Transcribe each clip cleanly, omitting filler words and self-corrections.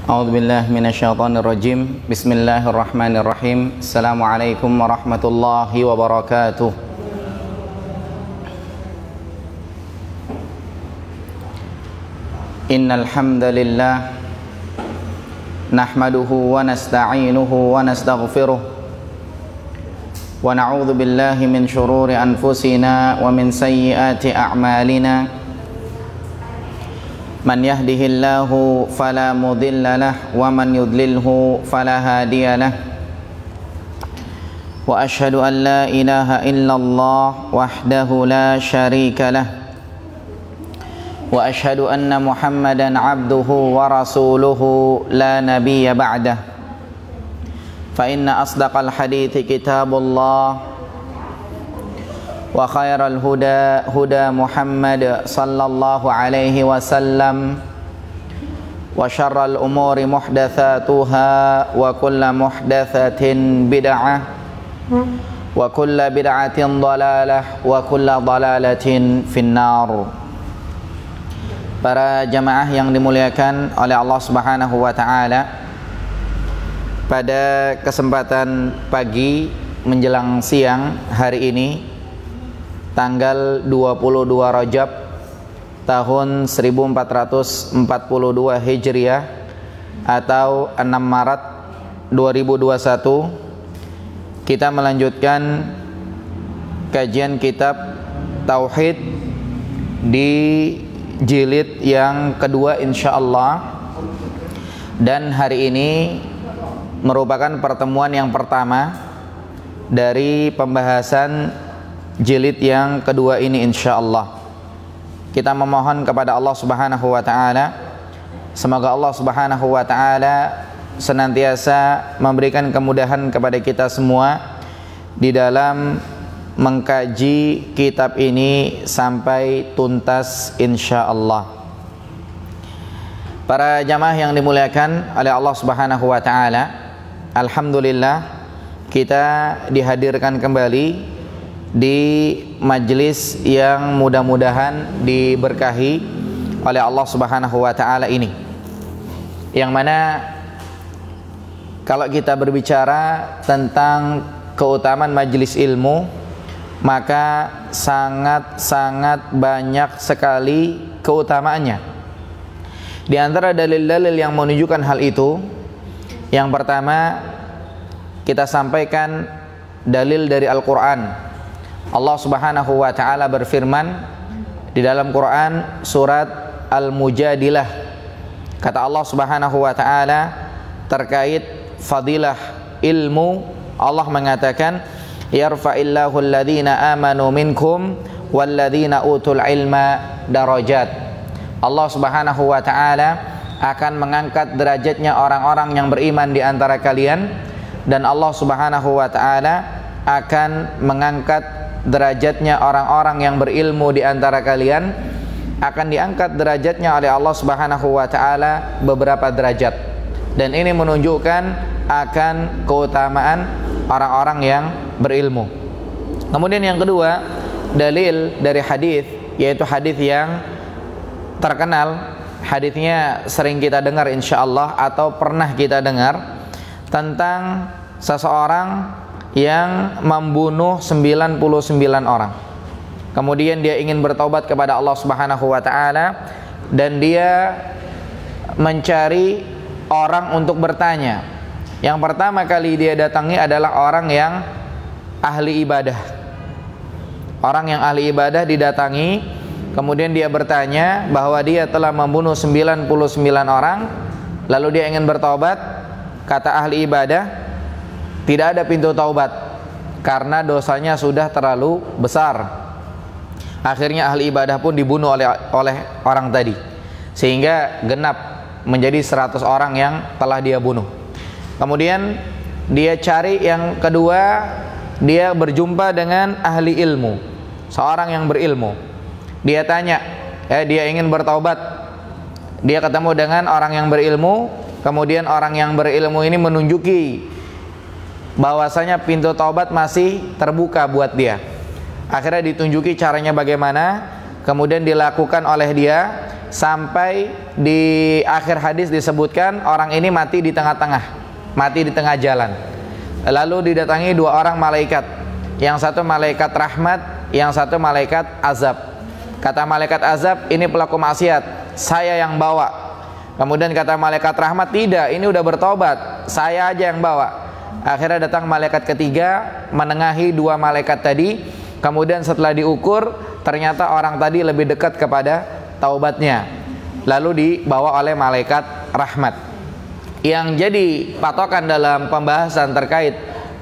A'udzu billahi minasyaitonir rajim. Bismillahirrahmanirrahim. Assalamualaikum warahmatullahi wabarakatuh. Innal hamdalillah nahmaduhu wa nasta'inuhu wa nastaghfiruh wa na'udzu billahi min shururi anfusina wa min sayyiati a'malina. Man yahdihillahu fala mudilla lah wa man yudlilhu fala hadiya lah. Wa ashhadu an la ilaha illallah wahdahu la syarika lah. Wa ashhadu anna Muhammadan abduhu wa rasuluhu la nabiyya ba'dah. Fa inna asdaqal hadithi kitabullah wa khairal huda huda Muhammad sallallahu alaihi wasallam wa syarral umuri muhdatsatuha wa kullu muhdatsatin bid'ah wa kullu bid'atin dhalalah wa kullu dhalalatin finnar. Para jamaah yang dimuliakan oleh Allah Subhanahu wa taala, pada kesempatan pagi menjelang siang hari ini tanggal 22 Rajab tahun 1442 Hijriah atau 6 Maret 2021, kita melanjutkan kajian kitab Tauhid di jilid yang kedua insyaallah, dan hari ini merupakan pertemuan yang pertama dari pembahasan jilid yang kedua ini insyaallah. Kita memohon kepada Allah Subhanahu wa taala, semoga Allah Subhanahu wa taala senantiasa memberikan kemudahan kepada kita semua di dalam mengkaji kitab ini sampai tuntas insyaallah. Para jamaah yang dimuliakan oleh Allah Subhanahu wa taala, alhamdulillah kita dihadirkan kembali di majelis yang mudah-mudahan diberkahi oleh Allah Subhanahu wa taala ini, yang mana kalau kita berbicara tentang keutamaan majelis ilmu, maka sangat-sangat banyak sekali keutamaannya. Di antara dalil-dalil yang menunjukkan hal itu, yang pertama kita sampaikan dalil dari Al-Quran. Allah Subhanahu wa taala berfirman di dalam Quran surat Al-Mujadilah. Kata Allah Subhanahu wa taala terkait fadilah ilmu, Allah mengatakan yarfa'illahu alladhina amanu minkum walladhina utul ilma darajat. Allah Subhanahu wa taala akan mengangkat derajatnya orang-orang yang beriman di antara kalian, dan Allah Subhanahu wa taala akan mengangkat derajatnya orang-orang yang berilmu di antara kalian. Akan diangkat derajatnya oleh Allah Subhanahu wa taala beberapa derajat, dan ini menunjukkan akan keutamaan orang-orang yang berilmu. Kemudian yang kedua, dalil dari hadis, yaitu hadis yang terkenal, hadisnya sering kita dengar insyaallah atau pernah kita dengar, tentang seseorang yang membunuh 99 orang. Kemudian dia ingin bertaubat kepada Allah Subhanahu wa taala, dan dia mencari orang untuk bertanya. Yang pertama kali dia datangi adalah orang yang ahli ibadah. Orang yang ahli ibadah didatangi, kemudian dia bertanya bahwa dia telah membunuh 99 orang, lalu dia ingin bertaubat. Kata ahli ibadah, tidak ada pintu taubat karena dosanya sudah terlalu besar. Akhirnya ahli ibadah pun dibunuh oleh orang tadi, sehingga genap menjadi 100 orang yang telah dia bunuh. Kemudian dia cari yang kedua, dia berjumpa dengan ahli ilmu, seorang yang berilmu. Dia tanya, dia ingin bertaubat. Dia ketemu dengan orang yang berilmu, kemudian orang yang berilmu ini menunjuki bahwasanya pintu taubat masih terbuka buat dia. Akhirnya ditunjuki caranya bagaimana, kemudian dilakukan oleh dia sampai di akhir hadis disebutkan orang ini mati di tengah-tengah, mati di tengah jalan. Lalu didatangi dua orang malaikat, yang satu malaikat rahmat, yang satu malaikat azab. Kata malaikat azab, ini pelaku maksiat, saya yang bawa. Kemudian kata malaikat rahmat, tidak, ini udah bertobat, saya aja yang bawa. Akhirnya datang malaikat ketiga, menengahi dua malaikat tadi. Kemudian setelah diukur, ternyata orang tadi lebih dekat kepada taubatnya, lalu dibawa oleh malaikat rahmat. Yang jadi patokan dalam pembahasan terkait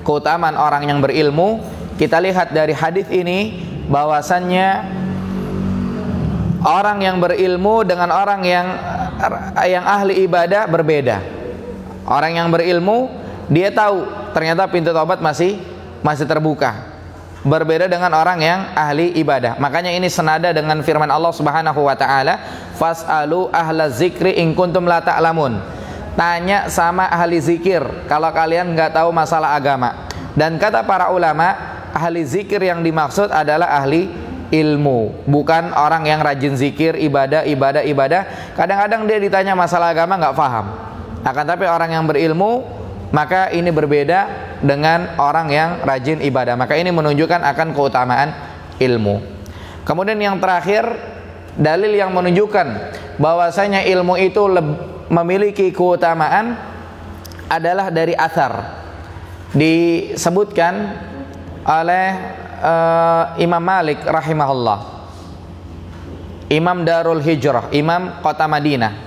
keutamaan orang yang berilmu, kita lihat dari hadis ini bahwasannya orang yang berilmu dengan orang yang ahli ibadah berbeda. Orang yang berilmu, dia tahu ternyata pintu taubat masih terbuka. Berbeda dengan orang yang ahli ibadah. Makanya ini senada dengan firman Allah Subhanahu wa taala, "Fas'alu ahla zikri in kuntum la ta'lamun." Tanya sama ahli zikir kalau kalian nggak tahu masalah agama. Dan kata para ulama, ahli zikir yang dimaksud adalah ahli ilmu, bukan orang yang rajin zikir, ibadah. Kadang-kadang dia ditanya masalah agama nggak paham. Akan tapi orang yang berilmu, maka ini berbeda dengan orang yang rajin ibadah. Maka ini menunjukkan akan keutamaan ilmu. Kemudian yang terakhir, dalil yang menunjukkan bahwasanya ilmu itu memiliki keutamaan adalah dari athar. Disebutkan oleh Imam Malik rahimahullah, Imam Darul Hijrah, Imam Kota Madinah.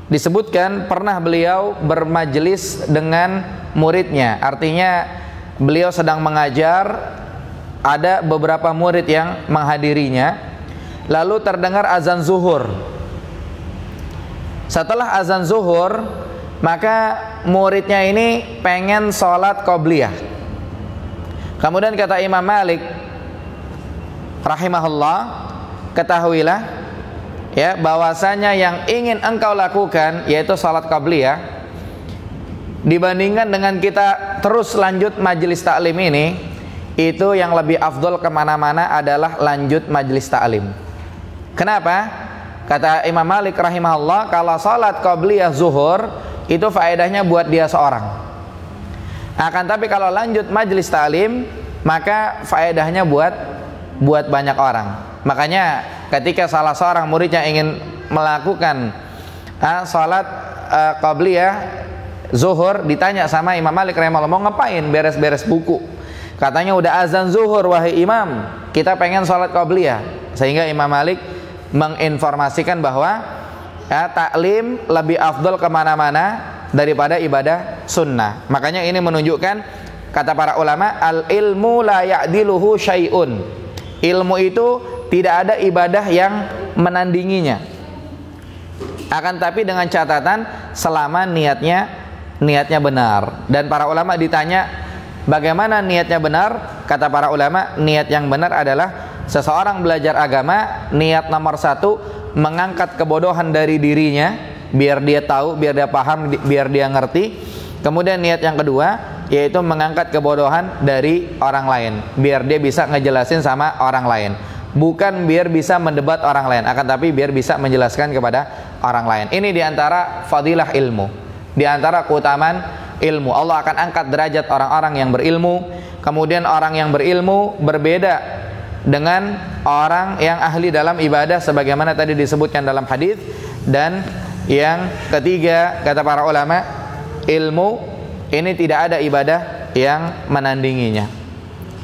Disebutkan pernah beliau bermajelis dengan muridnya. Artinya beliau sedang mengajar, ada beberapa murid yang menghadirinya. Lalu terdengar azan zuhur. Setelah azan zuhur, maka muridnya ini pengen sholat qobliyah. Kemudian kata Imam Malik rahimahullah, ketahuilah ya bahwasanya yang ingin engkau lakukan yaitu salat qabliyah, dibandingkan dengan kita terus lanjut majelis taklim ini, itu yang lebih afdol kemana-mana adalah lanjut majelis taklim. Kenapa? Kata Imam Malik rahimahullah, kalau salat qabliyah zuhur itu faedahnya buat dia seorang. Akan tapi kalau lanjut majelis taklim, maka faedahnya buat banyak orang. Makanya ketika salah seorang muridnya ingin melakukan salat qabliyah zuhur, ditanya sama Imam Malik rahimahullah, mau ngapain? Beres-beres buku. Katanya udah azan zuhur wahai imam, kita pengen salat qabliyah. Sehingga Imam Malik menginformasikan bahwa taklim lebih afdol kemana-mana daripada ibadah sunnah. Makanya ini menunjukkan, kata para ulama, al ilmu la ya'diluhu syai'un. Ilmu itu tidak ada ibadah yang menandinginya. Akan tapi dengan catatan selama niatnya benar. Dan para ulama ditanya bagaimana niatnya benar? Kata para ulama, niat yang benar adalah seseorang belajar agama, niat nomor satu mengangkat kebodohan dari dirinya, biar dia tahu, biar dia paham, biar dia ngerti. Kemudian niat yang kedua yaitu mengangkat kebodohan dari orang lain, biar dia bisa ngejelasin sama orang lain. Bukan biar bisa mendebat orang lain, akan tapi biar bisa menjelaskan kepada orang lain. Ini diantara fadilah ilmu, diantara keutamaan ilmu. Allah akan angkat derajat orang-orang yang berilmu. Kemudian orang yang berilmu berbeda dengan orang yang ahli dalam ibadah, sebagaimana tadi disebutkan dalam hadis. Dan yang ketiga, kata para ulama, ilmu ini tidak ada ibadah yang menandinginya.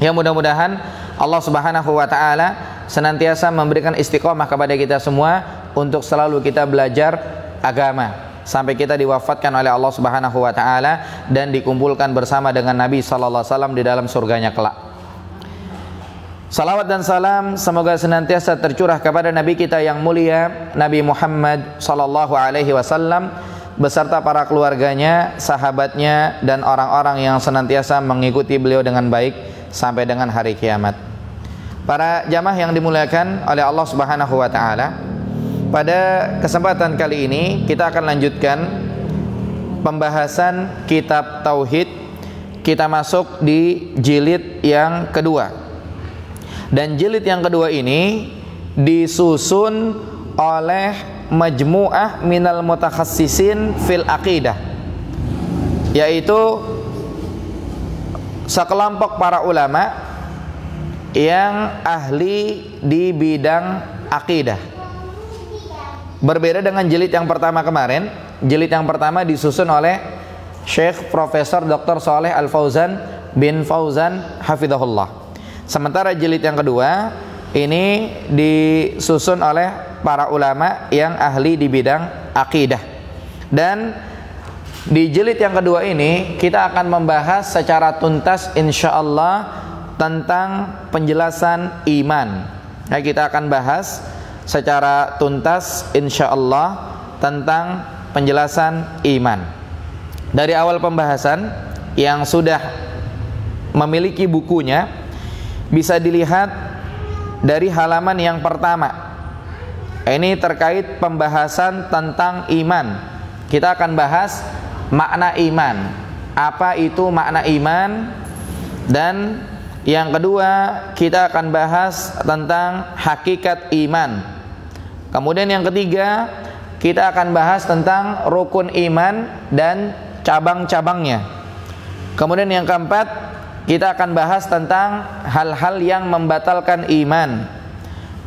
Ya, mudah-mudahan Allah Subhanahu wa taala senantiasa memberikan istiqomah kepada kita semua untuk selalu kita belajar agama sampai kita diwafatkan oleh Allah Subhanahu wa taala dan dikumpulkan bersama dengan Nabi sallallahu alaihi wasallam di dalam surganya kelak. Salawat dan salam semoga senantiasa tercurah kepada Nabi kita yang mulia, Nabi Muhammad sallallahu alaihi wasallam, beserta para keluarganya, sahabatnya, dan orang-orang yang senantiasa mengikuti beliau dengan baik sampai dengan hari kiamat. Para jamaah yang dimuliakan oleh Allah Subhanahu wa taala, pada kesempatan kali ini kita akan lanjutkan pembahasan kitab tauhid. Kita masuk di jilid yang kedua. Dan jilid yang kedua ini disusun oleh majmu'ah minal mutakhassisin fil aqidah, yaitu sekelompok para ulama yang ahli di bidang akidah. Berbeda dengan jilid yang pertama kemarin. Jilid yang pertama disusun oleh Syekh Profesor Dr. Shalih Al Fauzan bin Fauzan hafizahullah. Sementara jilid yang kedua ini disusun oleh para ulama yang ahli di bidang akidah. Dan di jilid yang kedua ini kita akan membahas secara tuntas insyaallah tentang penjelasan iman. Nah, kita akan bahas secara tuntas insyaallah tentang penjelasan iman. Dari awal pembahasan yang sudah memiliki bukunya bisa dilihat dari halaman yang pertama. Ini terkait pembahasan tentang iman. Kita akan bahas makna iman. Apa itu makna iman? Dan yang kedua, kita akan bahas tentang hakikat iman. Kemudian yang ketiga, kita akan bahas tentang rukun iman dan cabang-cabangnya. Kemudian yang keempat, kita akan bahas tentang hal-hal yang membatalkan iman.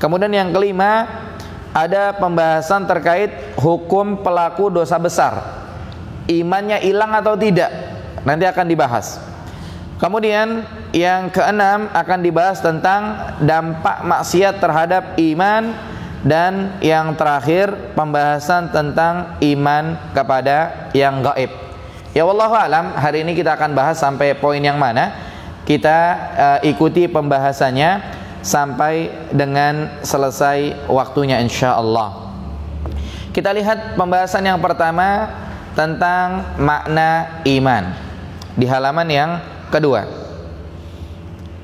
Kemudian yang kelima, ada pembahasan terkait hukum pelaku dosa besar. Imannya hilang atau tidak? Nanti akan dibahas. Kemudian yang keenam akan dibahas tentang dampak maksiat terhadap iman. Dan yang terakhir pembahasan tentang iman kepada yang gaib. Ya wallahu alam, hari ini kita akan bahas sampai poin yang mana. Kita ikuti pembahasannya sampai dengan selesai waktunya insyaallah. Kita lihat pembahasan yang pertama tentang makna iman di halaman yang kedua.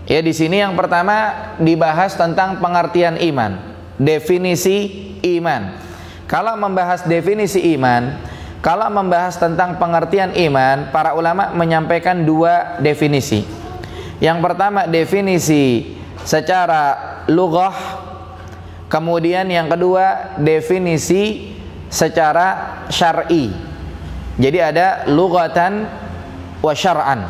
Ya, di sini yang pertama dibahas tentang pengertian iman, definisi iman. Kalau membahas definisi iman, kalau membahas tentang pengertian iman, para ulama menyampaikan dua definisi. Yang pertama definisi secara lughah, kemudian yang kedua definisi secara syar'i. Jadi ada lughatan wa syar'an.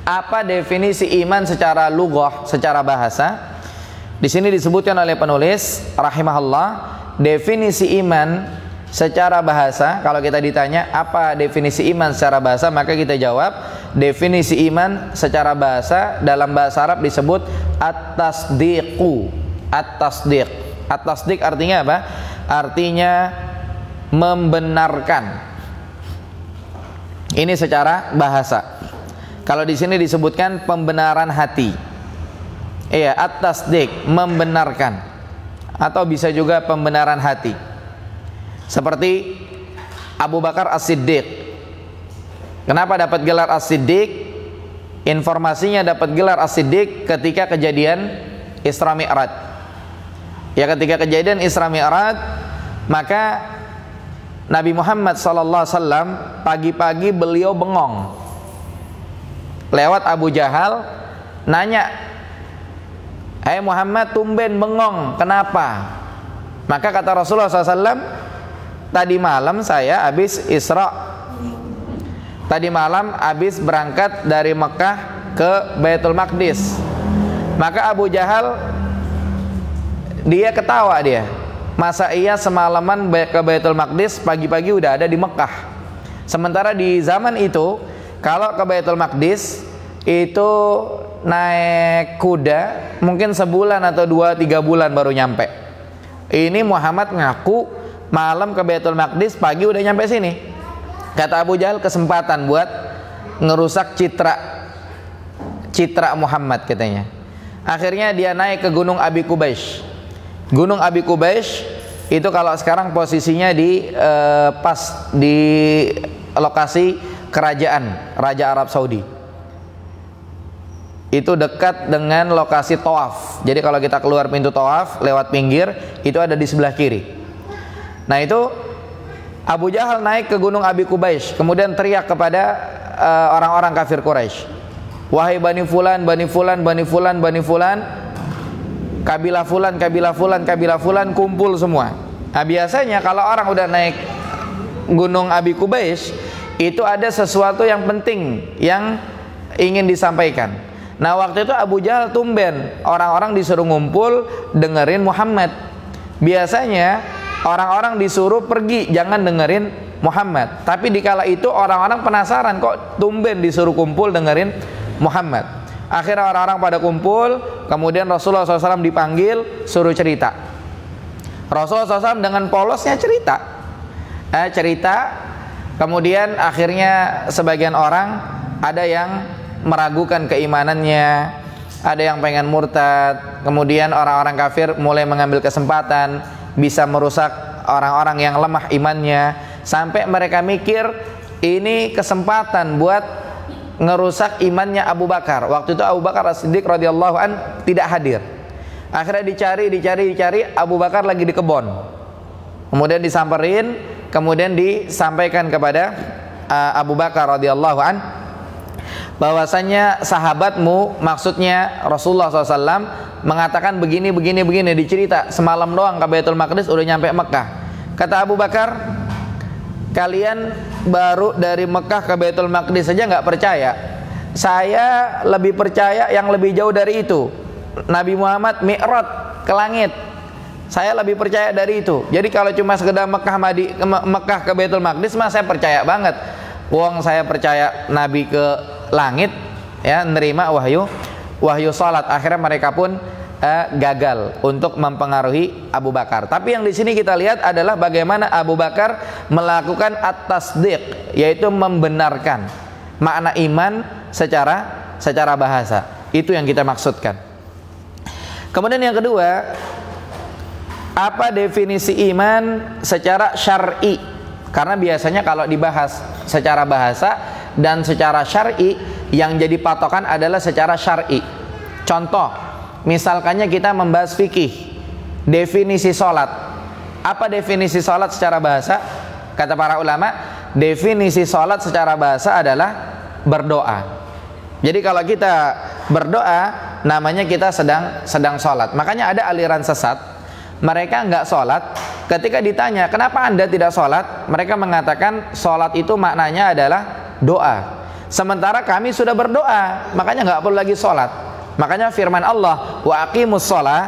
Apa definisi iman secara lughah, secara bahasa? Di sini disebutkan oleh penulis rahimahullah, definisi iman secara bahasa. Kalau kita ditanya apa definisi iman secara bahasa, maka kita jawab definisi iman secara bahasa dalam bahasa Arab disebut at-tasdiqu. At-tasdiq. At-tasdiq artinya apa? Artinya membenarkan. Ini secara bahasa. Kalau di sini disebutkan pembenaran hati. Iya, at-tasdiq, membenarkan. Atau bisa juga pembenaran hati. Seperti Abu Bakar As-Siddiq. Kenapa dapat gelar As-Siddiq? Informasinya dapat gelar As-Siddiq ketika kejadian Isra Mi'raj. Ya, ketika kejadian Isra Mi'raj, maka Nabi Muhammad SAW pagi-pagi beliau bengong. Lewat Abu Jahal, nanya, "Hai Muhammad, tumben bengong, kenapa?" Maka kata Rasulullah SAW, "Tadi malam saya habis Isra. Tadi malam habis berangkat dari Mekah ke Baitul Maqdis." Maka Abu Jahal, dia ketawa dia. Masa iya semalaman ke Baitul Maqdis, pagi-pagi udah ada di Mekah. Sementara di zaman itu, kalau ke Baitul Maqdis itu naik kuda mungkin sebulan atau 2-3 bulan baru nyampe. Ini Muhammad ngaku malam ke Baitul Maqdis, pagi udah nyampe sini. Kata Abu Jahal, kesempatan buat ngerusak citra Muhammad katanya. Akhirnya dia naik ke Gunung Abi Qubaish. Gunung Abi Qubaish itu kalau sekarang posisinya di pas di lokasi kerajaan Raja Arab Saudi. Itu dekat dengan lokasi tawaf. Jadi kalau kita keluar pintu tawaf lewat pinggir, itu ada di sebelah kiri. Nah, itu Abu Jahal naik ke Gunung Abi Qubaish, kemudian teriak kepada orang-orang kafir Quraisy, "Wahai Bani Fulan, Bani Fulan, Bani Fulan, Bani Fulan, kabilah Fulan, kabilah Fulan, kabilah Fulan, kumpul semua. Nah biasanya kalau orang udah naik gunung Abi Qubais, itu ada sesuatu yang penting yang ingin disampaikan. Nah waktu itu Abu Jahal tumben, orang-orang disuruh ngumpul dengerin Muhammad. Biasanya orang-orang disuruh pergi, jangan dengerin Muhammad. Tapi dikala itu orang-orang penasaran, kok tumben disuruh kumpul dengerin Muhammad. Akhirnya orang-orang pada kumpul, kemudian Rasulullah SAW dipanggil, suruh cerita. Rasulullah SAW dengan polosnya cerita, kemudian akhirnya sebagian orang ada yang meragukan keimanannya, ada yang pengen murtad, kemudian orang-orang kafir mulai mengambil kesempatan bisa merusak orang-orang yang lemah imannya, sampai mereka mikir ini kesempatan buat ngerusak imannya Abu Bakar. Waktu itu Abu Bakar As-Siddiq radhiyallahu an tidak hadir. Akhirnya dicari, Abu Bakar lagi di kebon. Kemudian disamperin, kemudian disampaikan kepada Abu Bakar radhiyallahu an bahwasanya sahabatmu, maksudnya Rasulullah SAW, mengatakan begini, dicerita semalam doang ke Baitul Maqdis udah nyampe Mekah. Kata Abu Bakar, kalian baru dari Mekah ke Baitul Maqdis saja nggak percaya. Saya lebih percaya yang lebih jauh dari itu. Nabi Muhammad mi'raj ke langit, saya lebih percaya dari itu. Jadi kalau cuma sekedar Mekah ke Baitul Maqdis mah saya percaya banget. Wong saya percaya Nabi ke langit, ya, nerima wahyu salat. Akhirnya mereka pun gagal untuk mempengaruhi Abu Bakar. Tapi yang di sini kita lihat adalah bagaimana Abu Bakar melakukan at-tasdiq, yaitu membenarkan makna iman secara bahasa. Itu yang kita maksudkan. Kemudian yang kedua, apa definisi iman secara syar'i? Karena biasanya kalau dibahas secara bahasa dan secara syar'i, yang jadi patokan adalah secara syar'i. Contoh, misalkannya kita membahas fikih, definisi sholat. Apa definisi sholat secara bahasa? Kata para ulama, definisi sholat secara bahasa adalah berdoa. Jadi kalau kita berdoa, namanya kita sedang sholat. Makanya ada aliran sesat, mereka nggak sholat. Ketika ditanya, kenapa anda tidak sholat? Mereka mengatakan sholat itu maknanya adalah doa. Sementara kami sudah berdoa, makanya nggak perlu lagi sholat. Makanya firman Allah, wa aqimus sholat,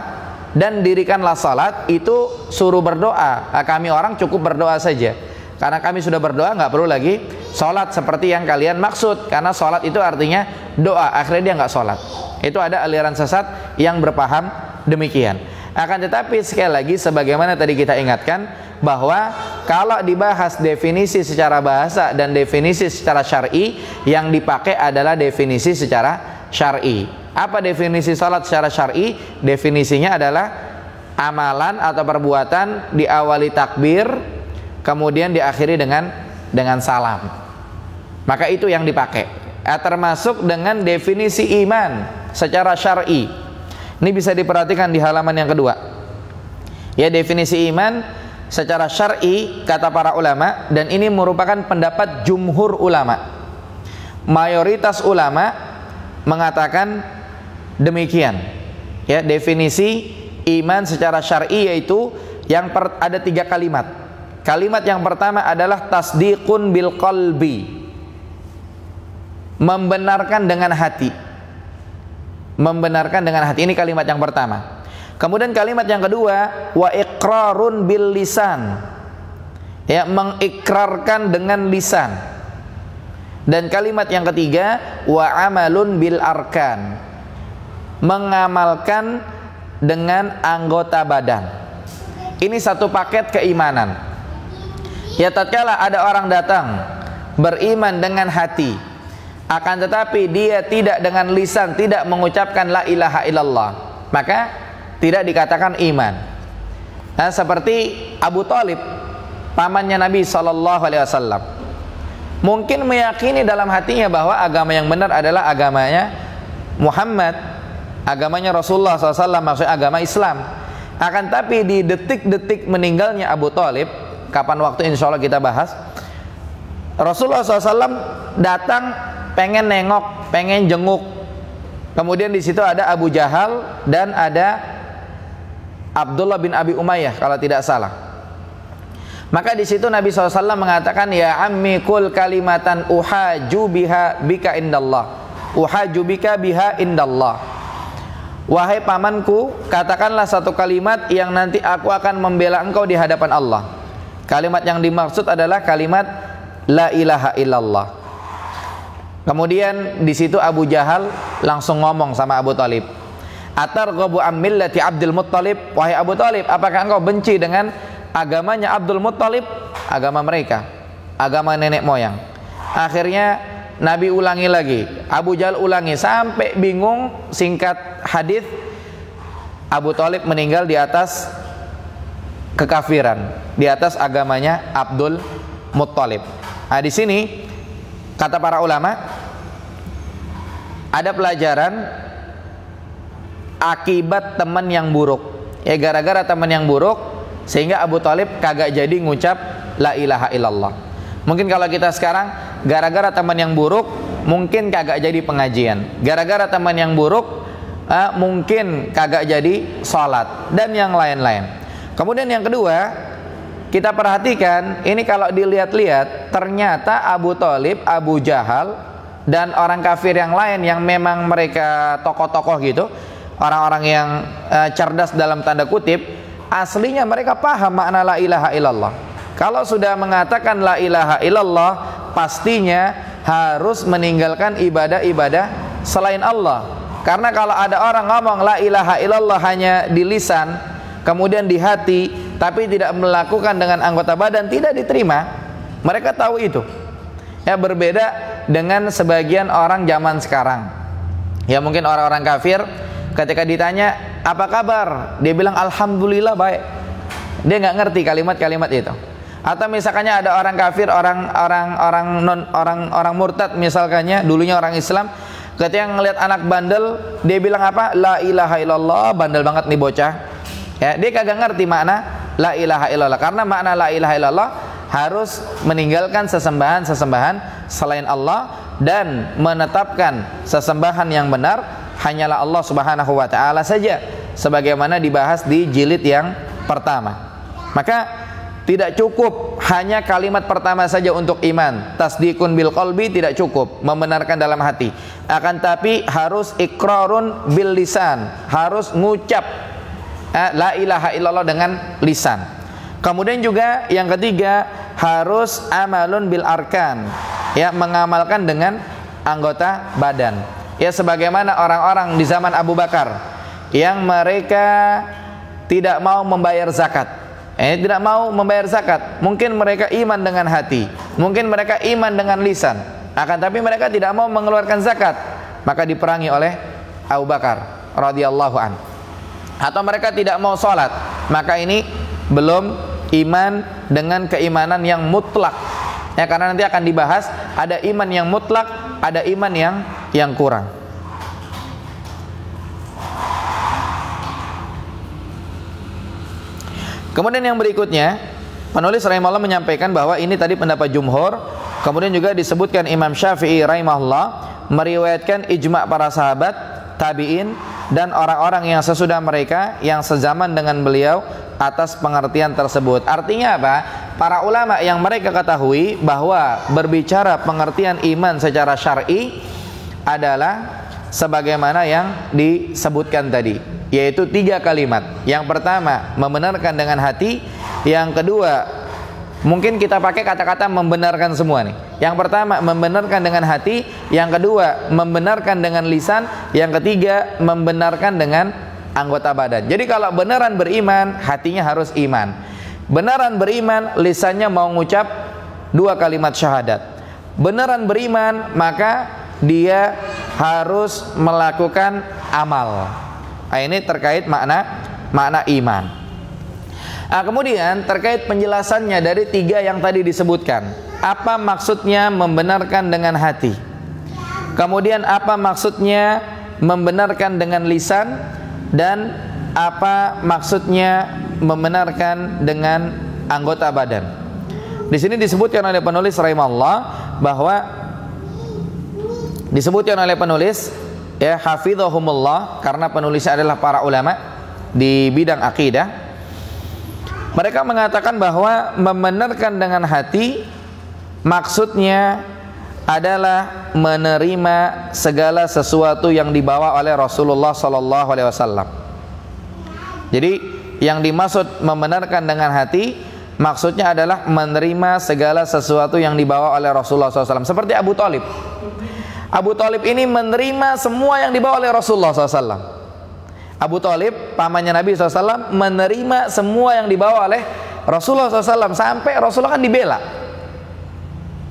dan dirikanlah sholat, itu suruh berdoa. Kami orang cukup berdoa saja. Karena kami sudah berdoa, nggak perlu lagi sholat seperti yang kalian maksud. Karena sholat itu artinya doa. Akhirnya dia nggak sholat. Itu ada aliran sesat yang berpaham demikian. Akan tetapi sekali lagi, sebagaimana tadi kita ingatkan, bahwa kalau dibahas definisi secara bahasa dan definisi secara syar'i, yang dipakai adalah definisi secara syar'i. Apa definisi sholat secara syar'i? Definisinya adalah amalan atau perbuatan diawali takbir, kemudian diakhiri dengan salam. Maka itu yang dipakai. Termasuk dengan definisi iman secara syar'i. Ini bisa diperhatikan di halaman yang kedua. Ya, definisi iman secara syar'i kata para ulama, dan ini merupakan pendapat jumhur ulama. Mayoritas ulama mengatakan demikian. Ya, definisi iman secara syar'i yaitu ada 3 kalimat. Kalimat yang pertama adalah tasdiqun bil qalbi, membenarkan dengan hati. Membenarkan dengan hati, ini kalimat yang pertama. Kemudian kalimat yang kedua, wa iqrarun bil lisan, ya, mengikrarkan dengan lisan. Dan kalimat yang ketiga, wa amalun bil arkan, mengamalkan dengan anggota badan. Ini satu paket keimanan. Ya, tatkala ada orang datang beriman dengan hati, akan tetapi dia tidak dengan lisan, tidak mengucapkan la ilaha illallah, maka tidak dikatakan iman. Nah, seperti Abu Thalib, pamannya Nabi SAW, mungkin meyakini dalam hatinya bahwa agama yang benar adalah agamanya Muhammad, agamanya Rasulullah SAW, maksudnya agama Islam. Akan tapi di detik-detik meninggalnya Abu Thalib, kapan waktu insya Allah kita bahas, Rasulullah SAW datang pengen nengok, pengen jenguk. Kemudian di situ ada Abu Jahal dan ada Abdullah bin Abi Umayyah kalau tidak salah. Maka di situ Nabi SAW mengatakan, ya ammi kul kalimatan uhaju biha bika indallah, uhaju bika biha indallah. Wahai pamanku, katakanlah satu kalimat yang nanti aku akan membela engkau di hadapan Allah. Kalimat yang dimaksud adalah kalimat la ilaha illallah. Kemudian di situ Abu Jahal langsung ngomong sama Abu Thalib, atarghabu am millati Abdul Muttalib, wahai Abu Thalib, apakah engkau benci dengan agamanya Abdul Muttalib, agama mereka, agama nenek moyang. Akhirnya Nabi ulangi lagi, Abu Jahal ulangi sampai bingung. Singkat hadis, Abu Thalib meninggal di atas kekafiran, di atas agamanya Abdul Muttalib. Nah, di sini kata para ulama ada pelajaran akibat teman yang buruk. Ya, gara-gara teman yang buruk sehingga Abu Thalib kagak jadi ngucap la ilaha illallah. Mungkin kalau kita sekarang gara-gara teman yang buruk mungkin kagak jadi pengajian. Gara-gara teman yang buruk mungkin kagak jadi sholat dan yang lain-lain. Kemudian yang kedua, kita perhatikan ini kalau dilihat-lihat ternyata Abu Thalib, Abu Jahal dan orang kafir yang lain yang memang mereka tokoh-tokoh gitu, orang-orang yang cerdas dalam tanda kutip, aslinya mereka paham makna la ilaha illallah. Kalau sudah mengatakan la ilaha illallah, pastinya harus meninggalkan ibadah-ibadah selain Allah. Karena kalau ada orang ngomong la ilaha illallah hanya di lisan, kemudian di hati, tapi tidak melakukan dengan anggota badan, tidak diterima. Mereka tahu itu. Ya, berbeda dengan sebagian orang zaman sekarang. Ya, mungkin orang-orang kafir ketika ditanya apa kabar, dia bilang alhamdulillah baik. Dia nggak ngerti kalimat-kalimat itu. Atau misalkannya ada orang kafir, orang murtad misalkannya, dulunya orang Islam, ketika ngelihat anak bandel, dia bilang apa? La ilaha illallah, bandel banget nih bocah. Ya, dia kagak ngerti makna la ilaha illallah. Karena makna la ilaha illallah harus meninggalkan sesembahan-sesembahan selain Allah dan menetapkan sesembahan yang benar hanyalah Allah Subhanahu wa taala saja, sebagaimana dibahas di jilid yang pertama. Maka tidak cukup hanya kalimat pertama saja untuk iman, tasdikun bil qalbi, tidak cukup membenarkan dalam hati, akan tapi harus iqrarun bil lisan, harus ngucap la ilaha illallah dengan lisan. Kemudian juga yang ketiga harus amalun bil arkan, ya, mengamalkan dengan anggota badan. Ya, sebagaimana orang-orang di zaman Abu Bakar yang mereka tidak mau membayar zakat. Tidak mau membayar zakat. Mungkin mereka iman dengan hati, mungkin mereka iman dengan lisan, akan tapi mereka tidak mau mengeluarkan zakat, maka diperangi oleh Abu Bakar radhiyallahu an. Atau mereka tidak mau sholat, maka ini belum iman dengan keimanan yang mutlak. Ya, karena nanti akan dibahas ada iman yang mutlak, ada iman yang kurang. Kemudian yang berikutnya, penulis rahimahullah menyampaikan bahwa ini tadi pendapat jumhur. Kemudian juga disebutkan Imam Syafi'i rahimahullah meriwayatkan ijma' para sahabat, tabi'in dan orang-orang yang sesudah mereka yang sezaman dengan beliau atas pengertian tersebut. Artinya apa? Para ulama yang mereka ketahui bahwa berbicara pengertian iman secara syar'i adalah sebagaimana yang disebutkan tadi, yaitu 3 kalimat. Yang pertama membenarkan dengan hati, yang kedua mungkin kita pakai kata-kata membenarkan semua nih. Yang pertama membenarkan dengan hati, yang kedua membenarkan dengan lisan, yang ketiga membenarkan dengan anggota badan. Jadi kalau beneran beriman, hatinya harus iman. Beneran beriman, lisannya mau ngucap 2 kalimat syahadat. Beneran beriman, maka dia harus melakukan amal. Nah, ini terkait makna iman. Nah, kemudian terkait penjelasannya dari 3 yang tadi disebutkan, apa maksudnya membenarkan dengan hati? Kemudian apa maksudnya membenarkan dengan lisan? Dan apa maksudnya membenarkan dengan anggota badan? Di sini disebutkan oleh penulis rahimahullah bahwa disebutkan oleh penulis, ya, hafizahumullah, karena penulisnya adalah para ulama di bidang akidah, Mereka mengatakan bahwa membenarkan dengan hati maksudnya adalah menerima segala sesuatu yang dibawa oleh Rasulullah sallallahu alaihi wasallam. Jadi yang dimaksud membenarkan dengan hati maksudnya adalah menerima segala sesuatu yang dibawa oleh Rasulullah SAW. Seperti Abu Thalib. Abu Thalib ini menerima semua yang dibawa oleh Rasulullah SAW. Abu Thalib, pamannya Nabi SAW, menerima semua yang dibawa oleh Rasulullah SAW. Sampai Rasulullah kan dibela.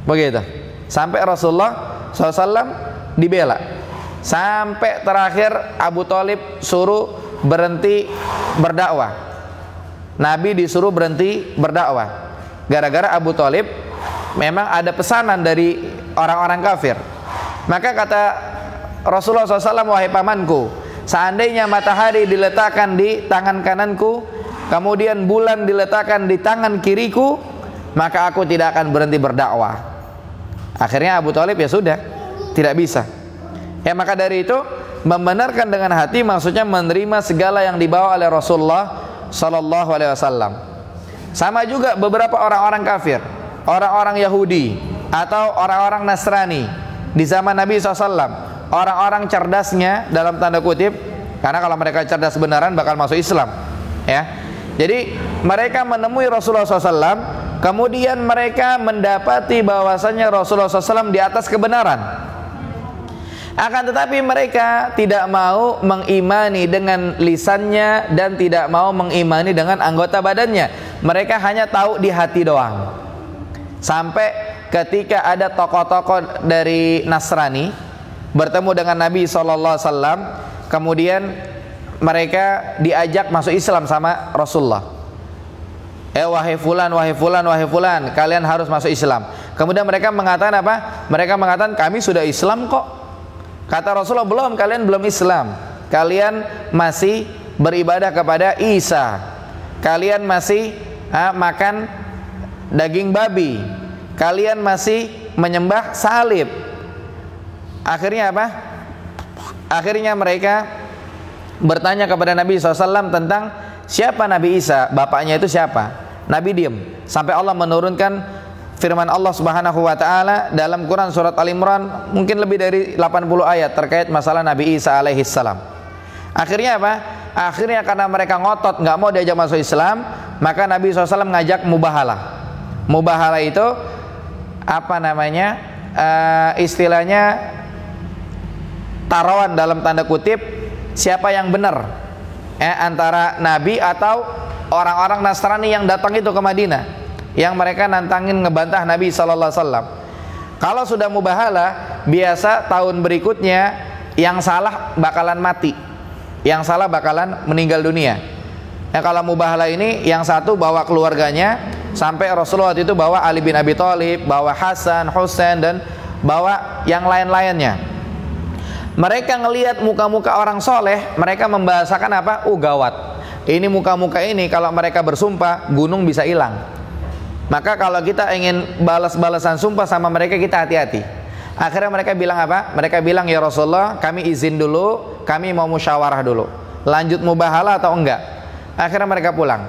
Begitu. Sampai Rasulullah SAW dibela. Sampai terakhir Abu Thalib suruh berhenti berdakwah. Nabi disuruh berhenti berdakwah gara-gara Abu Thalib memang ada pesanan dari orang-orang kafir. Maka kata Rasulullah SAW, wahai pamanku, seandainya matahari diletakkan di tangan kananku, kemudian bulan diletakkan di tangan kiriku, maka aku tidak akan berhenti berdakwah. Akhirnya Abu Thalib ya sudah, tidak bisa. Ya maka dari itu membenarkan dengan hati maksudnya menerima segala yang dibawa oleh Rasulullah Sallallahu Alaihi Wasallam. Sama juga beberapa orang-orang kafir, orang-orang Yahudi atau orang-orang Nasrani di zaman Nabi SAW, orang-orang cerdasnya dalam tanda kutip, karena kalau mereka cerdas beneran bakal masuk Islam, ya. Jadi mereka menemui Rasulullah SAW, kemudian mereka mendapati bahwasanya Rasulullah SAW di atas kebenaran. Akan tetapi mereka tidak mau mengimani dengan lisannya dan tidak mau mengimani dengan anggota badannya. Mereka hanya tahu di hati doang. Sampai ketika ada tokoh-tokoh dari Nasrani bertemu dengan Nabi SAW, kemudian mereka diajak masuk Islam sama Rasulullah. Wahai fulan, wahai fulan, wahai fulan, kalian harus masuk Islam. Kemudian mereka mengatakan apa? Mereka mengatakan kami sudah Islam kok. Kata Rasulullah, belum, kalian belum Islam. Kalian masih beribadah kepada Isa. Kalian masih makan daging babi. Kalian masih menyembah salib. Akhirnya apa? Akhirnya mereka bertanya kepada Nabi SAW tentang siapa Nabi Isa, bapaknya itu siapa. Nabi diam sampai Allah menurunkan firman Allah Subhanahu wa taala dalam Quran surat Al-Imran, mungkin lebih dari 80 ayat terkait masalah Nabi Isa alaihi salam. Akhirnya apa? Akhirnya karena mereka ngotot nggak mau diajak masuk Islam, maka Nabi SAW ngajak mubahalah. Mubahalah itu apa namanya? Istilahnya taruhan dalam tanda kutip siapa yang benar, antara Nabi atau orang-orang Nasrani yang datang itu ke Madinah, yang mereka nantangin ngebantah Nabi Sallallahu Alaihi Wasallam. Kalau sudah mubahalah, biasa tahun berikutnya yang salah bakalan mati, yang salah bakalan meninggal dunia. Kalau mubahalah ini yang satu bawa keluarganya, sampai Rasulullah itu bawa Ali bin Abi Thalib, bawa Hasan, Husain, dan bawa yang lain-lainnya. Mereka ngelihat muka-muka orang soleh, mereka membahasakan apa? Gawat. Ini muka-muka ini kalau mereka bersumpah, gunung bisa hilang. Maka kalau kita ingin balas-balasan sumpah sama mereka, kita hati-hati. Akhirnya mereka bilang apa? Mereka bilang, ya Rasulullah, kami izin dulu, kami mau musyawarah dulu, lanjut mubahalah atau enggak. Akhirnya mereka pulang.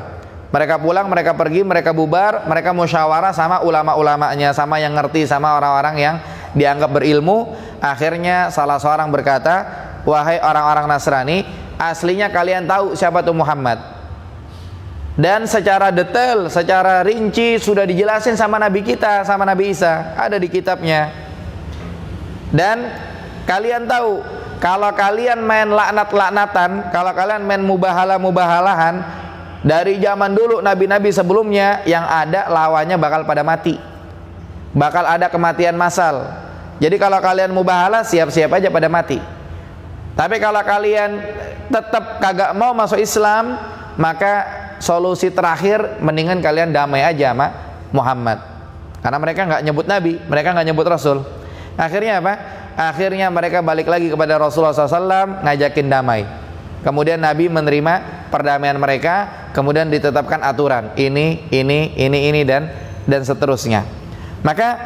Mereka pulang, mereka pergi, mereka bubar, mereka musyawarah sama ulama-ulamanya, sama yang ngerti, sama orang-orang yang dianggap berilmu. Akhirnya salah seorang berkata, wahai orang-orang Nasrani, aslinya kalian tahu siapa itu Muhammad. Dan secara detail, secara rinci sudah dijelasin sama Nabi kita, sama Nabi Isa, ada di kitabnya. Dan kalian tahu, kalau kalian main laknat-laknatan, kalau kalian main mubahalah-mubahalahan, dari zaman dulu nabi-nabi sebelumnya yang ada lawannya bakal pada mati. Bakal ada kematian massal. Jadi kalau kalian mubahalah, siap-siap aja pada mati. Tapi kalau kalian tetap kagak mau masuk Islam, maka solusi terakhir mendingan kalian damai aja sama Muhammad. Karena mereka nggak nyebut Nabi, mereka nggak nyebut Rasul. Akhirnya apa? Akhirnya mereka balik lagi kepada Rasulullah SAW, ngajakin damai. Kemudian Nabi menerima perdamaian mereka, kemudian ditetapkan aturan ini dan seterusnya. Maka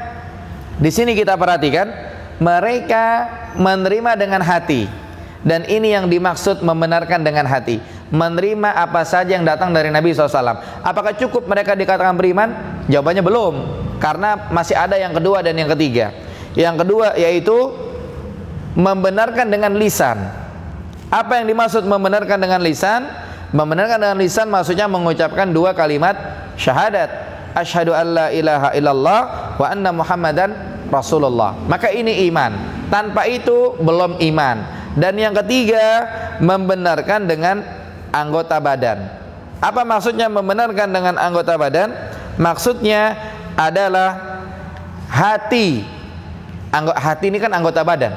di sini kita perhatikan mereka menerima dengan hati, dan ini yang dimaksud membenarkan dengan hati. menerima apa saja yang datang dari Nabi SAW. Apakah cukup mereka dikatakan beriman? Jawabannya belum, karena masih ada yang kedua dan yang ketiga. Yang kedua yaitu membenarkan dengan lisan. Apa yang dimaksud membenarkan dengan lisan? Membenarkan dengan lisan maksudnya mengucapkan dua kalimat syahadat, asyhadu an la ilaha illallah wa anna muhammadan rasulullah. Maka ini iman. Tanpa itu belum iman. Dan yang ketiga, membenarkan dengan anggota badan. Apa maksudnya membenarkan dengan anggota badan? Maksudnya adalah hati. Hati ini kan anggota badan.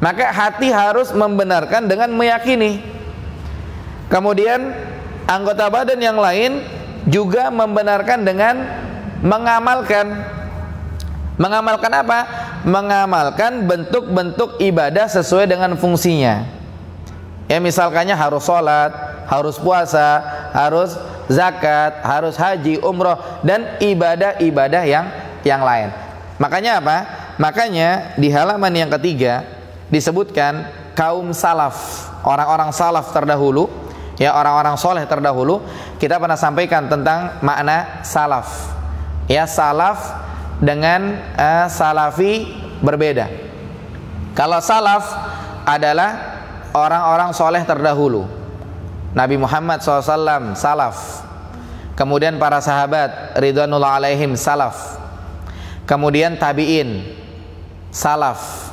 Maka hati harus membenarkan dengan meyakini. Kemudian anggota badan yang lain juga membenarkan dengan mengamalkan. Mengamalkan apa? Mengamalkan bentuk-bentuk ibadah sesuai dengan fungsinya. Ya, misalkannya harus sholat, harus puasa, harus zakat, harus haji, umroh, dan ibadah-ibadah yang lain. Makanya apa? Makanya di halaman yang ketiga disebutkan kaum salaf, orang-orang salaf terdahulu, ya, orang-orang soleh terdahulu. Kita pernah sampaikan tentang makna salaf. Ya, salaf dengan salafi berbeda. Kalau salaf adalah orang-orang soleh terdahulu. Nabi Muhammad SAW salaf. Kemudian para sahabat ridwanullah alaihim salaf. Kemudian tabi'in salaf.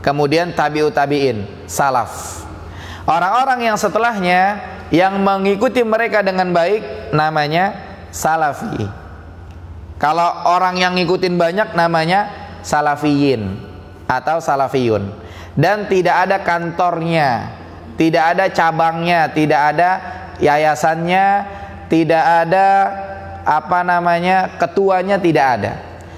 Kemudian tabi'ut tabi'in salaf. Orang-orang yang setelahnya yang mengikuti mereka dengan baik namanya salafi. Kalau orang yang ngikutin banyak namanya salafiyin atau salafiyun. Dan tidak ada kantornya, tidak ada cabangnya, tidak ada yayasannya, tidak ada ketuanya, tidak ada.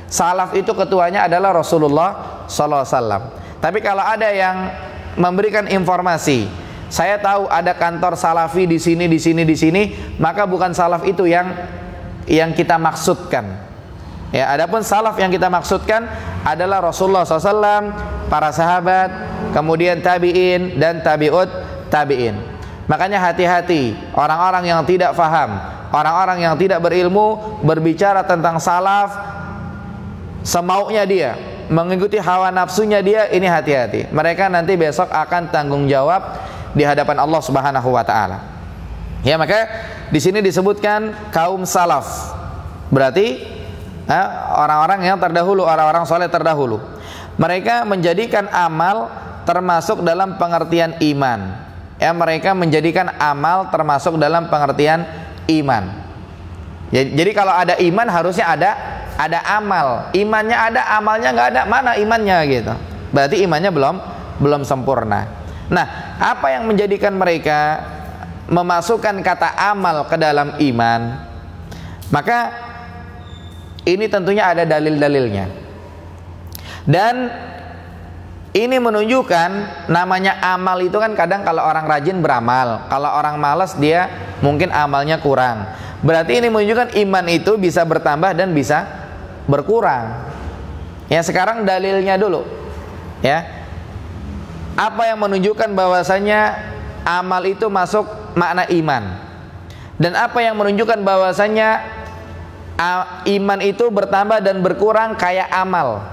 Salaf itu ketuanya adalah Rasulullah SAW. Tapi kalau ada yang memberikan informasi, saya tahu ada kantor salafi di sini, di sini, di sini, maka bukan salaf itu yang kita maksudkan. Ya, adapun salaf yang kita maksudkan adalah Rasulullah SAW, para sahabat, kemudian tabi'in dan tabi'ut tabi'in. Makanya hati-hati orang-orang yang tidak faham, orang-orang yang tidak berilmu berbicara tentang salaf semaunya dia, mengikuti hawa nafsunya dia. Ini hati-hati. Mereka nanti besok akan tanggung jawab di hadapan Allah Subhanahu wa taala. Ya, maka di sini disebutkan kaum salaf. Berarti orang-orang yang terdahulu, orang-orang soleh terdahulu. Mereka menjadikan amal termasuk dalam pengertian iman. Ya, mereka menjadikan amal termasuk dalam pengertian iman. Jadi kalau ada iman harusnya ada amal. Imannya ada, amalnya nggak ada, mana imannya gitu. Berarti imannya belum sempurna. Nah, apa yang menjadikan mereka memasukkan kata amal ke dalam iman? Maka ini tentunya ada dalil-dalilnya. Dan ini menunjukkan namanya amal itu kan kadang kalau orang rajin beramal, kalau orang malas dia mungkin amalnya kurang. Berarti ini menunjukkan iman itu bisa bertambah dan bisa berkurang. Ya, sekarang dalilnya dulu. Ya. Apa yang menunjukkan bahwasanya amal itu masuk makna iman? Dan apa yang menunjukkan bahwasanya iman itu bertambah dan berkurang kayak amal?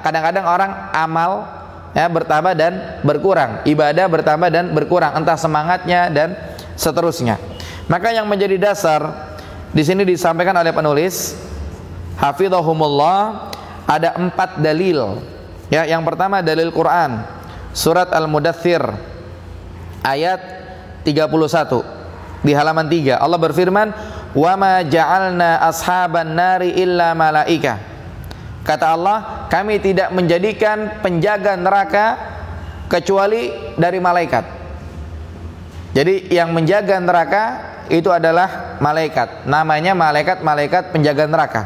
Kadang-kadang orang amal bertambah dan berkurang, ibadah bertambah dan berkurang, entah semangatnya dan seterusnya. Maka yang menjadi dasar di sini disampaikan oleh penulis hafizahumullah ada 4 dalil. Ya, yang pertama dalil Quran, surat Al-Mudaththir ayat 31 di halaman 3. Allah berfirman, "Wa ma ja'alna ashaban nari illa malaika." Kata Allah, kami tidak menjadikan penjaga neraka kecuali dari malaikat. Jadi yang menjaga neraka itu adalah malaikat. Namanya malaikat penjaga neraka.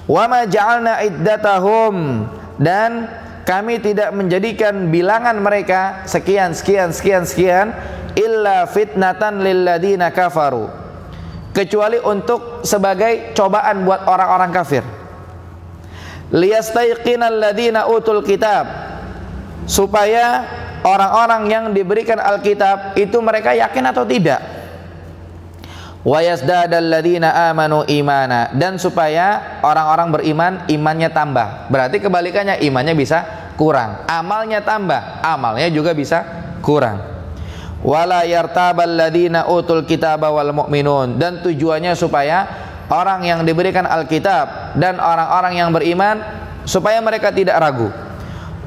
Wa ma ja'alna iddatahum, dan kami tidak menjadikan bilangan mereka sekian illa fitnatan lilladzina kafaru, kecuali untuk sebagai cobaan buat orang-orang kafir. Liyastayqinal ladzina utul kitab, supaya orang-orang yang diberikan Alkitab itu mereka yakin atau tidak. Wa yazdadal ladzina amanu imana, dan supaya orang-orang beriman imannya tambah. Berarti kebalikannya, imannya bisa kurang, amalnya tambah, amalnya juga bisa kurang. Wala yartabal ladzina utul kitaba wal mu'minun, dan tujuannya supaya orang yang diberikan Alkitab dan orang-orang yang beriman supaya mereka tidak ragu.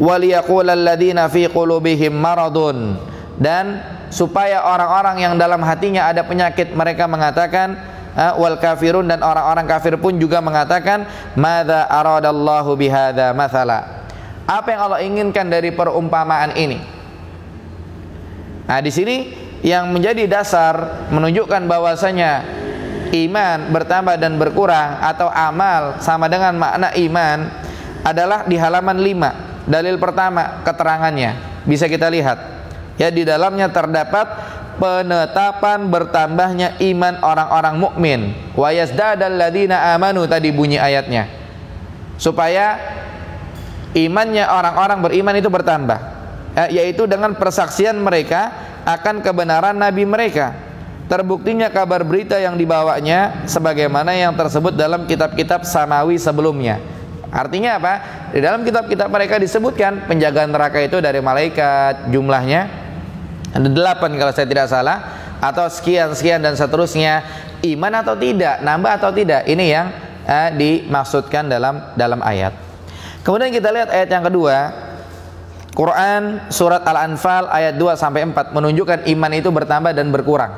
Waliyaqulal ladzina fi qulubihim maradun, dan supaya orang-orang yang dalam hatinya ada penyakit mereka mengatakan, wal kafirun, dan orang-orang kafir pun juga mengatakan, madza aradallahu bihadza mathala, apa yang Allah inginkan dari perumpamaan ini. Nah, di sini yang menjadi dasar menunjukkan bahwasanya iman bertambah dan berkurang atau amal sama dengan makna iman adalah di halaman 5. Dalil pertama keterangannya bisa kita lihat. Ya, di dalamnya terdapat penetapan bertambahnya iman orang-orang mukmin. Wa yazdadal ladzina amanu, tadi bunyi ayatnya. Supaya imannya orang-orang beriman itu bertambah, yaitu dengan persaksian mereka akan kebenaran nabi mereka. Terbuktinya kabar berita yang dibawanya sebagaimana yang tersebut dalam kitab-kitab samawi sebelumnya. Artinya apa? Di dalam kitab-kitab mereka disebutkan penjagaan neraka itu dari malaikat, jumlahnya ada 8 kalau saya tidak salah, atau sekian dan seterusnya. Iman atau tidak, nambah atau tidak, ini yang dimaksudkan dalam ayat. Kemudian kita lihat ayat yang kedua, Quran surat Al-Anfal ayat 2-4 menunjukkan iman itu bertambah dan berkurang.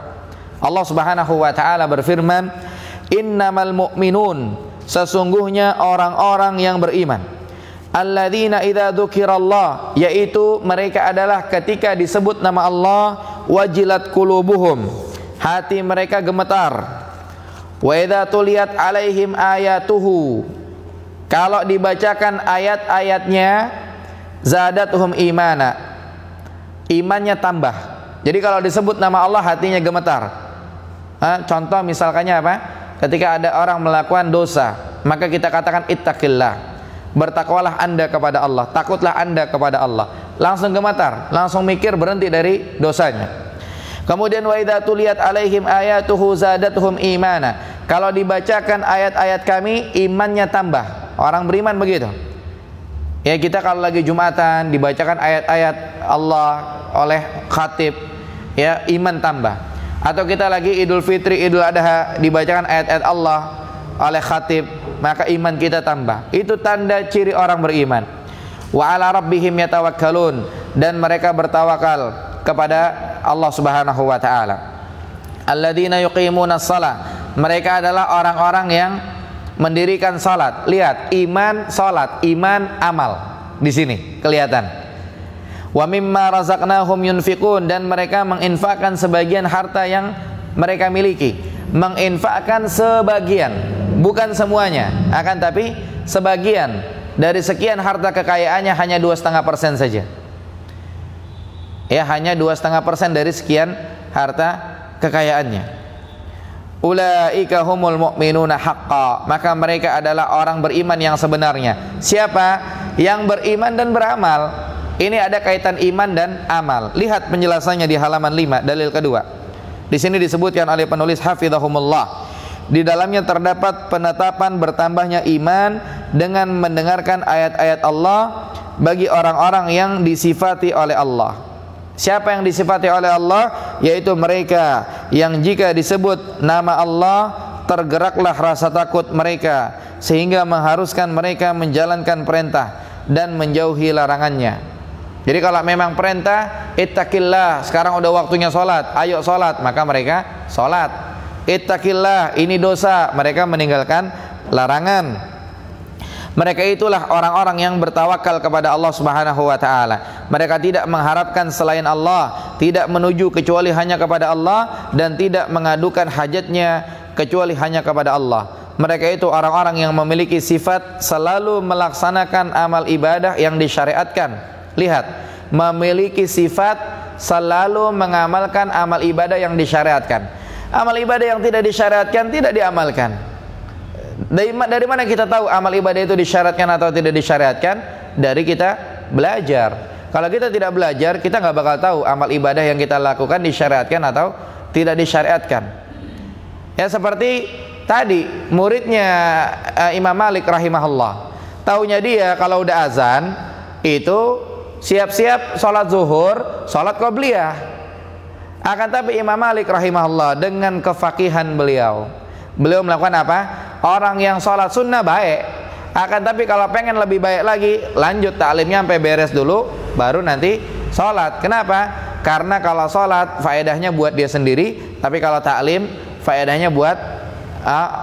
Allah Subhanahu wa taala berfirman, innamal mu'minun, sesungguhnya orang-orang yang beriman, alladzina idza dzukirallah, yaitu mereka adalah ketika disebut nama Allah, wajilat qulubuhum, hati mereka gemetar. Wa idza tuliyat alaihim ayatuhu, kalau dibacakan ayat-ayatnya, zadatuhum imana, imannya tambah. Jadi kalau disebut nama Allah hatinya gemetar. Contoh misalkannya apa? Ketika ada orang melakukan dosa, maka kita katakan ittaqillah, bertakwalah anda kepada Allah, takutlah anda kepada Allah. Langsung gemetar, langsung mikir, berhenti dari dosanya. Kemudian wa idza tuliyat alaihim ayatuhu zadatuhum imana, kalau dibacakan ayat-ayat kami imannya tambah. Orang beriman begitu. Ya, kita kalau lagi Jumatan dibacakan ayat-ayat Allah oleh khatib, ya, iman tambah. Atau kita lagi Idul Fitri, Idul Adha, dibacakan ayat-ayat Allah oleh khatib, maka iman kita tambah. Itu tanda ciri orang beriman. Wa ala rabbihim yatawakkalun, dan mereka bertawakal kepada Allah Subhanahu wa taala. Alladzina yuqimunas shalah, mereka adalah orang-orang yang mendirikan salat. Lihat, iman salat, iman amal. Di sini kelihatan. Wa mimma razaqnahum yunfiqun, dan mereka menginfakkan sebagian harta yang mereka miliki. Menginfakkan sebagian, bukan semuanya, akan tapi sebagian dari sekian harta kekayaannya, hanya 2,5% saja. Ya, hanya 2,5% dari sekian harta kekayaannya. Ulaika humul mu'minuna haqqan, maka mereka adalah orang beriman yang sebenarnya. Siapa? Yang beriman dan beramal. Ini ada kaitan iman dan amal. Lihat penjelasannya di halaman 5, dalil kedua. Di sini disebutkan oleh penulis hafizahumullah, di dalamnya terdapat penetapan bertambahnya iman dengan mendengarkan ayat-ayat Allah bagi orang-orang yang disifati oleh Allah. Siapa yang disifati oleh Allah? Yaitu mereka yang jika disebut nama Allah tergeraklah rasa takut mereka, sehingga mengharuskan mereka menjalankan perintah dan menjauhi larangannya. Jadi kalau memang perintah ittaqillah, sekarang udah waktunya sholat, ayo sholat, maka mereka sholat. Ittaqillah, ini dosa, mereka meninggalkan larangan. Mereka itulah orang-orang yang bertawakal kepada Allah Subhanahu wa taala. Mereka tidak mengharapkan selain Allah, tidak menuju kecuali hanya kepada Allah, dan tidak mengadukan hajatnya kecuali hanya kepada Allah. Mereka itu orang-orang yang memiliki sifat selalu melaksanakan amal ibadah yang disyariatkan. Lihat, memiliki sifat selalu mengamalkan amal ibadah yang disyariatkan. Amal ibadah yang tidak disyariatkan tidak diamalkan. Dari mana kita tahu amal ibadah itu disyariatkan atau tidak disyariatkan? Dari kita belajar. Kalau kita tidak belajar, kita nggak bakal tahu amal ibadah yang kita lakukan disyariatkan atau tidak disyariatkan. Ya seperti tadi muridnya Imam Malik rahimahullah, taunya dia kalau udah azan itu siap-siap sholat zuhur, sholat qobliyah. Akan tapi Imam Malik rahimahullah dengan kefakihan beliau melakukan apa? Orang yang sholat sunnah baik, akan tapi kalau pengen lebih baik lagi, lanjut taklimnya sampai beres dulu, baru nanti sholat. Kenapa? Karena kalau sholat faedahnya buat dia sendiri, tapi kalau taklim faedahnya buat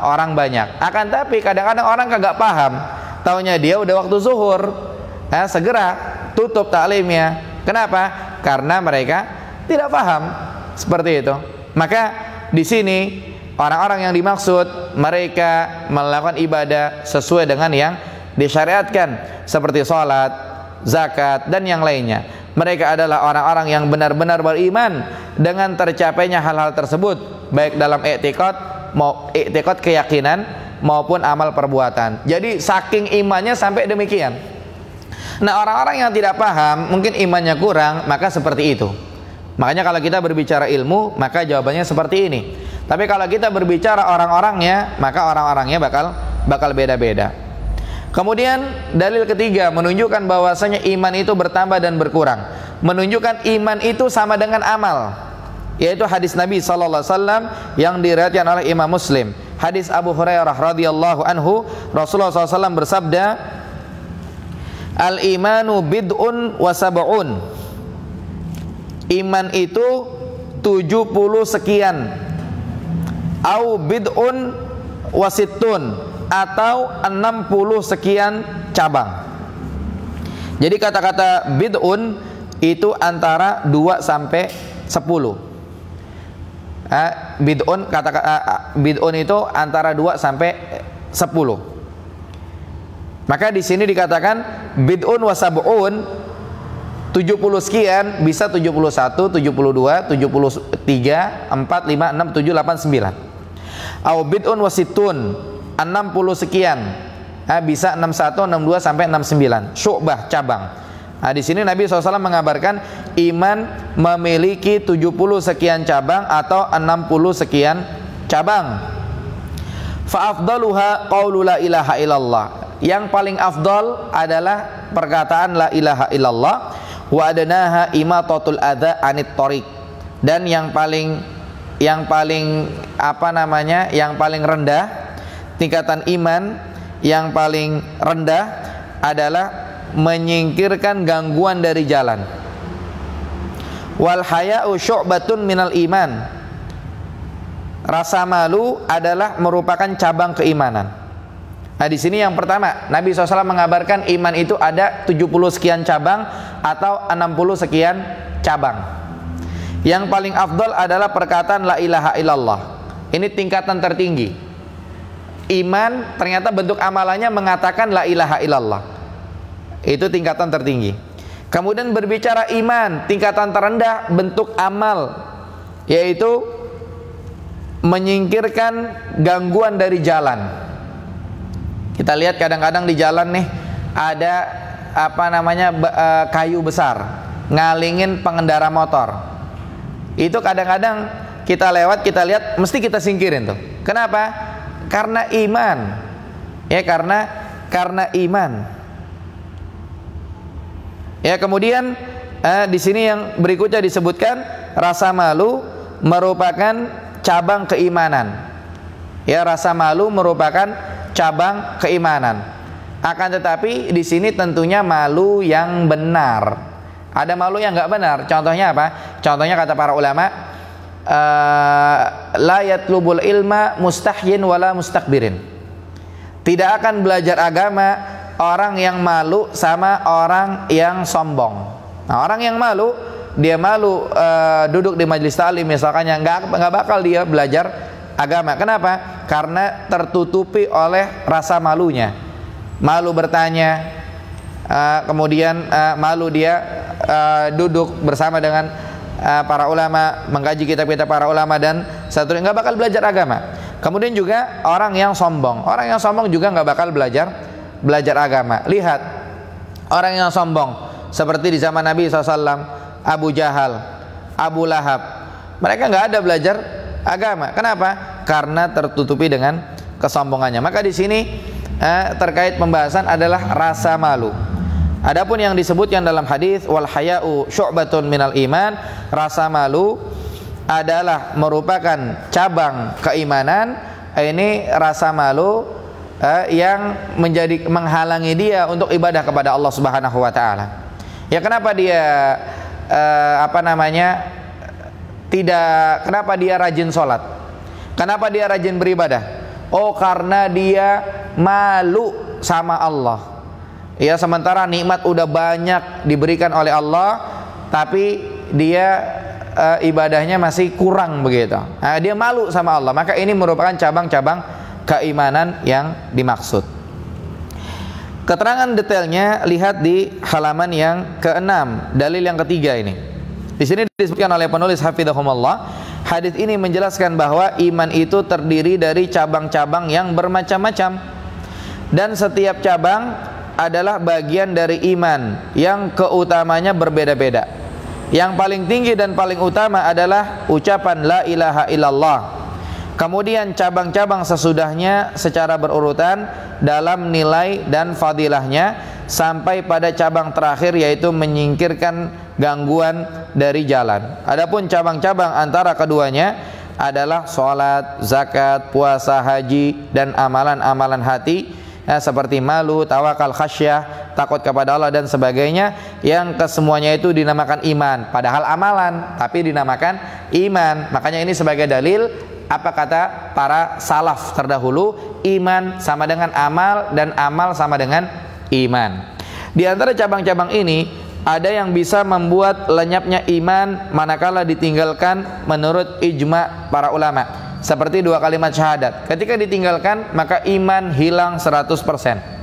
orang banyak. Akan tapi kadang-kadang orang kagak paham, taunya dia udah waktu zuhur, segera tutup taklimnya. Kenapa? Karena mereka tidak paham seperti itu. Maka di sini orang-orang yang dimaksud mereka melakukan ibadah sesuai dengan yang disyariatkan seperti sholat, zakat dan yang lainnya. Mereka adalah orang-orang yang benar-benar beriman dengan tercapainya hal-hal tersebut, baik dalam i'tiqad keyakinan maupun amal perbuatan. Jadi saking imannya sampai demikian. Nah, orang-orang yang tidak paham, mungkin imannya kurang, maka seperti itu. Makanya kalau kita berbicara ilmu, maka jawabannya seperti ini. Tapi kalau kita berbicara orang-orangnya, maka orang-orangnya bakal beda-beda. Kemudian dalil ketiga menunjukkan bahwasanya iman itu bertambah dan berkurang. Menunjukkan iman itu sama dengan amal, yaitu hadis Nabi sallallahu alaihi wasallam yang diriwayatkan oleh Imam Muslim. Hadis Abu Hurairah radhiyallahu anhu, Rasulullah SAW bersabda, "Al-imanu bid'un wa sab'un." Iman itu 70 sekian. Au bid'un wa sittun, atau 60 sekian cabang. Jadi kata-kata bid'un itu antara 2 sampai 10. Bid'un itu antara 2 sampai 10. Maka di sini dikatakan bid'un wa sab'un, 70 sekian, bisa 71, 72, 73, 4, 5, 6, 7, 8, 9. Au bid'un wa sittun, 60 sekian, bisa 61, 62 sampai 69. Syu'bah, cabang. Nah, di sini Nabi SAW mengabarkan iman memiliki 70 sekian cabang atau 60 sekian cabang. Fa'afdaluha qaulu la ilaha illallah. Yang paling afdal adalah perkataan la ilaha illallah. Wa adnaha imatatul adza anit thoriq. Dan yang paling rendah, tingkatan iman yang paling rendah adalah menyingkirkan gangguan dari jalan. Wal haya'u syu'batun minal iman. Rasa malu adalah merupakan cabang keimanan. Nah, di sini yang pertama, Nabi SAW mengabarkan iman itu ada 70 sekian cabang atau 60 sekian cabang. Yang paling afdal adalah perkataan la ilaha illallah. Ini tingkatan tertinggi. Iman ternyata bentuk amalannya mengatakan la ilaha illallah. Itu tingkatan tertinggi. Kemudian berbicara iman, tingkatan terendah bentuk amal, yaitu menyingkirkan gangguan dari jalan. Kita lihat kadang-kadang di jalan nih ada kayu besar ngalingin pengendara motor. Itu kadang-kadang kita lewat, kita lihat, mesti kita singkirin tuh. Kenapa? Karena iman. Ya, karena iman. Ya, kemudian di sini yang berikutnya disebutkan rasa malu merupakan cabang keimanan. Ya, rasa malu merupakan cabang keimanan. Akan tetapi di sini tentunya malu yang benar. Ada malu yang nggak benar. Contohnya apa? Contohnya kata para ulama, la yatlubul ilma mustahyin wala mustakbirin. Tidak akan belajar agama orang yang malu sama orang yang sombong. Nah, orang yang malu, dia malu duduk di majelis ta'lim misalkan, nggak bakal dia belajar agama. Kenapa? Karena tertutupi oleh rasa malunya. Malu bertanya, kemudian malu dia duduk bersama dengan para ulama, mengkaji kitab-kitab para ulama dan seterusnya, nggak bakal belajar agama. Kemudian juga orang yang sombong juga nggak bakal belajar agama. Lihat, orang yang sombong seperti di zaman Nabi SAW, Abu Jahal, Abu Lahab. Mereka nggak ada belajar agama. Kenapa? Karena tertutupi dengan kesombongannya. Maka di sini terkait pembahasan adalah rasa malu. Adapun yang disebutkan dalam hadis wal haya'u syu'batun minal iman, rasa malu adalah merupakan cabang keimanan. Ini rasa malu yang menghalangi dia untuk ibadah kepada Allah Subhanahu wa taala. Ya, kenapa dia kenapa dia rajin sholat? Kenapa dia rajin beribadah? Oh, karena dia malu sama Allah. Ya, sementara nikmat udah banyak diberikan oleh Allah, tapi dia ibadahnya masih kurang begitu. Nah, dia malu sama Allah. Maka ini merupakan cabang-cabang keimanan yang dimaksud. Keterangan detailnya lihat di halaman yang ke-6, dalil yang ketiga ini. Di sini disebutkan oleh penulis hafizahumullah, hadis ini menjelaskan bahwa iman itu terdiri dari cabang-cabang yang bermacam-macam, dan setiap cabang adalah bagian dari iman yang keutamanya berbeda-beda. Yang paling tinggi dan paling utama adalah ucapan la ilaha illallah. Kemudian cabang-cabang sesudahnya secara berurutan dalam nilai dan fadilahnya, sampai pada cabang terakhir yaitu menyingkirkan gangguan dari jalan. Adapun cabang-cabang antara keduanya adalah sholat, zakat, puasa, haji, dan amalan-amalan hati, seperti malu, tawakal, khasyah, takut kepada Allah dan sebagainya, yang kesemuanya itu dinamakan iman, padahal amalan tapi dinamakan iman. Makanya ini sebagai dalil apa kata para salaf terdahulu, iman sama dengan amal dan amal sama dengan iman. Di antara cabang-cabang ini ada yang bisa membuat lenyapnya iman manakala ditinggalkan menurut ijma para ulama, seperti 2 kalimat syahadat. Ketika ditinggalkan maka iman hilang 100%.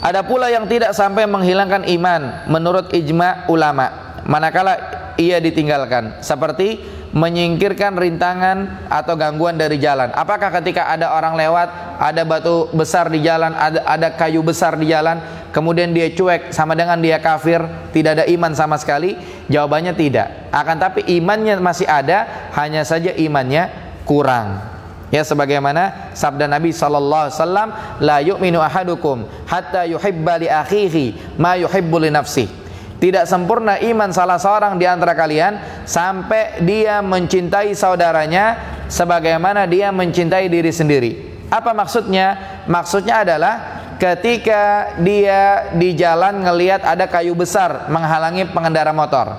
Ada pula yang tidak sampai menghilangkan iman menurut ijma ulama manakala ia ditinggalkan, seperti menyingkirkan rintangan atau gangguan dari jalan. Apakah ketika ada orang lewat, ada batu besar di jalan, ada kayu besar di jalan, kemudian dia cuek, sama dengan dia kafir, tidak ada iman sama sekali? Jawabannya tidak. Akan tapi imannya masih ada, hanya saja imannya kurang. Ya, sebagaimana sabda Nabi sallallahu alaihi wasallam, la yu'minu ahadukum hatta yuhibba li akhihi ma yuhibbu li nafsihi. Tidak sempurna iman salah seorang di antara kalian sampai dia mencintai saudaranya sebagaimana dia mencintai diri sendiri. Apa maksudnya? Maksudnya adalah ketika dia di jalan ngelihat ada kayu besar menghalangi pengendara motor,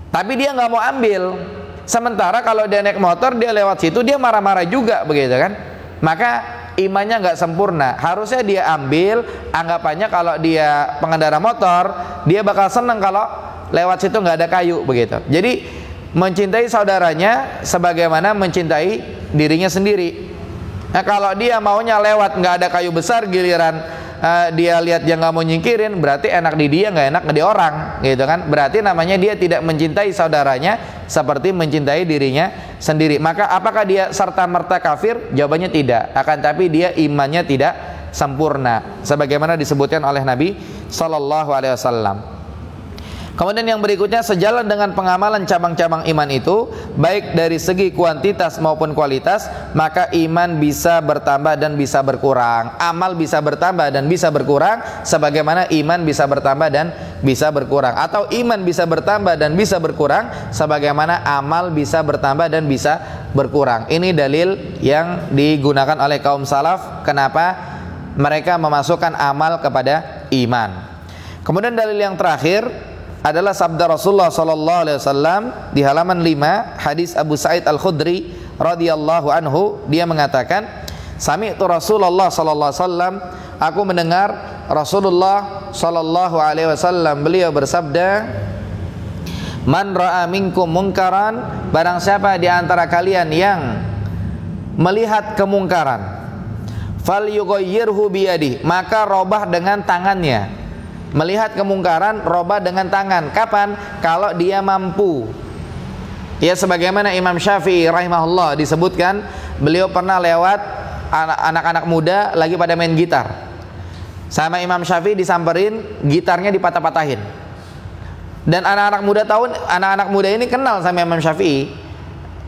tapi dia nggak mau ambil. Sementara kalau dia naik motor, dia lewat situ, dia marah-marah juga begitu kan? Maka imannya nggak sempurna. Harusnya dia ambil, anggapannya kalau dia pengendara motor, dia bakal seneng kalau lewat situ nggak ada kayu begitu. Jadi mencintai saudaranya sebagaimana mencintai dirinya sendiri. Nah, kalau dia maunya lewat nggak ada kayu besar, giliran dia lihat dia nggak mau nyingkirin, berarti enak di dia, nggak enak di orang, gitu kan? Berarti namanya dia tidak mencintai saudaranya seperti mencintai dirinya sendiri. Maka apakah dia serta merta kafir? Jawabannya tidak. Akan tapi dia imannya tidak sempurna, sebagaimana disebutkan oleh Nabi Sallallahu Alaihi Wasallam. Kemudian yang berikutnya, sejalan dengan pengamalan cabang-cabang iman itu, baik dari segi kuantitas maupun kualitas, maka iman bisa bertambah dan bisa berkurang. Amal bisa bertambah dan bisa berkurang, sebagaimana iman bisa bertambah dan bisa berkurang. Atau iman bisa bertambah dan bisa berkurang, sebagaimana amal bisa bertambah dan bisa berkurang. Ini dalil yang digunakan oleh kaum salaf, kenapa mereka memasukkan amal kepada iman. Kemudian dalil yang terakhir adalah sabda Rasulullah sallallahu alaihi wasallam di halaman 5, hadis Abu Sa'id Al-Khudri radhiyallahu anhu. Dia mengatakan, sami'tu Rasulullah sallallahu alaihi wasallam, aku mendengar Rasulullah sallallahu alaihi wasallam, beliau bersabda, man ra'a minkum munkaran, barang siapa di antara kalian yang melihat kemungkaran, falyughayyirhu biyadihi, maka robah dengan tangannya. Melihat kemungkaran, robah dengan tangan. Kapan? Kalau dia mampu. Ya, sebagaimana Imam Syafi'i rahimahullah disebutkan, beliau pernah lewat anak-anak muda lagi pada main gitar. Sama Imam Syafi'i disamperin, gitarnya dipatah-patahin. Dan anak-anak muda ini kenal sama Imam Syafi'i.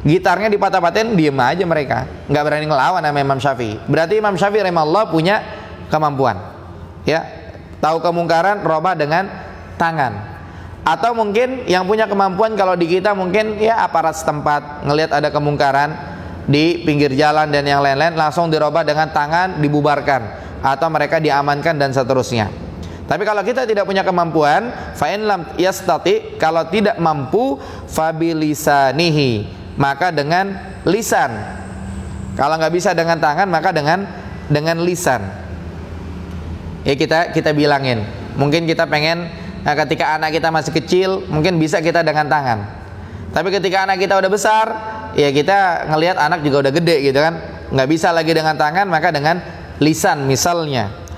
Gitarnya dipatah-patahin, diem aja mereka, nggak berani ngelawan sama Imam Syafi'i. Berarti Imam Syafi'i rahimahullah punya kemampuan, ya, tahu kemungkaran, robah dengan tangan. Atau mungkin yang punya kemampuan kalau di kita mungkin ya aparat setempat ngelihat ada kemungkaran di pinggir jalan dan yang lain-lain, langsung dirobah dengan tangan, dibubarkan, atau mereka diamankan dan seterusnya. Tapi kalau kita tidak punya kemampuan, fa in lam yastati, kalau tidak mampu, fabilisanihi, maka dengan lisan. Kalau nggak bisa dengan tangan, maka dengan lisan. Ya kita bilangin. Mungkin kita pengen, nah, ketika anak kita masih kecil, mungkin bisa kita dengan tangan. Tapi ketika anak kita udah besar, ya kita ngelihat anak juga udah gede gitu kan, nggak bisa lagi dengan tangan, maka dengan lisan misalnya.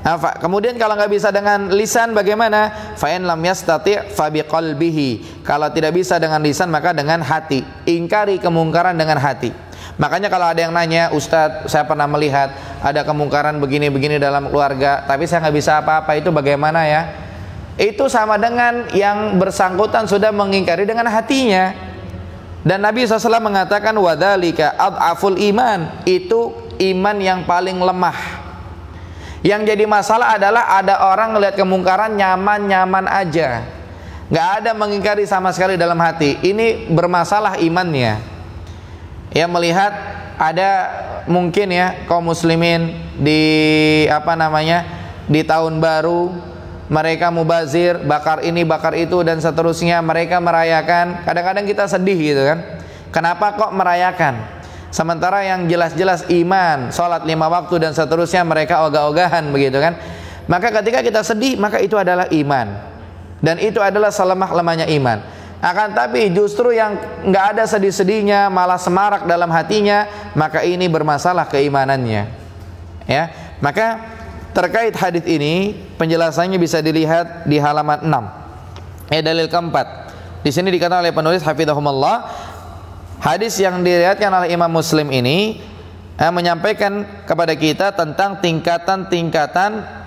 Nah, kemudian kalau nggak bisa dengan lisan bagaimana? Fa in lam yastati' fa biqalbihi. Kalau tidak bisa dengan lisan, maka dengan hati. Ingkari kemungkaran dengan hati. Makanya kalau ada yang nanya, Ustadz, saya pernah melihat ada kemungkaran begini-begini dalam keluarga, tapi saya nggak bisa apa-apa, itu bagaimana ya? Itu sama dengan yang bersangkutan sudah mengingkari dengan hatinya. Dan Nabi SAW mengatakan wadzalika ad'aful iman, itu iman yang paling lemah. Yang jadi masalah adalah ada orang ngelihat kemungkaran nyaman-nyaman aja, nggak ada mengingkari sama sekali dalam hati. Ini bermasalah imannya. Ya, melihat ada mungkin ya kaum muslimin di di tahun baru, mereka mubazir, bakar ini, bakar itu dan seterusnya, mereka merayakan. Kadang-kadang kita sedih gitu kan, kenapa kok merayakan? Sementara yang jelas-jelas iman, sholat 5 waktu dan seterusnya, mereka ogah-ogahan begitu kan. Maka ketika kita sedih, maka itu adalah iman, dan itu adalah selemah-lemahnya iman. Akan tapi justru yang nggak ada sedih-sedihnya, malah semarak dalam hatinya, maka ini bermasalah keimanannya. Ya, maka terkait hadis ini penjelasannya bisa dilihat di halaman 6. Dalil keempat. Di sini dikatakan oleh penulis hafizahumullah, hadis yang diriwayatkan oleh Imam Muslim ini menyampaikan kepada kita tentang tingkatan-tingkatan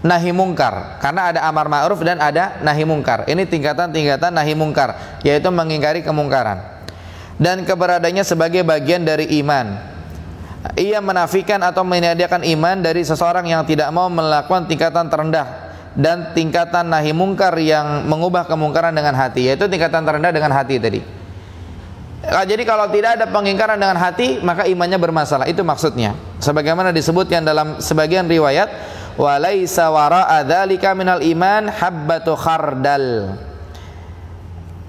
nahi mungkar. Karena ada amar ma'ruf dan ada nahi mungkar. Ini tingkatan-tingkatan nahi mungkar, yaitu mengingkari kemungkaran. Dan keberadaannya sebagai bagian dari iman. Ia menafikan atau meniadakan iman dari seseorang yang tidak mau melakukan tingkatan terendah dan tingkatan nahi mungkar yang mengubah kemungkaran dengan hati, yaitu tingkatan terendah dengan hati tadi. Jadi kalau tidak ada pengingkaran dengan hati, maka imannya bermasalah. Itu maksudnya. Sebagaimana disebutkan dalam sebagian riwayat, walaisa wara'a dzalika minal iman habbatu khardal.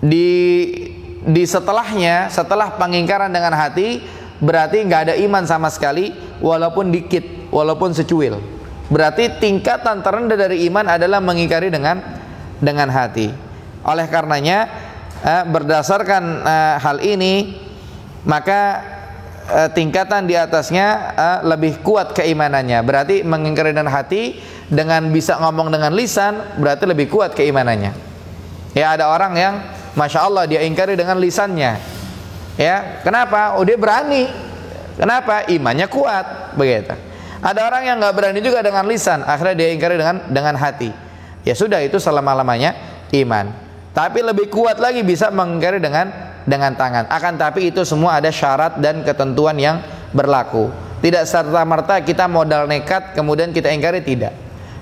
Di setelahnya, setelah pengingkaran dengan hati, berarti nggak ada iman sama sekali, walaupun dikit, walaupun secuil. Berarti tingkatan terendah dari iman adalah mengingkari dengan hati. Oleh karenanya, berdasarkan hal ini, maka tingkatan di atasnya lebih kuat keimanannya. Berarti mengingkari dengan hati dengan bisa ngomong dengan lisan, berarti lebih kuat keimanannya. Ya, ada orang yang Masya Allah dia ingkari dengan lisannya. Ya, kenapa? Oh, dia berani. Kenapa? Imannya kuat, begitu. Ada orang yang nggak berani juga dengan lisan, akhirnya dia ingkari dengan hati. Ya sudah, itu selama-lamanya iman. Tapi lebih kuat lagi bisa mengingkari dengan tangan. Akan tapi itu semua ada syarat dan ketentuan yang berlaku. Tidak serta-merta kita modal nekat kemudian kita ingkari, tidak.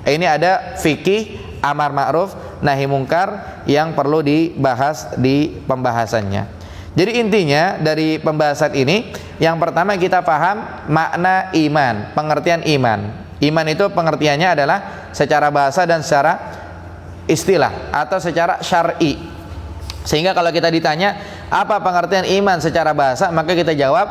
Ini ada fikih amar ma'ruf nahi mungkar yang perlu dibahas di pembahasannya. Jadi intinya dari pembahasan ini, yang pertama kita paham makna iman, pengertian iman. Iman itu pengertiannya adalah secara bahasa dan secara istilah atau secara syar'i. Sehingga kalau kita ditanya apa pengertian iman secara bahasa, maka kita jawab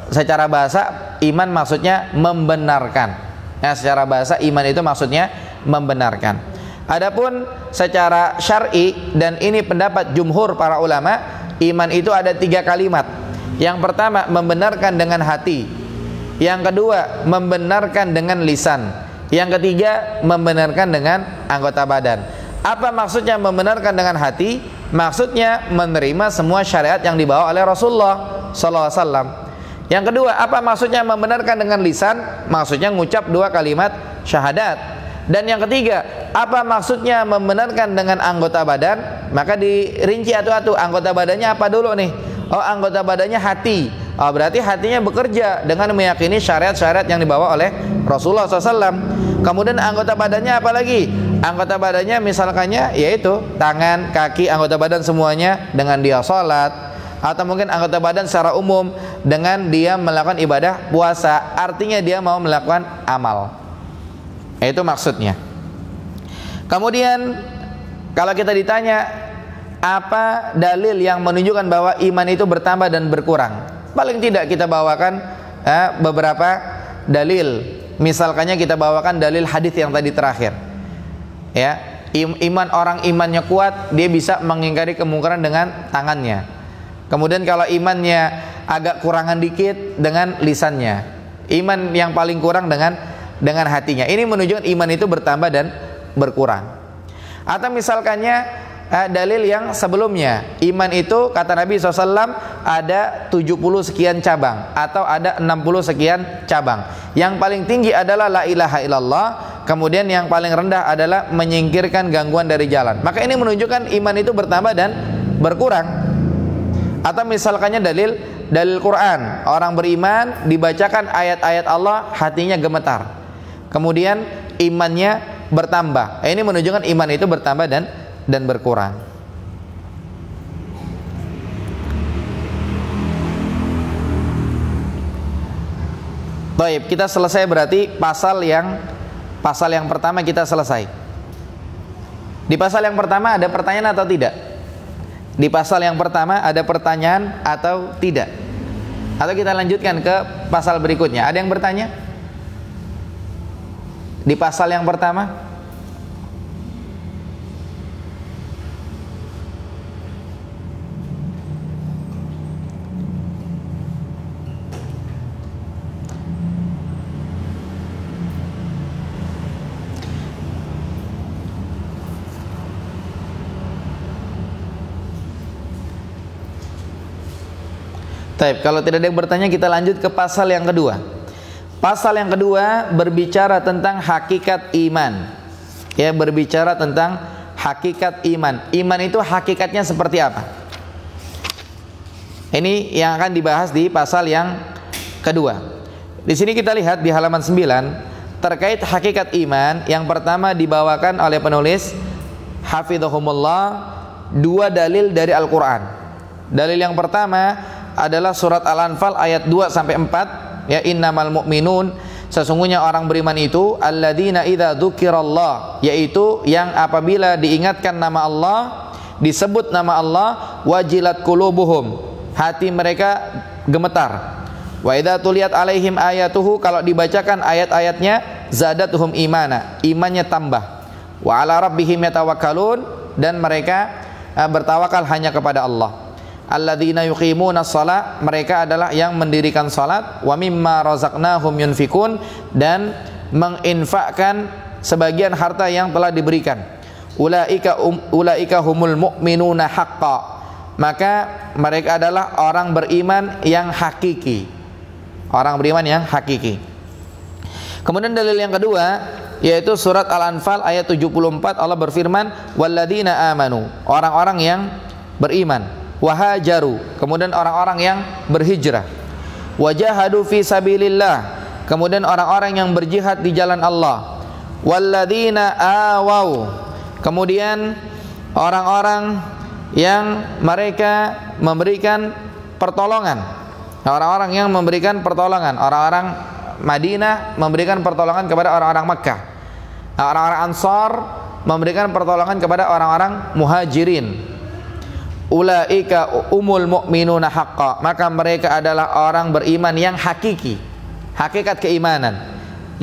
secara bahasa iman maksudnya membenarkan. Nah, secara bahasa iman itu maksudnya membenarkan. Adapun secara syar'i, dan ini pendapat jumhur para ulama, iman itu ada 3 kalimat. Yang pertama membenarkan dengan hati, yang kedua membenarkan dengan lisan, yang ketiga membenarkan dengan anggota badan. Apa maksudnya membenarkan dengan hati? Maksudnya menerima semua syariat yang dibawa oleh Rasulullah SAW. Yang kedua, apa maksudnya membenarkan dengan lisan? Maksudnya ngucap 2 kalimat syahadat. Dan yang ketiga, apa maksudnya membenarkan dengan anggota badan? Maka dirinci atu-atu, anggota badannya apa dulu nih? Oh, anggota badannya hati. Oh, berarti hatinya bekerja dengan meyakini syariat-syariat yang dibawa oleh Rasulullah SAW. Kemudian anggota badannya apa lagi? Anggota badannya misalkannya yaitu tangan, kaki, anggota badan semuanya dengan dia sholat. Atau mungkin anggota badan secara umum dengan dia melakukan ibadah puasa, artinya dia mau melakukan amal. Itu maksudnya. Kemudian kalau kita ditanya apa dalil yang menunjukkan bahwa iman itu bertambah dan berkurang, paling tidak kita bawakan beberapa dalil. Misalkannya kita bawakan dalil hadis yang tadi terakhir. Ya, orang imannya kuat, dia bisa mengingkari kemungkaran dengan tangannya. Kemudian kalau imannya agak kurangan dikit dengan lisannya. Iman yang paling kurang dengan hatinya. Ini menunjukkan iman itu bertambah dan berkurang. Atau misalkannya dalil yang sebelumnya, iman itu kata Nabi SAW ada 70 sekian cabang atau ada 60 sekian cabang. Yang paling tinggi adalah la ilaha illallah, kemudian yang paling rendah adalah menyingkirkan gangguan dari jalan. Maka ini menunjukkan iman itu bertambah dan berkurang. Atau misalkannya dalil Quran, orang beriman dibacakan ayat-ayat Allah, hatinya gemetar, kemudian imannya bertambah. Ini menunjukkan iman itu bertambah dan berkurang. Baik, kita selesai berarti pasal yang pertama kita selesai. Di pasal yang pertama ada pertanyaan atau tidak? Di pasal yang pertama ada pertanyaan atau tidak? Atau kita lanjutkan ke pasal berikutnya? Ada yang bertanya? Di pasal yang pertama? Baik, kalau tidak ada yang bertanya, kita lanjut ke pasal yang kedua. Pasal yang kedua berbicara tentang hakikat iman. Ya, berbicara tentang hakikat iman. Iman itu hakikatnya seperti apa? Ini yang akan dibahas di pasal yang kedua. Di sini kita lihat di halaman 9 terkait hakikat iman. Yang pertama dibawakan oleh penulis hafizahumullah 2 dalil dari Al-Qur'an. Dalil yang pertama adalah surat Al-Anfal ayat 2 sampai 4, ya, innamal mu'minun, sesungguhnya orang beriman itu alladzina idza dzukirallah, yaitu yang apabila diingatkan nama Allah, disebut nama Allah, wajilat qulubuhum, hati mereka gemetar. Wa idza tuliyat alaihim ayatuhu, kalau dibacakan ayat-ayatnya, zadatuhum imana, imannya tambah. Wa ala rabbihim yatawakkalun, dan mereka bertawakal hanya kepada Allah. Alladzina yuqimuna shalah, mereka adalah yang mendirikan salat, wa mimma razaqnahum yunfikun, dan menginfakkan sebagian harta yang telah diberikan. Ulaika humul mu'minuna haqqa, maka mereka adalah orang beriman yang hakiki. Orang beriman yang hakiki. Kemudian dalil yang kedua yaitu surat Al-Anfal ayat 74, Allah berfirman walladzina amanu, orang-orang yang beriman, wahajaru, kemudian orang-orang yang berhijrah, wajahadu fi sabilillah, kemudian orang-orang yang berjihad di jalan Allah, walladzina awau, kemudian orang-orang yang mereka memberikan pertolongan, orang-orang yang memberikan pertolongan, orang-orang Madinah memberikan pertolongan kepada orang-orang Makkah, orang-orang Ansar memberikan pertolongan kepada orang-orang Muhajirin. Ulaika umul mu'minuna haqqa, maka mereka adalah orang beriman yang hakiki, hakikat keimanan.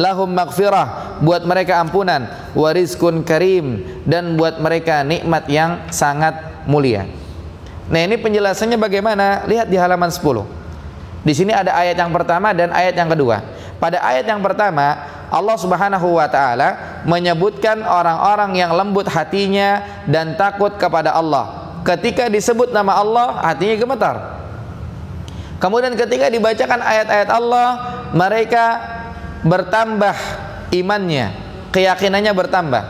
Lahum maghfirah, buat mereka ampunan, wa rizqun karim, dan buat mereka nikmat yang sangat mulia. Nah, ini penjelasannya bagaimana? Lihat di halaman 10. Di sini ada ayat yang pertama dan ayat yang kedua. Pada ayat yang pertama, Allah Subhanahu wa taala menyebutkan orang-orang yang lembut hatinya dan takut kepada Allah. Ketika disebut nama Allah, hatinya gemetar. Kemudian ketika dibacakan ayat-ayat Allah, mereka bertambah imannya, keyakinannya bertambah.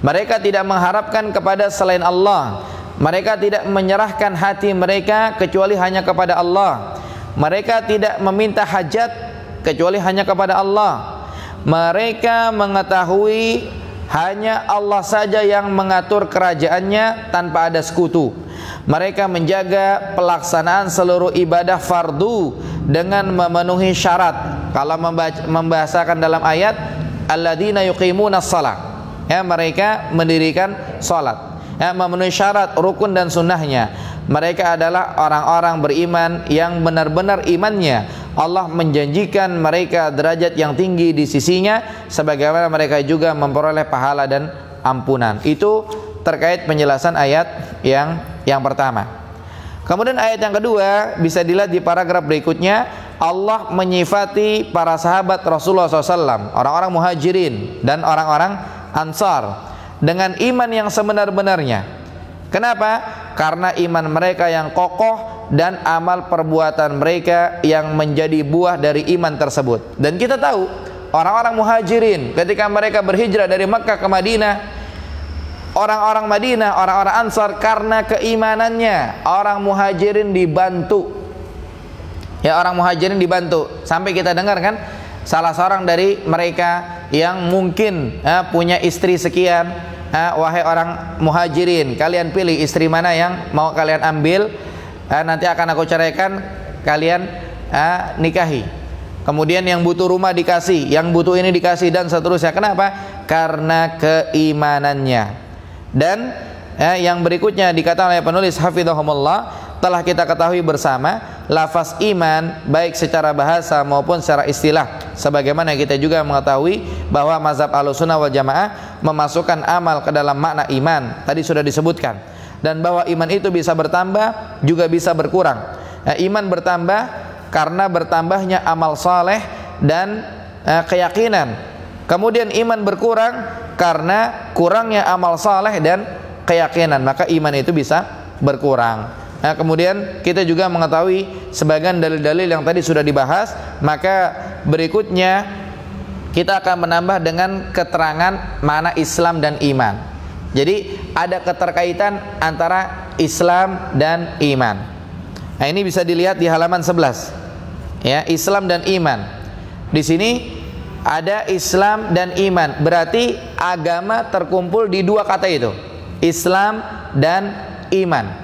Mereka tidak mengharapkan kepada selain Allah. Mereka tidak menyerahkan hati mereka kecuali hanya kepada Allah. Mereka tidak meminta hajat kecuali hanya kepada Allah. Mereka mengetahui hanya Allah saja yang mengatur kerajaannya tanpa ada sekutu. Mereka menjaga pelaksanaan seluruh ibadah fardu dengan memenuhi syarat. Kalau membahasakan dalam ayat, alladzina yuqimunas shalah, ya, mereka mendirikan salat, ya, memenuhi syarat rukun dan sunnahnya. Mereka adalah orang-orang beriman yang benar-benar imannya Allah menjanjikan mereka derajat yang tinggi di sisinya, sebagaimana mereka juga memperoleh pahala dan ampunan. Itu terkait penjelasan ayat yang pertama. Kemudian ayat yang kedua bisa dilihat di paragraf berikutnya. Allah menyifati para sahabat Rasulullah SAW, orang-orang muhajirin dan orang-orang ansar, dengan iman yang sebenar-benarnya. Kenapa? Karena iman mereka yang kokoh dan amal perbuatan mereka yang menjadi buah dari iman tersebut. Dan kita tahu orang-orang muhajirin ketika mereka berhijrah dari Makkah ke Madinah, orang-orang Madinah, orang-orang Ansar, karena keimanannya orang muhajirin dibantu. Ya, orang muhajirin dibantu. Sampai kita dengar kan, salah seorang dari mereka yang mungkin punya istri sekian, wahai orang muhajirin, kalian pilih istri mana yang mau kalian ambil, nanti akan aku ceraikan, kalian nikahi. Kemudian yang butuh rumah dikasih, yang butuh ini dikasih, dan seterusnya. Kenapa? Karena keimanannya. Dan yang berikutnya dikatakan oleh penulis hafizahumullah, telah kita ketahui bersama lafaz iman baik secara bahasa maupun secara istilah, sebagaimana kita juga mengetahui bahwa mazhab Ahlussunnah wal Jamaah memasukkan amal ke dalam makna iman, tadi sudah disebutkan, dan bahwa iman itu bisa bertambah juga bisa berkurang. Iman bertambah karena bertambahnya amal saleh dan keyakinan. Kemudian iman berkurang karena kurangnya amal saleh dan keyakinan, maka iman itu bisa berkurang. Nah, kemudian kita juga mengetahui sebagian dalil-dalil yang tadi sudah dibahas, maka berikutnya kita akan menambah dengan keterangan makna Islam dan iman. Jadi ada keterkaitan antara Islam dan iman. Nah, ini bisa dilihat di halaman 11. Ya, Islam dan iman. Di sini ada Islam dan iman, berarti agama terkumpul di dua kata itu, Islam dan iman.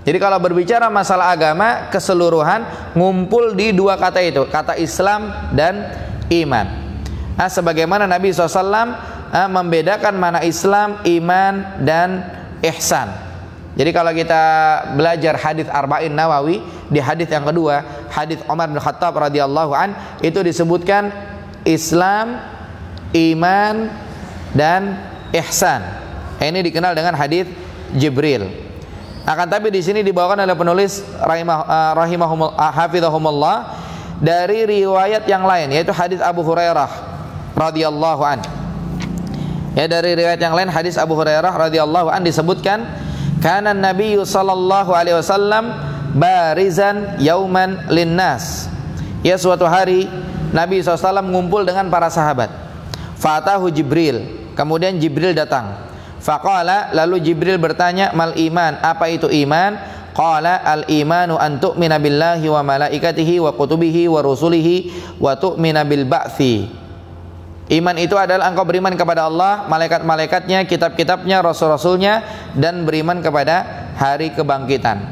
Jadi kalau berbicara masalah agama keseluruhan ngumpul di dua kata itu, kata Islam dan iman. Nah, sebagaimana Nabi SAW membedakan mana Islam, iman, dan ihsan. Jadi kalau kita belajar hadis Arba'in Nawawi, di hadis yang kedua, hadis Umar bin Khattab radhiyallahu an, itu disebutkan Islam, iman, dan ihsan. Ini dikenal dengan hadis Jibril. Akan tapi di sini dibawakan oleh penulis hafizahumullah dari riwayat yang lain, yaitu hadis Abu Hurairah radhiyallahu an. Ya, dari riwayat yang lain hadis Abu Hurairah radhiyallahu an disebutkan, kana Nabi sallallahu alaihi wasallam barizan yauman linnas. Ya, suatu hari Nabi SAW ngumpul dengan para sahabat. Fatahu Jibril, kemudian Jibril datang. Faqala, lalu Jibril bertanya, mal iman, apa itu iman? Qala, al imanu an tu'mina billahi wa malaikatihi wa kutubihi wa rusulihi wa tu'mina bil ba'thi. Iman itu adalah engkau beriman kepada Allah, malaikat-malaikatnya, kitab-kitabnya, rasul-rasulnya, dan beriman kepada hari kebangkitan.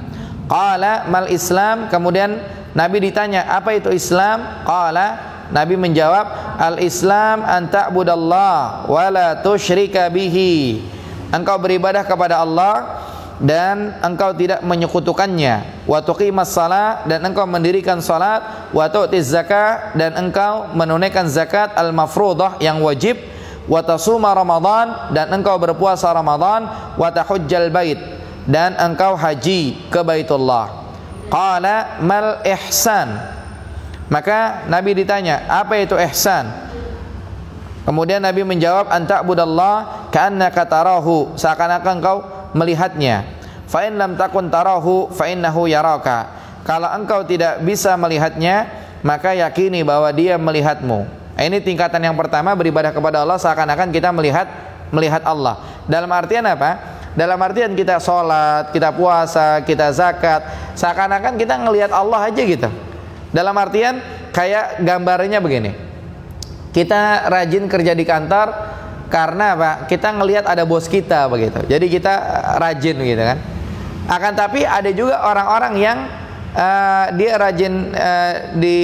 Qala, mal Islam, kemudian Nabi ditanya, apa itu Islam? Qala, Nabi menjawab, al-Islam an ta'budallah wa la tusyrika bihi. Engkau beribadah kepada Allah dan engkau tidak menyekutukannya. Wa tuqimas shalah, dan engkau mendirikan salat. Wa tu'tiz zakah, dan engkau menunaikan zakat al-mafruḍah yang wajib. Wa tasuma Ramadan, dan engkau berpuasa Ramadan. Wa tahujjal bait, dan engkau haji ke Baitullah. Qala mal ihsan. Maka Nabi ditanya, apa itu ihsan? Kemudian Nabi menjawab, anta budallah ka'annaka tarahu, seakan-akan engkau melihatnya. Fa in lam takun tarahu fa innahu yaraka. Kalau engkau tidak bisa melihatnya, maka yakini bahwa dia melihatmu. Ini tingkatan yang pertama, beribadah kepada Allah seakan-akan kita melihat Allah. Dalam artian apa? Dalam artian kita sholat, kita puasa, kita zakat, seakan-akan kita ngelihat Allah aja gitu. Dalam artian kayak gambarnya begini, kita rajin kerja di kantor karena apa? Kita ngelihat ada bos kita begitu. Jadi kita rajin gitu kan. Akan tapi ada juga orang-orang yang dia rajin di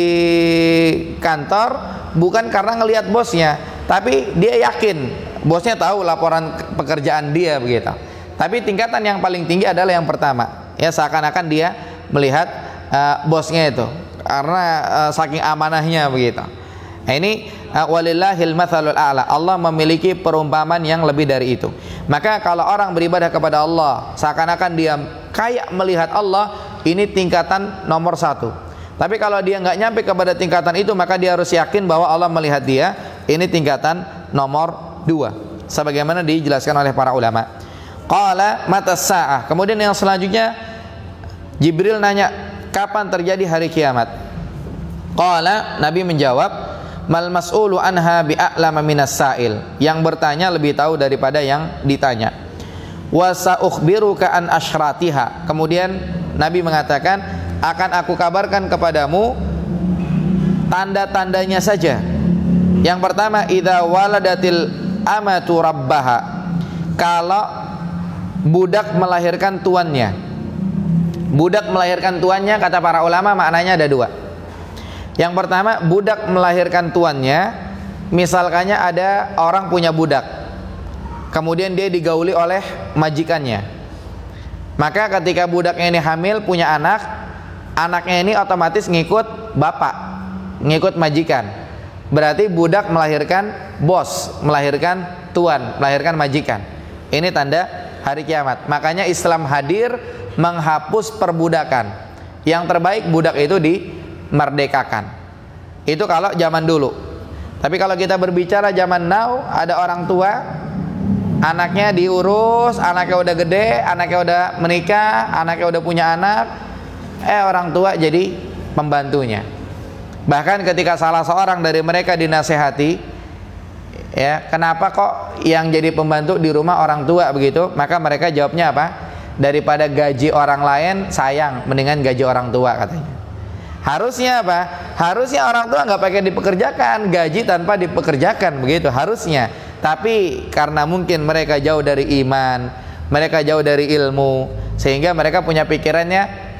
kantor bukan karena ngelihat bosnya, tapi dia yakin bosnya tahu laporan pekerjaan dia begitu. Tapi tingkatan yang paling tinggi adalah yang pertama, ya seakan-akan dia melihat bosnya itu karena saking amanahnya begitu. Nah, ini walillahil matsalul a'la. Allah memiliki perumpamaan yang lebih dari itu. Maka kalau orang beribadah kepada Allah seakan-akan dia kayak melihat Allah, ini tingkatan nomor 1. Tapi kalau dia nggak nyampe kepada tingkatan itu, maka dia harus yakin bahwa Allah melihat dia. Ini tingkatan nomor 2, sebagaimana dijelaskan oleh para ulama. Qala matas sa'ah. Kemudian yang selanjutnya Jibril nanya, kapan terjadi hari kiamat? Qala, Nabi menjawab, mal mas'ulu anha bi'a'lama minas sa'il. Yang bertanya lebih tahu daripada yang ditanya. Wa sa'ukhbiruka an asyratiha. Kemudian Nabi mengatakan, akan aku kabarkan kepadamu tanda-tandanya saja. Yang pertama, idza waladatil amatu rabbaha. Kalau budak melahirkan tuannya. Budak melahirkan tuannya, kata para ulama maknanya ada 2. Yang pertama, budak melahirkan tuannya. Misalkannya ada orang punya budak, kemudian dia digauli oleh majikannya. Maka ketika budaknya ini hamil, punya anak, anaknya ini otomatis ngikut bapak, ngikut majikan. Berarti budak melahirkan bos, melahirkan tuan, melahirkan majikan. Ini tanda hari kiamat. Makanya Islam hadir menghapus perbudakan. Yang terbaik budak itu dimerdekakan. Itu kalau zaman dulu. Tapi kalau kita berbicara zaman now, ada orang tua, anaknya diurus, anaknya udah gede, anaknya udah menikah, anaknya udah punya anak, orang tua jadi pembantunya. Bahkan ketika salah seorang dari mereka dinasehati, ya, kenapa kok yang jadi pembantu di rumah orang tua begitu? Maka mereka jawabnya apa? Daripada gaji orang lain, sayang, mendingan gaji orang tua, katanya. Harusnya apa? Harusnya orang tua nggak pakai dipekerjakan, gaji tanpa dipekerjakan begitu harusnya. Tapi karena mungkin mereka jauh dari iman, mereka jauh dari ilmu, sehingga mereka punya pikirannya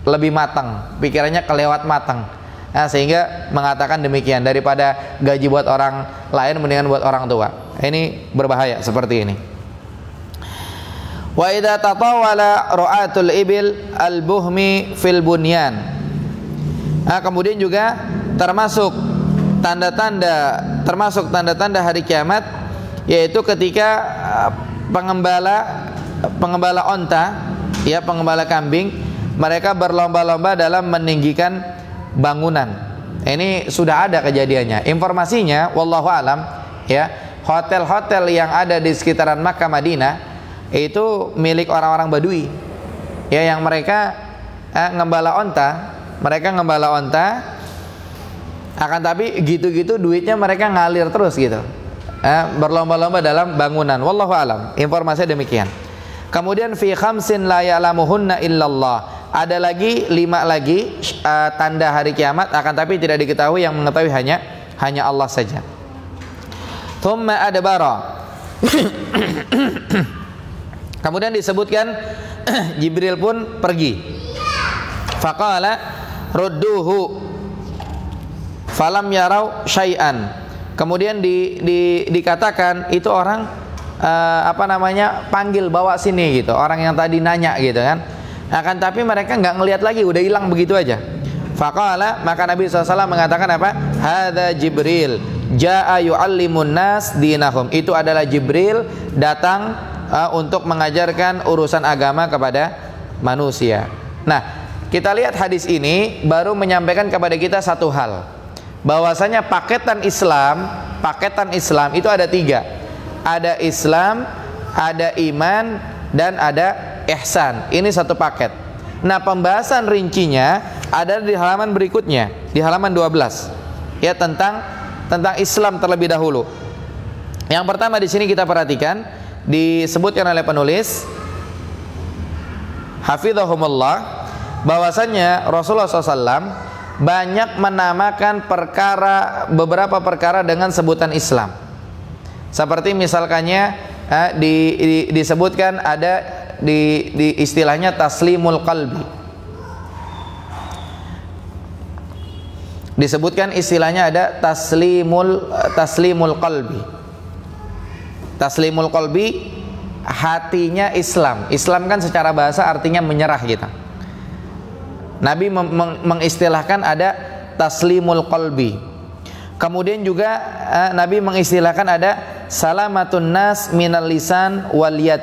lebih matang, pikirannya kelewat matang. Nah, sehingga mengatakan demikian, daripada gaji buat orang lain mendingan buat orang tua. Ini berbahaya seperti ini. Wa idza tatawala ru'atul ibil al-buhmi fil bunyan. Nah, kemudian juga termasuk tanda-tanda hari kiamat, yaitu ketika pengembala onta, ya, pengembala kambing, mereka berlomba-lomba dalam meninggikan bangunan. Ini sudah ada kejadiannya. Informasinya wallahu alam, ya, hotel-hotel yang ada di sekitaran Makkah Madinah itu milik orang-orang Badui, ya, yang mereka ngembala onta. Mereka ngembala onta, akan tapi gitu-gitu duitnya mereka ngalir terus gitu, berlomba-lomba dalam bangunan. Wallahu alam, informasinya demikian. Kemudian fi khamsin la ya'lamuhunna illallah. Ada lagi 5 lagi tanda hari kiamat, akan tapi tidak diketahui, yang mengetahui hanya Allah saja. Thumma adbara. Kemudian disebutkan Jibril pun pergi. Faqala rudduhu falam yarau syai'an. Kemudian dikatakan itu orang panggil, bawa sini gitu, orang yang tadi nanya gitu kan. Akan tapi mereka nggak ngelihat lagi, udah hilang begitu aja. Faqala, maka Nabi SAW mengatakan apa? Hadza Jibril jaa yu'allimun nas dinahum. Itu adalah Jibril datang untuk mengajarkan urusan agama kepada manusia. Nah, kita lihat hadis ini baru menyampaikan kepada kita satu hal, bahwasanya paketan Islam itu ada 3. Ada Islam, ada iman, dan ada ihsan. Ini satu paket. Nah, pembahasan rincinya ada di halaman berikutnya, di halaman 12. Ya, tentang Islam terlebih dahulu. Yang pertama di sini kita perhatikan, disebutkan oleh penulis hafizahumullah, bahwasannya Rasulullah SAW banyak menamakan beberapa perkara dengan sebutan Islam. Seperti misalkannya disebutkan ada di istilahnya taslimul qalbi. Disebutkan istilahnya ada taslimul qalbi. Taslimul qalbi, hatinya Islam. Islam kan secara bahasa artinya menyerah gitu. Nabi mengistilahkan ada taslimul qalbi. Kemudian juga Nabi mengistilahkan ada salamatun nas minal lisan wal yad.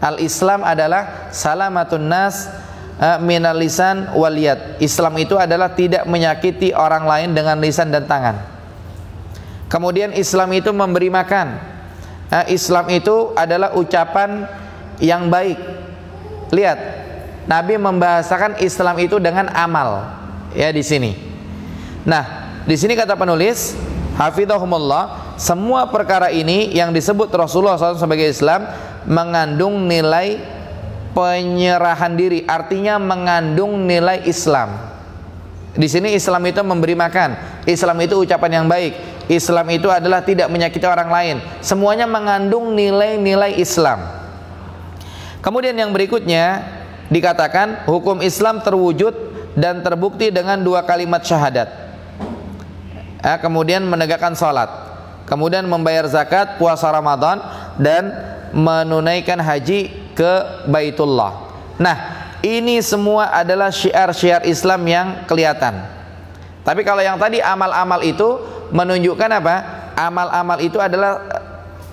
Al-Islam adalah salamatun nas minal lisan wal yad. Islam itu adalah tidak menyakiti orang lain dengan lisan dan tangan. Kemudian Islam itu memberi makan. Islam itu adalah ucapan yang baik. Lihat, Nabi membahasakan Islam itu dengan amal, ya di sini. Nah, di sini kata penulis, hafizahumullah, semua perkara ini yang disebut Rasulullah SAW sebagai Islam mengandung nilai penyerahan diri, artinya mengandung nilai Islam. Di sini Islam itu memberi makan, Islam itu ucapan yang baik, Islam itu adalah tidak menyakiti orang lain. Semuanya mengandung nilai-nilai Islam. Kemudian yang berikutnya dikatakan hukum Islam terwujud dan terbukti dengan 2 kalimat syahadat. Kemudian menegakkan salat, kemudian membayar zakat, puasa Ramadan, dan menunaikan haji ke Baitullah. Nah, ini semua adalah syiar-syiar Islam yang kelihatan. Tapi kalau yang tadi amal-amal itu menunjukkan apa? Amal-amal itu adalah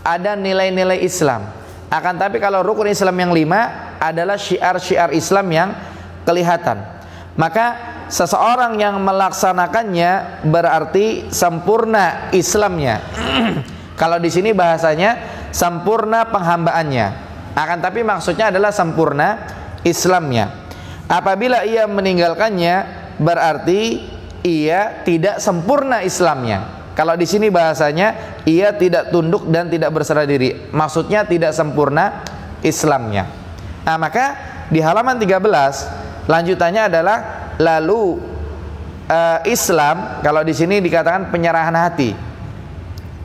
ada nilai-nilai Islam. Akan tapi kalau rukun Islam yang 5 adalah syiar-syiar Islam yang kelihatan. Maka seseorang yang melaksanakannya berarti sempurna Islamnya. Kalau di sini bahasanya sempurna penghambaannya. Akan tapi maksudnya adalah sempurna Islamnya. Apabila ia meninggalkannya berarti ia tidak sempurna Islamnya. Kalau di sini bahasanya ia tidak tunduk dan tidak berserah diri. Maksudnya tidak sempurna Islamnya. Nah, maka di halaman 13 lanjutannya adalah lalu Islam, kalau di sini dikatakan penyerahan hati.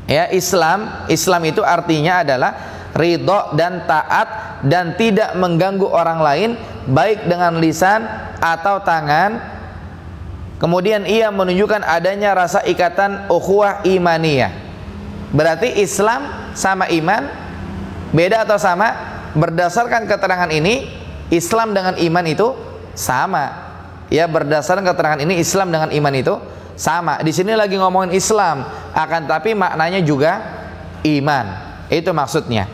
Ya, Islam itu artinya adalah ridho dan taat dan tidak mengganggu orang lain baik dengan lisan atau tangan. Kemudian ia menunjukkan adanya rasa ikatan ukhuwah imaniyah. Berarti Islam sama iman beda atau sama? Berdasarkan keterangan ini, Islam dengan iman itu sama. Ya, berdasarkan keterangan ini Islam dengan iman itu sama. Di sini lagi ngomongin Islam, akan tapi maknanya juga iman. Itu maksudnya.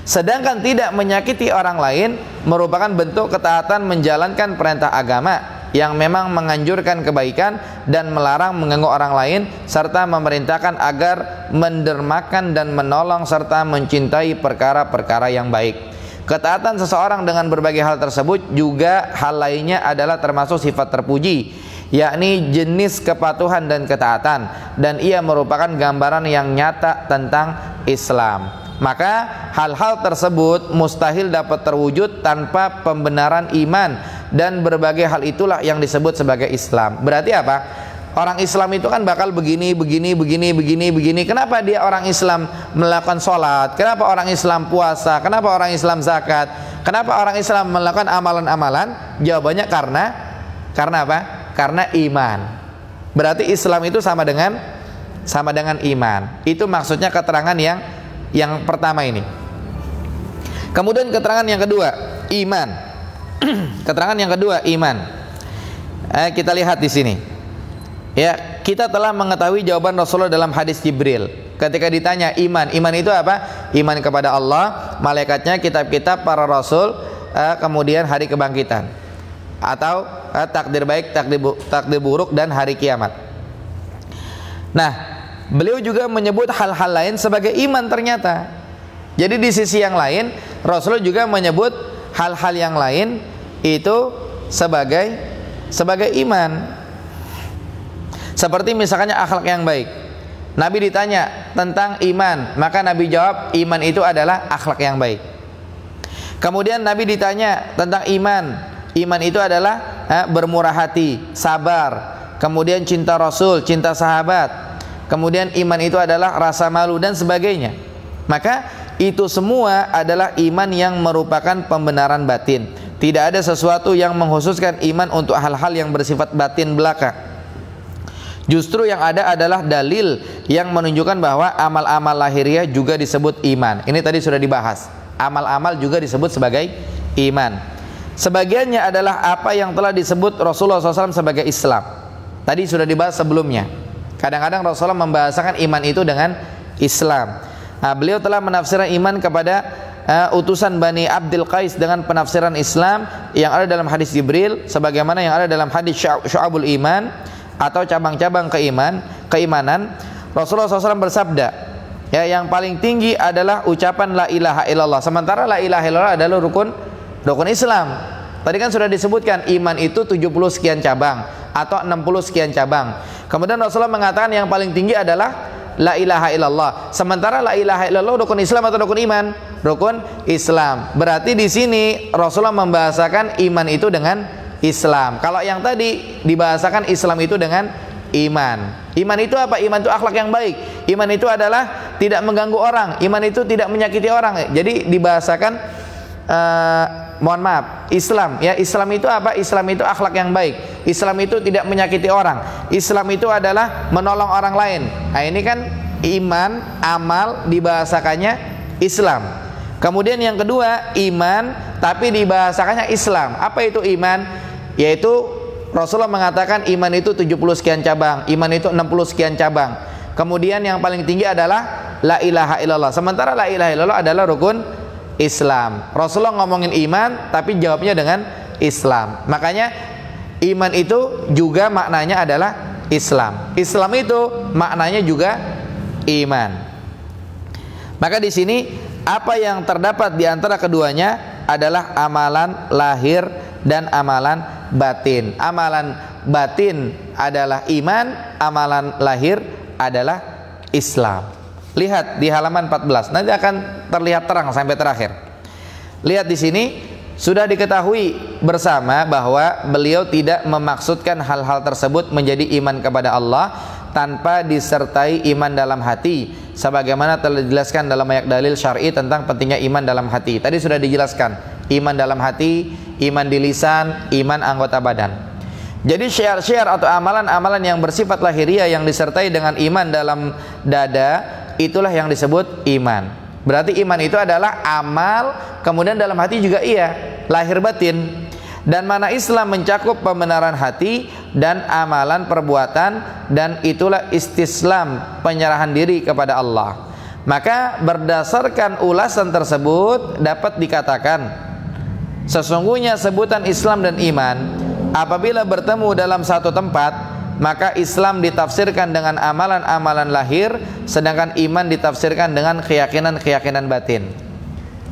Sedangkan tidak menyakiti orang lain merupakan bentuk ketaatan menjalankan perintah agama yang memang menganjurkan kebaikan dan melarang mengganggu orang lain serta memerintahkan agar mendermakan dan menolong serta mencintai perkara-perkara yang baik. Ketaatan seseorang dengan berbagai hal tersebut juga hal lainnya adalah termasuk sifat terpuji, yakni jenis kepatuhan dan ketaatan, dan ia merupakan gambaran yang nyata tentang Islam. Maka hal-hal tersebut mustahil dapat terwujud tanpa pembenaran iman, dan berbagai hal itulah yang disebut sebagai Islam. Berarti apa? Orang Islam itu kan bakal begini. Kenapa dia orang Islam melakukan sholat? Kenapa orang Islam puasa? Kenapa orang Islam zakat? Kenapa orang Islam melakukan amalan-amalan? Jawabannya karena apa? Karena iman. Berarti Islam itu sama dengan iman. Itu maksudnya keterangan yang pertama ini. Kemudian keterangan yang kedua, iman. Keterangan yang kedua, iman. Kita lihat di sini. Ya, kita telah mengetahui jawaban Rasulullah dalam hadis Jibril. Ketika ditanya iman itu apa? Iman kepada Allah, malaikatnya, kitab-kitab, para rasul, kemudian hari kebangkitan, atau takdir baik, takdir buruk, dan hari kiamat. Nah, beliau juga menyebut hal-hal lain sebagai iman ternyata. Jadi di sisi yang lain Rasulullah juga menyebut hal-hal yang lain itu sebagai iman. Seperti misalnya akhlak yang baik. Nabi ditanya tentang iman, maka Nabi jawab iman itu adalah akhlak yang baik. Kemudian Nabi ditanya tentang iman itu adalah bermurah hati, sabar, kemudian cinta Rasul, cinta sahabat. Kemudian iman itu adalah rasa malu dan sebagainya. Maka itu semua adalah iman yang merupakan pembenaran batin. Tidak ada sesuatu yang mengkhususkan iman untuk hal-hal yang bersifat batin belaka. Justru yang ada adalah dalil yang menunjukkan bahwa amal-amal lahiriah juga disebut iman. Ini tadi sudah dibahas. Amal-amal juga disebut sebagai iman. Sebagiannya adalah apa yang telah disebut Rasulullah SAW sebagai Islam. Tadi sudah dibahas sebelumnya. Kadang-kadang Rasulullah membahasakan iman itu dengan Islam. Beliau telah menafsirkan iman kepada utusan Bani Abdul Qais dengan penafsiran Islam yang ada dalam hadis Jibril, sebagaimana yang ada dalam hadis Syu'abul Iman atau cabang-cabang keimanan. Rasulullah SAW bersabda, ya, yang paling tinggi adalah ucapan la ilaha illallah. Sementara la ilaha illallah adalah rukun Islam. Tadi kan sudah disebutkan iman itu 70 sekian cabang atau 60 sekian cabang. Kemudian Rasulullah mengatakan yang paling tinggi adalah la ilaha illallah. Sementara la ilaha illallah rukun Islam atau rukun iman? Rukun Islam. Berarti di sini Rasulullah membahasakan iman itu dengan Islam. Kalau yang tadi dibahasakan Islam itu dengan iman. Iman itu apa? Iman itu akhlak yang baik. Iman itu adalah tidak mengganggu orang. Iman itu tidak menyakiti orang. Jadi dibahasakan mohon maaf, Islam, ya, Islam itu apa? Islam itu akhlak yang baik. Islam itu tidak menyakiti orang. Islam itu adalah menolong orang lain. Nah, ini kan iman, amal dibahasakannya Islam. Kemudian yang kedua, iman tapi dibahasakannya Islam. Apa itu iman? Yaitu Rasulullah mengatakan iman itu 70 sekian cabang, iman itu 60 sekian cabang. Kemudian yang paling tinggi adalah la ilaha illallah. Sementara la ilaha illallah adalah rukun Islam. Rasulullah ngomongin iman tapi jawabnya dengan Islam. Makanya iman itu juga maknanya adalah Islam. Islam itu maknanya juga iman. Maka di sini apa yang terdapat di antara keduanya adalah amalan lahir dan amalan batin. Amalan batin adalah iman, amalan lahir adalah Islam. Lihat di halaman 14, nanti akan terlihat terang sampai terakhir. Lihat di sini, sudah diketahui bersama bahwa beliau tidak memaksudkan hal-hal tersebut menjadi iman kepada Allah tanpa disertai iman dalam hati, sebagaimana telah dijelaskan dalam banyak dalil syar'i tentang pentingnya iman dalam hati. Tadi sudah dijelaskan, iman dalam hati, iman di lisan, iman anggota badan. Jadi syiar-syiar atau amalan-amalan yang bersifat lahiriah yang disertai dengan iman dalam dada, itulah yang disebut iman. Berarti iman itu adalah amal, kemudian dalam hati juga iya, lahir batin. Dan mana Islam mencakup pembenaran hati dan amalan perbuatan, dan itulah istislam, penyerahan diri kepada Allah. Maka berdasarkan ulasan tersebut dapat dikatakan sesungguhnya sebutan Islam dan iman apabila bertemu dalam satu tempat, maka Islam ditafsirkan dengan amalan-amalan lahir, sedangkan iman ditafsirkan dengan keyakinan-keyakinan batin.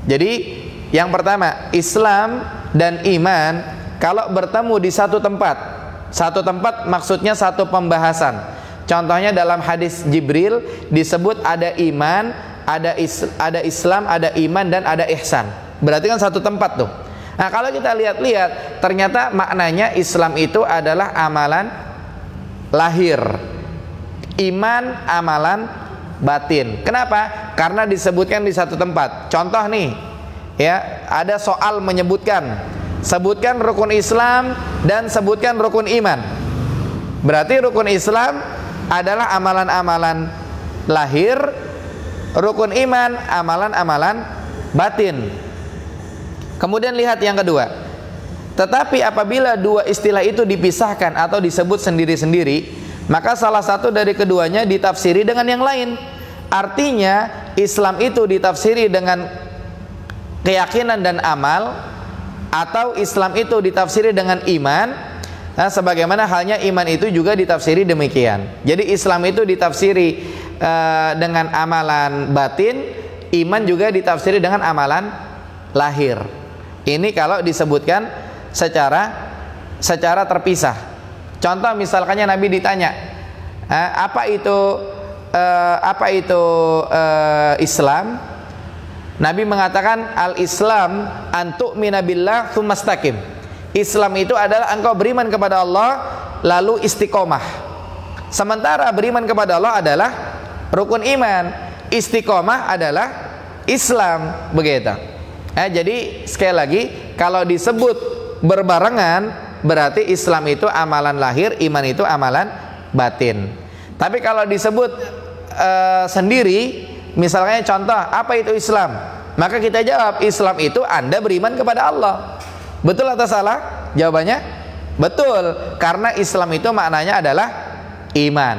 Jadi yang pertama, Islam dan iman kalau bertemu di satu tempat maksudnya satu pembahasan. Contohnya dalam hadis Jibril disebut ada iman, ada Islam, ada iman, dan ada ihsan. Berarti kan satu tempat tuh. Nah, kalau kita lihat-lihat, ternyata maknanya Islam itu adalah amalan lahir, iman amalan batin. Kenapa? Karena disebutkan di satu tempat. Contoh nih, ya, ada soal menyebutkan, sebutkan rukun Islam dan sebutkan rukun iman. Berarti rukun Islam adalah amalan-amalan lahir, rukun iman amalan-amalan batin. Kemudian lihat yang kedua. Tetapi apabila dua istilah itu dipisahkan atau disebut sendiri-sendiri, maka salah satu dari keduanya ditafsiri dengan yang lain. Artinya Islam itu ditafsiri dengan keyakinan dan amal, atau Islam itu ditafsiri dengan iman. Nah, sebagaimana halnya iman itu juga ditafsiri demikian. Jadi Islam itu ditafsiri dengan amalan batin, iman juga ditafsiri dengan amalan lahir. Ini kalau disebutkan secara secara terpisah. Contoh misalkannya Nabi ditanya, apa itu Islam? Nabi mengatakan al-Islam an tu'mina billah tsumma istaqim. Islam itu adalah engkau beriman kepada Allah lalu istiqomah. Sementara beriman kepada Allah adalah rukun iman, istiqomah adalah Islam, begitu. Jadi sekali lagi, kalau disebut berbarengan berarti Islam itu amalan lahir, iman itu amalan batin. Tapi kalau disebut sendiri, misalnya contoh, apa itu Islam? Maka kita jawab, Islam itu Anda beriman kepada Allah. Betul atau salah? Jawabannya betul, karena Islam itu maknanya adalah iman.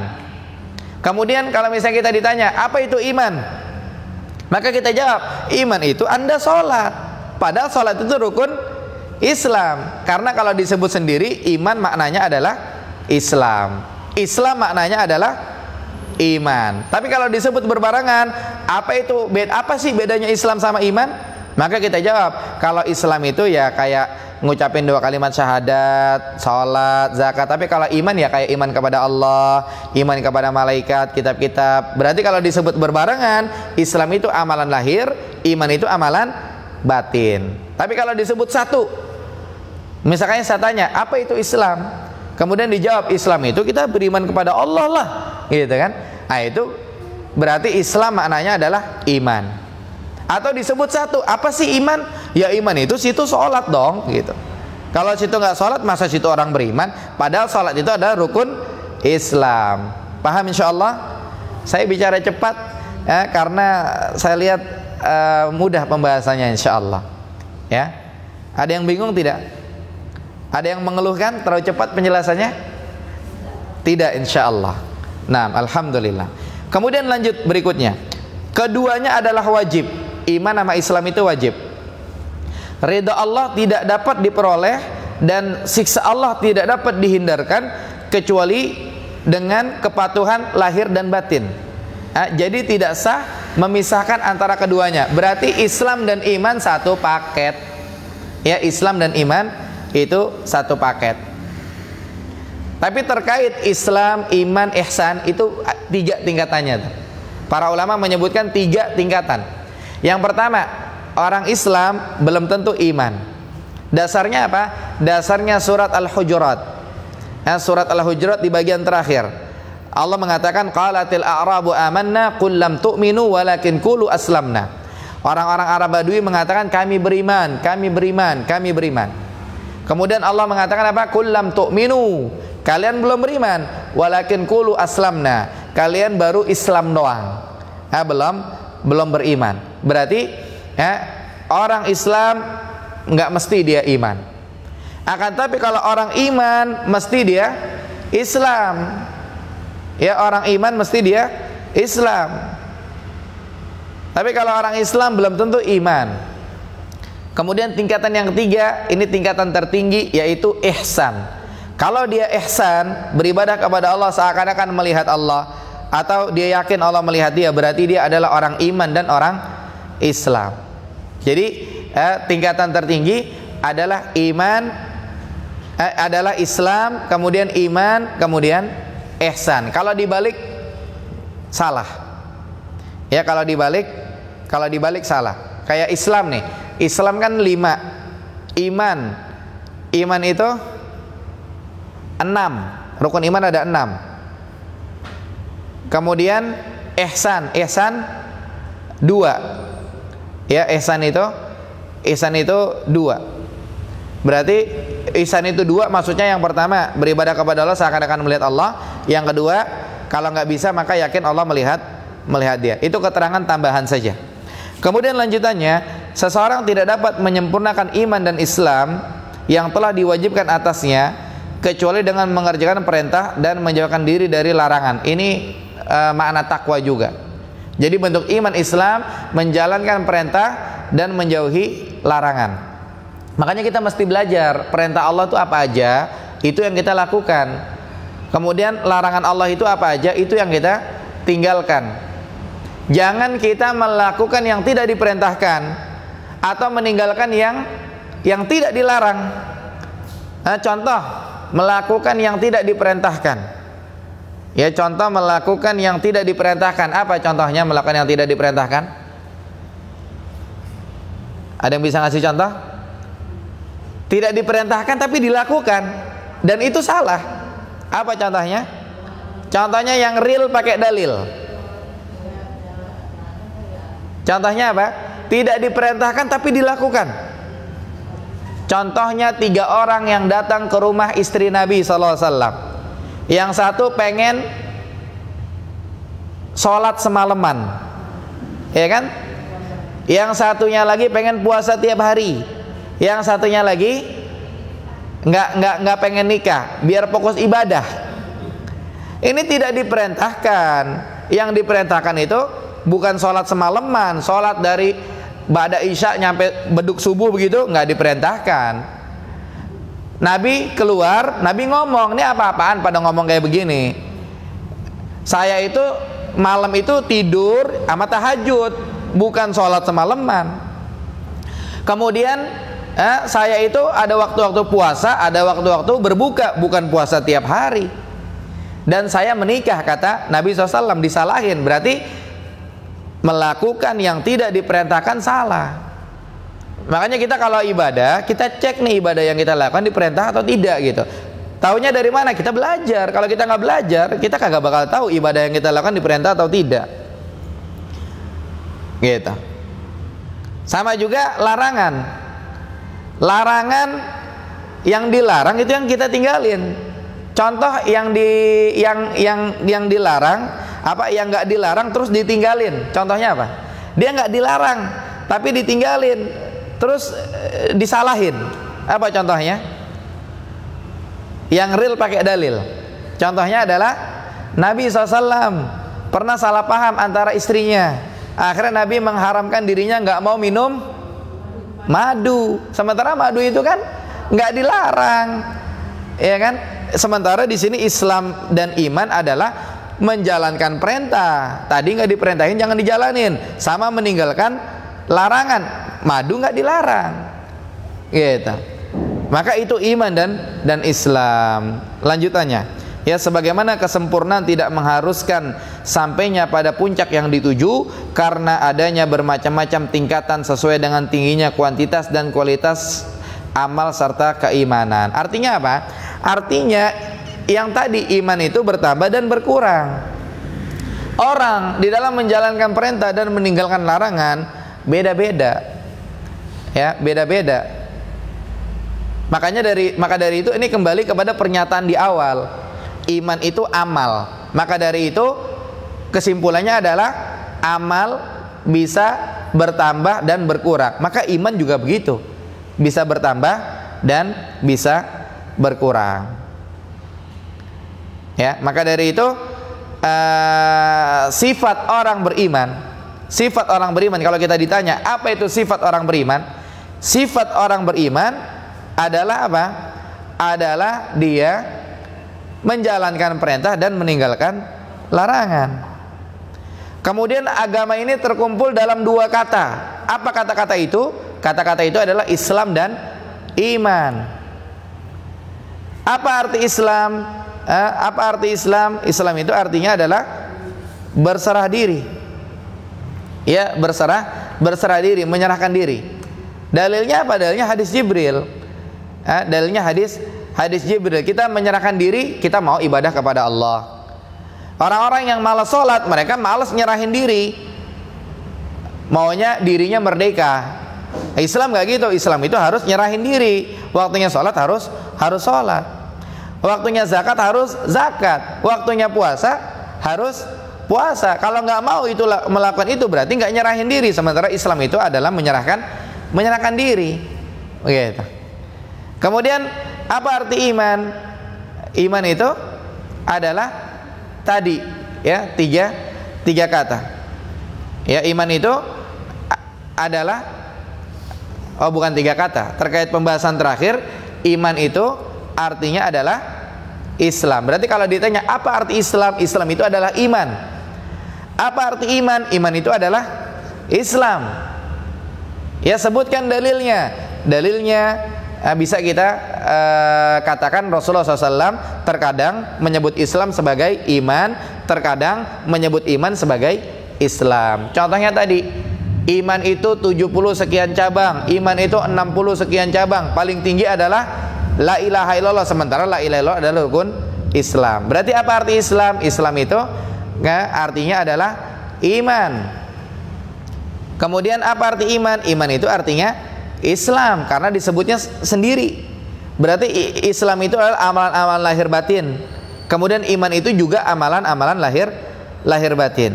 Kemudian kalau misalnya kita ditanya, apa itu iman? Maka kita jawab, iman itu Anda sholat. Padahal sholat itu rukun Islam. Karena kalau disebut sendiri, iman maknanya adalah Islam, Islam maknanya adalah iman. Tapi kalau disebut berbarengan, apa sih bedanya Islam sama iman? Maka kita jawab, kalau Islam itu ya kayak ngucapin 2 kalimat syahadat, sholat, zakat. Tapi kalau iman ya kayak iman kepada Allah, iman kepada malaikat, kitab-kitab. Berarti kalau disebut berbarengan, Islam itu amalan lahir, iman itu amalan batin. Tapi kalau disebut satu, misalkan saya tanya, apa itu Islam? Kemudian dijawab, Islam itu kita beriman kepada Allah lah, gitu kan? Nah itu berarti Islam maknanya adalah iman. Atau disebut satu, apa sih iman? Ya iman itu situ sholat dong, gitu. Kalau situ nggak sholat, masa situ orang beriman? Padahal sholat itu adalah rukun Islam. Paham insyaallah? Saya bicara cepat ya, karena saya lihat mudah pembahasannya insyaallah. Ya, ada yang bingung tidak? Ada yang mengeluhkan terlalu cepat penjelasannya? Tidak insyaallah. Nah, alhamdulillah. Kemudian lanjut berikutnya. Keduanya adalah wajib. Iman sama Islam itu wajib. Ridha Allah tidak dapat diperoleh dan siksa Allah tidak dapat dihindarkan kecuali dengan kepatuhan lahir dan batin. Jadi tidak sah memisahkan antara keduanya. Berarti Islam dan iman satu paket. Ya, Islam dan iman itu satu paket. Tapi terkait Islam, iman, ihsan itu 3 tingkatannya. Para ulama menyebutkan 3 tingkatan. Yang pertama, orang Islam belum tentu iman. Dasarnya apa? Dasarnya surat Al-Hujurat. Surat Al-Hujurat di bagian terakhir. Allah mengatakan, qalatil a'rabu amanna qul lam tu'minu walakin qulu aslamna. Orang-orang Arab Badui mengatakan kami beriman, kami beriman, kami beriman. Kemudian Allah mengatakan apa? Qul lam tu'minu. Kalian belum beriman, walakin qulu aslamna. Kalian baru Islam doang. Belum beriman. Berarti orang Islam nggak mesti dia iman. Akan tapi kalau orang iman mesti dia Islam. Ya, orang iman mesti dia Islam. Tapi kalau orang Islam belum tentu iman. Kemudian tingkatan yang ketiga, ini tingkatan tertinggi, yaitu ihsan. Kalau dia ihsan, beribadah kepada Allah seakan-akan melihat Allah, atau dia yakin Allah melihat dia, berarti dia adalah orang iman dan orang Islam. Jadi tingkatan tertinggi adalah iman, adalah Islam, kemudian iman, kemudian ihsan. Kalau dibalik salah. Ya, kalau dibalik salah. Kayak Islam nih. Islam kan 5. Iman itu 6. Rukun iman ada 6. Kemudian ihsan 2. Ya, ihsan itu 2. Berarti ihsan itu 2, maksudnya yang pertama beribadah kepada Allah seakan-akan melihat Allah. Yang kedua, kalau nggak bisa maka yakin Allah melihat dia. Itu keterangan tambahan saja. Kemudian lanjutannya, seseorang tidak dapat menyempurnakan iman dan Islam yang telah diwajibkan atasnya kecuali dengan mengerjakan perintah dan menjauhkan diri dari larangan. Ini makna takwa juga. Jadi bentuk iman Islam menjalankan perintah dan menjauhi larangan. Makanya kita mesti belajar perintah Allah itu apa aja, itu yang kita lakukan. Kemudian larangan Allah itu apa aja, itu yang kita tinggalkan. Jangan kita melakukan yang tidak diperintahkan atau meninggalkan yang tidak dilarang. Contoh melakukan yang tidak diperintahkan. Ya, contoh melakukan yang tidak diperintahkan. Apa contohnya melakukan yang tidak diperintahkan? Ada yang bisa ngasih contoh? Tidak diperintahkan tapi dilakukan, dan itu salah. Apa contohnya? Contohnya yang real pakai dalil. Contohnya apa? Tidak diperintahkan tapi dilakukan. Contohnya 3 orang yang datang ke rumah istri Nabi SAW. Yang satu pengen sholat semalaman, ya kan? Yang satunya lagi pengen puasa tiap hari. Yang satunya lagi nggak pengen nikah, biar fokus ibadah. Ini tidak diperintahkan. Yang diperintahkan itu bukan sholat semalaman, sholat dari ba'da isya nyampe beduk subuh begitu, nggak diperintahkan. Nabi keluar, Nabi ngomong, ini apa-apaan pada ngomong kayak begini? Saya itu malam itu tidur sama tahajud, bukan sholat semalaman. Kemudian saya itu ada waktu-waktu puasa, ada waktu-waktu berbuka, bukan puasa tiap hari. Dan saya menikah, kata Nabi SAW, disalahin. Berarti melakukan yang tidak diperintahkan salah. Makanya kita kalau ibadah, kita cek nih ibadah yang kita lakukan diperintah atau tidak gitu. Taunya dari mana? Kita belajar. Kalau kita nggak belajar, kita kagak bakal tahu ibadah yang kita lakukan diperintah atau tidak. Gitu. Sama juga larangan. Larangan yang dilarang itu yang kita tinggalin. Contoh yang dilarang, apa yang nggak dilarang terus ditinggalin. Contohnya apa? Dia nggak dilarang tapi ditinggalin, terus disalahin. Apa contohnya? Yang real pakai dalil. Contohnya adalah Nabi SAW pernah salah paham antara istrinya. Akhirnya Nabi mengharamkan dirinya nggak mau minum madu. Sementara madu itu kan nggak dilarang, ya kan? Sementara di sini Islam dan iman adalah menjalankan perintah. Tadi nggak diperintahin, jangan dijalanin. Sama meninggalkan larangan. Madu nggak dilarang, gitu. Maka itu iman dan Islam. Lanjutannya, ya, sebagaimana kesempurnaan tidak mengharuskan sampainya pada puncak yang dituju, karena adanya bermacam-macam tingkatan sesuai dengan tingginya kuantitas dan kualitas amal serta keimanan. Artinya apa? Artinya yang tadi iman itu bertambah dan berkurang. Orang di dalam menjalankan perintah dan meninggalkan larangan beda-beda, ya, beda-beda. Maka dari itu ini kembali kepada pernyataan di awal, iman itu amal. Maka dari itu kesimpulannya adalah amal bisa bertambah dan berkurang. Maka iman juga begitu, bisa bertambah dan bisa berkurang. Ya, maka dari itu sifat orang beriman, kalau kita ditanya apa itu sifat orang beriman? Sifat orang beriman adalah apa? Adalah dia menjalankan perintah dan meninggalkan larangan. Kemudian agama ini terkumpul dalam 2 kata. Apa kata-kata itu? Kata-kata itu adalah Islam dan iman. Apa arti Islam? Apa arti Islam? Islam itu artinya adalah berserah diri. Ya, berserah diri, menyerahkan diri. Dalilnya apa? Dalilnya hadis Jibril. Dalilnya hadis Jibril. Kita menyerahkan diri, kita mau ibadah kepada Allah. Orang-orang yang malas sholat, mereka malas nyerahin diri, maunya dirinya merdeka. Islam nggak gitu. Islam itu harus nyerahin diri. Waktunya sholat harus sholat. Waktunya zakat harus zakat. Waktunya puasa harus puasa. Kalau nggak mau itu melakukan itu berarti nggak nyerahin diri. Sementara Islam itu adalah menyerahkan diri. Begitu. Kemudian apa arti iman? Iman itu adalah tadi, ya, tiga kata. Ya, iman itu adalah bukan 3 kata. Terkait pembahasan terakhir, iman itu artinya adalah Islam. Berarti kalau ditanya apa arti Islam? Islam itu adalah iman. Apa arti iman? Iman itu adalah Islam. Ya, sebutkan dalilnya. Dalilnya bisa kita katakan Rasulullah SAW terkadang menyebut Islam sebagai iman, terkadang menyebut iman sebagai Islam. Contohnya tadi, iman itu 70 sekian cabang, iman itu 60 sekian cabang, paling tinggi adalah la ilaha illallah, sementara la ilaha illallah adalah rukun Islam. Berarti apa arti Islam? Islam itu artinya adalah iman. Kemudian apa arti iman? Iman itu artinya Islam, karena disebutnya sendiri. Berarti Islam itu adalah amalan-amalan lahir batin. Kemudian iman itu juga amalan-amalan lahir batin.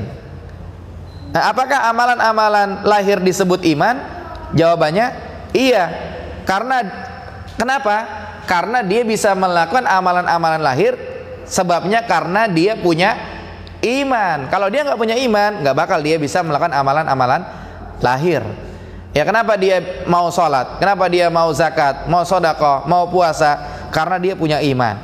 Nah, apakah amalan-amalan lahir disebut iman? Jawabannya iya. Kenapa? Karena dia bisa melakukan amalan-amalan lahir, sebabnya karena dia punya iman. Kalau dia nggak punya iman, nggak bakal dia bisa melakukan amalan-amalan lahir. Ya, kenapa dia mau sholat? Kenapa dia mau zakat, mau sedekah, mau puasa? Karena dia punya iman.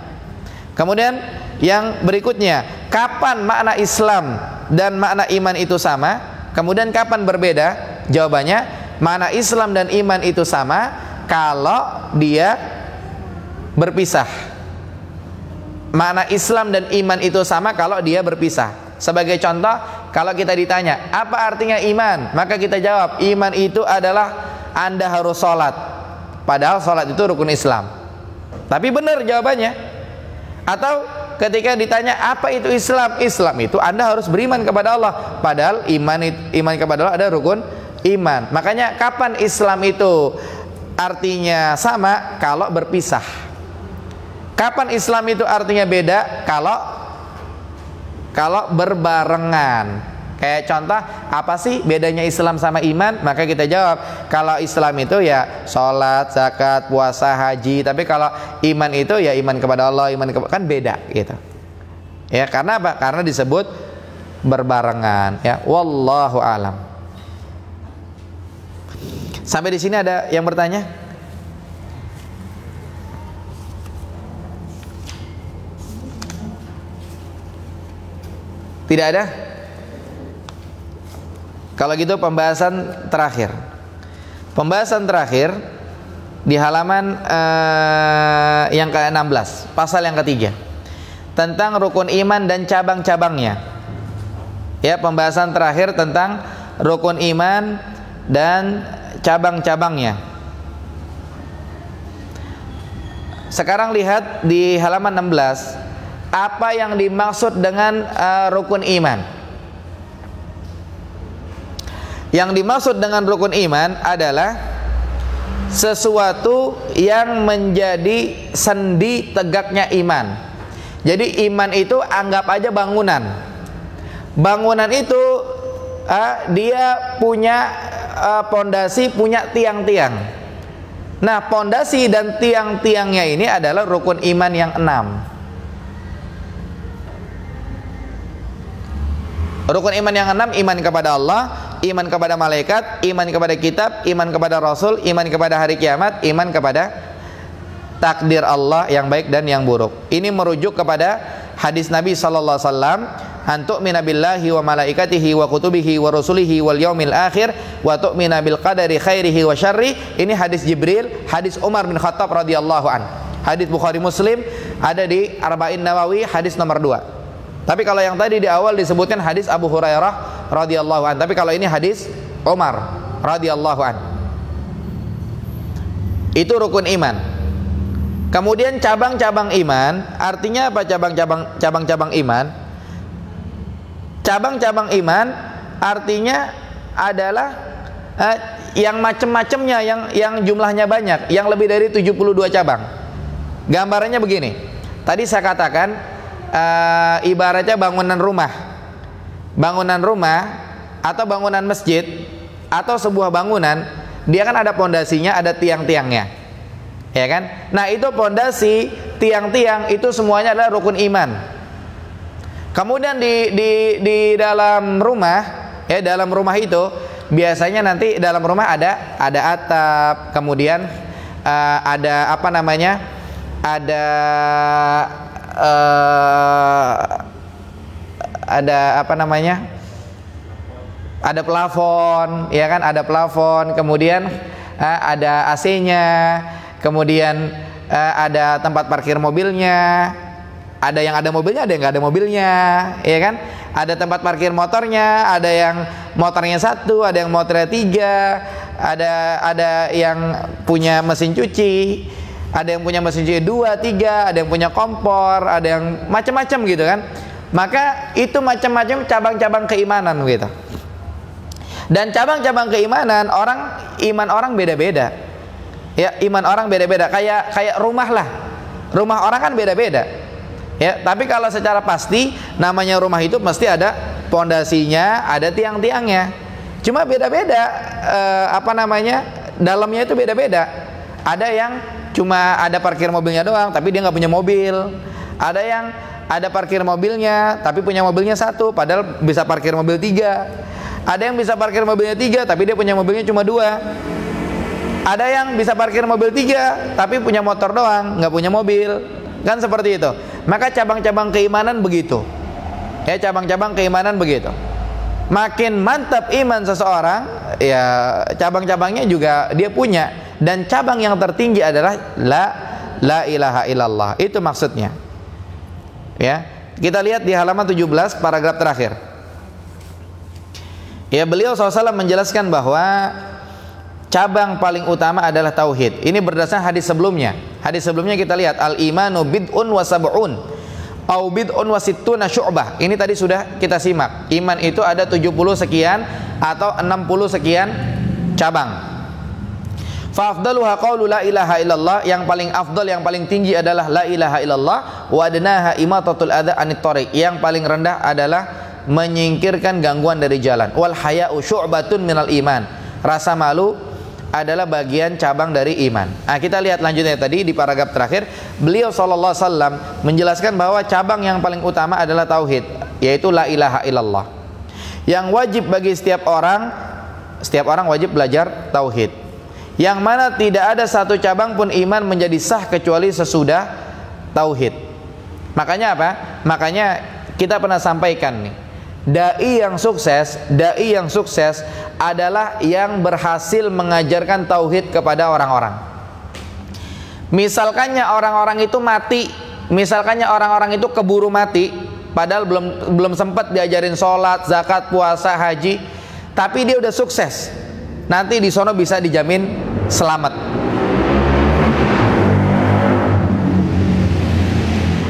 Kemudian yang berikutnya, kapan makna Islam dan makna iman itu sama? Kemudian kapan berbeda? Jawabannya, makna Islam dan iman itu sama kalau dia berpisah. Makna Islam dan iman itu sama kalau dia berpisah. Sebagai contoh, kalau kita ditanya apa artinya iman, maka kita jawab, iman itu adalah Anda harus sholat, padahal sholat itu rukun Islam. Tapi benar jawabannya. Atau ketika ditanya apa itu Islam, Islam itu Anda harus beriman kepada Allah, padahal iman kepada Allah ada rukun iman. Makanya kapan Islam itu artinya sama? Kalau berpisah. Kapan Islam itu artinya beda? Kalau berbarengan. Kayak contoh, apa sih bedanya Islam sama iman? Maka kita jawab, kalau Islam itu ya sholat, zakat, puasa, haji. Tapi kalau iman itu ya iman kepada Allah, kan beda gitu. Ya, karena apa? Karena disebut berbarengan. Ya, wallahu alam. Sampai di sini ada yang bertanya? Tidak ada? Kalau gitu pembahasan terakhir. Pembahasan terakhir di halaman yang ke-16, pasal yang ketiga, tentang rukun iman dan cabang-cabangnya. Ya, pembahasan terakhir tentang rukun iman dan cabang-cabangnya. Sekarang lihat di halaman 16, apa yang dimaksud dengan rukun iman. Yang dimaksud dengan rukun iman adalah sesuatu yang menjadi sendi tegaknya iman. Jadi iman itu anggap aja bangunan. Bangunan itu dia punya pondasi, punya tiang-tiang. Nah, pondasi dan tiang-tiangnya ini adalah rukun iman yang 6. Rukun iman yang 6, iman kepada Allah, iman kepada malaikat, iman kepada kitab, iman kepada Rasul, iman kepada hari kiamat, iman kepada takdir Allah yang baik dan yang buruk. Ini merujuk kepada hadis Nabi sallallahu alaihi wasallam, "Antu'mina billahi wa malaikatihi wa kutubihi wa rusulihi wal yaumil akhir wa tu'mina bil qadari khairihi wa syarri." Ini hadis Jibril, hadis Umar bin Khattab radhiyallahu an. Hadis Bukhari Muslim ada di Arba'in Nawawi hadis nomor 2. Tapi kalau yang tadi di awal disebutkan hadis Abu Hurairah radhiyallahu an. Tapi kalau ini hadis Umar radhiyallahu an. Itu rukun iman. Kemudian cabang-cabang iman, artinya apa cabang-cabang iman? Cabang-cabang iman artinya adalah yang macam-macamnya, yang jumlahnya banyak, yang lebih dari 72 cabang. Gambarannya begini. Tadi saya katakan ibaratnya bangunan rumah atau bangunan masjid atau sebuah bangunan, dia kan ada pondasinya, ada tiang-tiangnya, ya kan? Nah, itu pondasi, tiang-tiang itu semuanya adalah rukun iman. Kemudian di dalam rumah, ya, dalam rumah itu biasanya nanti dalam rumah ada atap, kemudian ada apa namanya? Ada plafon, ya kan, ada plafon, kemudian ada AC-nya, kemudian ada tempat parkir mobilnya, ada yang ada mobilnya, ada yang nggak ada mobilnya, ya kan? Ada tempat parkir motornya, ada yang motornya 1, ada yang motornya 3, ada yang punya mesin cuci, ada yang punya mesin cuci 2, 3, ada yang punya kompor, ada yang macam-macam gitu kan. Maka itu macam-macam cabang-cabang keimanan gitu. Dan cabang-cabang keimanan iman orang beda-beda. Ya, iman orang beda-beda. Kayak rumah lah. Rumah orang kan beda-beda. Ya, tapi kalau secara pasti namanya rumah itu mesti ada pondasinya, ada tiang-tiangnya. Cuma beda-beda dalamnya itu beda-beda. Ada yang cuma ada parkir mobilnya doang, tapi dia nggak punya mobil. Ada yang ada parkir mobilnya, tapi punya mobilnya 1, padahal bisa parkir mobil 3. Ada yang bisa parkir mobilnya 3, tapi dia punya mobilnya cuma 2. Ada yang bisa parkir mobil 3, tapi punya motor doang, nggak punya mobil. Kan seperti itu. Maka cabang-cabang keimanan begitu. Ya, cabang-cabang keimanan begitu. Makin mantap iman seseorang, ya cabang-cabangnya juga dia punya. Dan cabang yang tertinggi adalah la ilaha illallah. Itu maksudnya. Ya, kita lihat di halaman 17 paragraf terakhir. Ya, beliau SAW menjelaskan bahwa cabang paling utama adalah tauhid. Ini berdasarkan hadis sebelumnya. Hadis sebelumnya kita lihat al-imanu bid'un wa sab'un au bid'un wa sittuna syu'bah. Ini tadi sudah kita simak. Iman itu ada 70 sekian atau 60 sekian cabang. Fa afdaluha qaulu la ilaha illallah, yang paling afdal, yang paling tinggi adalah la ilaha illallah, wa adnaha imatatul adza anit thariq, yang paling rendah adalah menyingkirkan gangguan dari jalan. Wal haya'u syu'batun minal iman. Rasa malu adalah bagian cabang dari iman. Nah, kita lihat lanjutnya tadi di paragraf terakhir, beliau sallallahu alaihi wasallam menjelaskan bahwa cabang yang paling utama adalah tauhid, yaitu la ilaha illallah. Yang wajib bagi setiap orang wajib belajar tauhid. Yang mana tidak ada satu cabang pun iman menjadi sah kecuali sesudah tauhid. Makanya apa? Makanya kita pernah sampaikan nih, dai yang sukses adalah yang berhasil mengajarkan tauhid kepada orang-orang. Misalkannya orang-orang itu mati, misalkannya orang-orang itu keburu mati, padahal belum sempat diajarin sholat, zakat, puasa, haji, tapi dia udah sukses. Nanti di sono bisa dijamin selamat.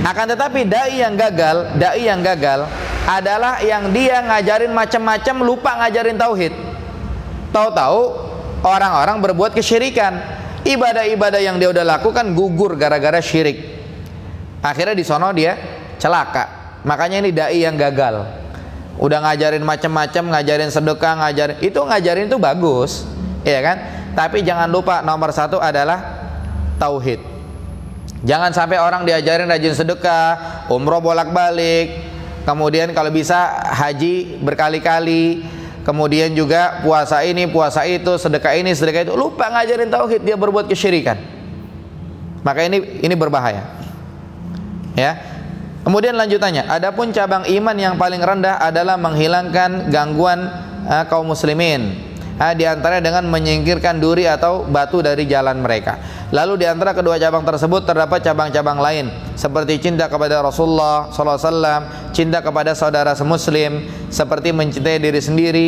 Akan tetapi dai yang gagal adalah yang dia ngajarin macam-macam, lupa ngajarin tauhid. Tahu-tahu orang-orang berbuat kesyirikan. Ibadah-ibadah yang dia udah lakukan gugur gara-gara syirik. Akhirnya di sono dia celaka. Makanya ini dai yang gagal. Udah ngajarin macam-macam, ngajarin sedekah, ngajarin itu bagus, ya kan? Tapi jangan lupa nomor 1 adalah tauhid. Jangan sampai orang diajarin rajin sedekah, umroh bolak-balik, kemudian kalau bisa haji berkali-kali, kemudian juga puasa ini, puasa itu, sedekah ini, sedekah itu, lupa ngajarin tauhid, dia berbuat kesyirikan. Maka ini berbahaya. Ya. Kemudian lanjutannya, adapun cabang iman yang paling rendah adalah menghilangkan gangguan kaum muslimin. Di antaranya dengan menyingkirkan duri atau batu dari jalan mereka. Lalu di antara kedua cabang tersebut terdapat cabang-cabang lain seperti cinta kepada Rasulullah SAW, cinta kepada saudara semuslim, seperti mencintai diri sendiri.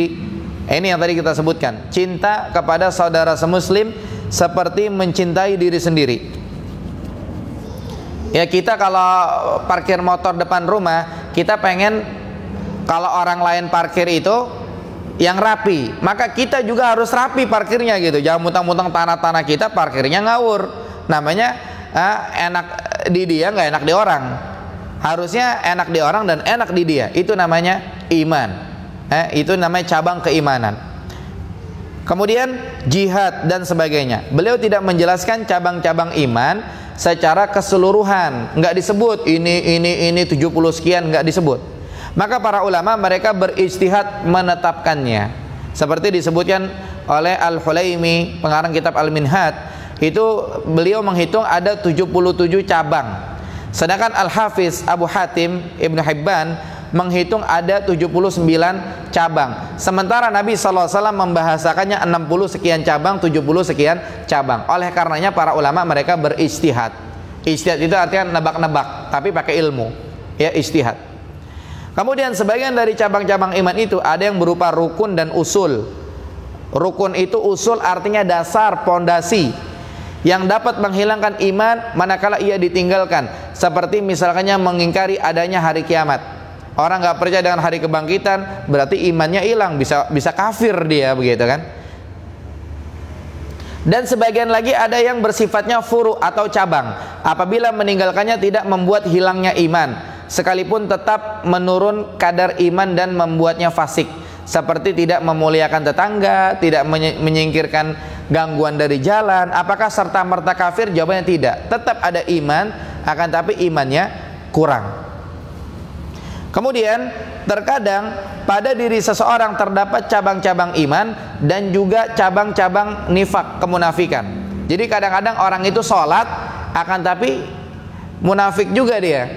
Ini yang tadi kita sebutkan, cinta kepada saudara semuslim seperti mencintai diri sendiri. Ya, kita kalau parkir motor depan rumah, kita pengen kalau orang lain parkir itu yang rapi, maka kita juga harus rapi parkirnya gitu. Jangan mutang-mutang tanah-tanah kita parkirnya ngawur. Namanya enak di dia, nggak enak di orang. Harusnya enak di orang dan enak di dia. Itu namanya iman. Itu namanya cabang keimanan. Kemudian jihad dan sebagainya. Beliau tidak menjelaskan cabang-cabang iman secara keseluruhan. Nggak disebut ini 70 sekian, nggak disebut. Maka para ulama mereka berijtihad menetapkannya. Seperti disebutkan oleh Al-Hulaimi, pengarang kitab Al-Minhaj, itu beliau menghitung ada 77 cabang. Sedangkan Al-Hafiz Abu Hatim Ibnu Hibban menghitung ada 79 cabang. Sementara Nabi SAW membahasakannya 60 sekian cabang, 70 sekian cabang. Oleh karenanya para ulama mereka berijtihad. Ijtihad itu artinya nebak-nebak, tapi pakai ilmu. Ya, ijtihad. Kemudian sebagian dari cabang-cabang iman itu ada yang berupa rukun dan usul. Rukun itu usul artinya dasar, pondasi yang dapat menghilangkan iman manakala ia ditinggalkan. Seperti misalnya mengingkari adanya hari kiamat. Orang nggak percaya dengan hari kebangkitan, berarti imannya hilang, bisa kafir dia, begitu kan? Dan sebagian lagi ada yang bersifatnya furu atau cabang. Apabila meninggalkannya tidak membuat hilangnya iman, sekalipun tetap menurun kadar iman dan membuatnya fasik. Seperti tidak memuliakan tetangga, tidak menyingkirkan gangguan dari jalan. Apakah serta-merta kafir? Jawabannya tidak. Tetap ada iman, akan tapi imannya kurang. Kemudian terkadang pada diri seseorang terdapat cabang-cabang iman dan juga cabang-cabang nifak, kemunafikan. Jadi kadang-kadang orang itu sholat akan tapi munafik juga dia.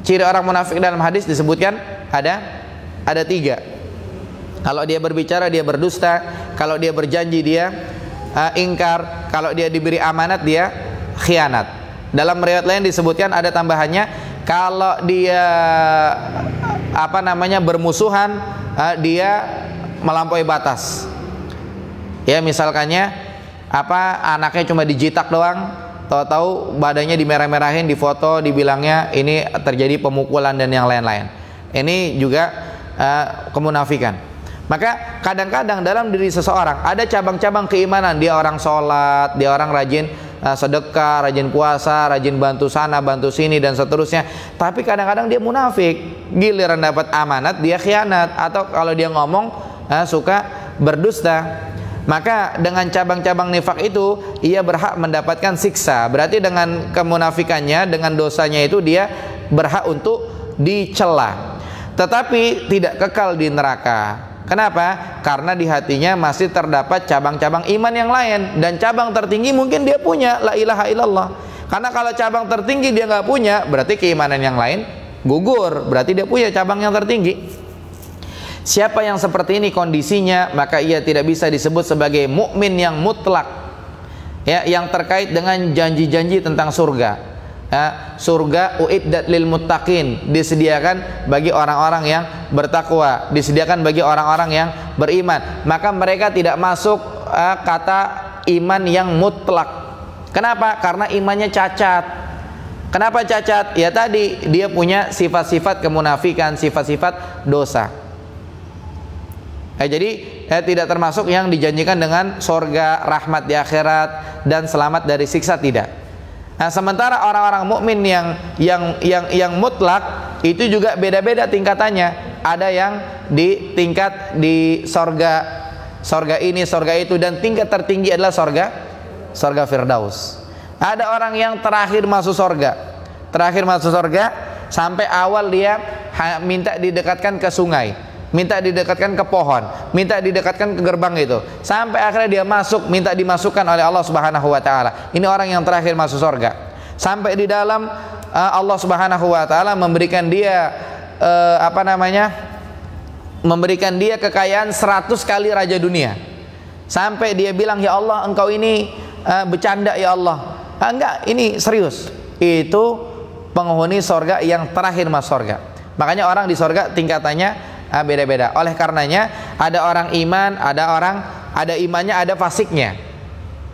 Ciri orang munafik dalam hadis disebutkan ada 3. Kalau dia berbicara dia berdusta, kalau dia berjanji dia ingkar, kalau dia diberi amanat dia khianat. Dalam riwayat lain disebutkan ada tambahannya, kalau dia bermusuhan, dia melampaui batas. Ya, misalkannya anaknya cuma dijitak doang, tahu-tahu badannya dimerah-merahin, difoto, dibilangnya ini terjadi pemukulan dan yang lain-lain. Ini juga kemunafikan. Maka kadang-kadang dalam diri seseorang ada cabang-cabang keimanan. Dia orang sholat, dia orang rajin sedekah, rajin puasa, rajin bantu sana, bantu sini dan seterusnya. Tapi kadang-kadang dia munafik. Giliran dapat amanat dia khianat, atau kalau dia ngomong suka berdusta. Maka dengan cabang-cabang nifak itu ia berhak mendapatkan siksa. Berarti dengan kemunafikannya, dengan dosanya itu dia berhak untuk dicela. Tetapi tidak kekal di neraka. Kenapa? Karena di hatinya masih terdapat cabang-cabang iman yang lain. Dan cabang tertinggi mungkin dia punya, la ilaha illallah. Karena kalau cabang tertinggi dia nggak punya, berarti keimanan yang lain gugur. Berarti dia punya cabang yang tertinggi. Siapa yang seperti ini kondisinya, maka ia tidak bisa disebut sebagai mukmin yang mutlak. Ya, yang terkait dengan janji-janji tentang surga. Surga uiddat lil muttaqin, disediakan bagi orang-orang yang bertakwa, disediakan bagi orang-orang yang beriman. Maka mereka tidak masuk kata iman yang mutlak. Kenapa? Karena imannya cacat. Kenapa cacat? Ya tadi dia punya sifat-sifat kemunafikan, sifat-sifat dosa. Jadi tidak termasuk yang dijanjikan dengan surga, rahmat di akhirat dan selamat dari siksa, tidak. Nah, sementara orang-orang mukmin yang mutlak itu juga beda-beda tingkatannya. Ada yang di tingkat di sorga ini, sorga itu, dan tingkat tertinggi adalah sorga Firdaus. Ada orang yang terakhir masuk sorga sampai awal dia minta didekatkan ke sungai, minta didekatkan ke pohon, minta didekatkan ke gerbang itu, sampai akhirnya dia masuk, minta dimasukkan oleh Allah Subhanahu wa taala. Ini orang yang terakhir masuk surga. Sampai di dalam Allah Subhanahu wa taala memberikan dia memberikan dia kekayaan 100 kali raja dunia. Sampai dia bilang, "Ya Allah, engkau ini bercanda ya Allah." Enggak, ini serius. Itu penghuni surga yang terakhir masuk surga. Makanya orang di surga tingkatannya beda-beda. Oleh karenanya ada orang iman, ada imannya, ada fasiknya.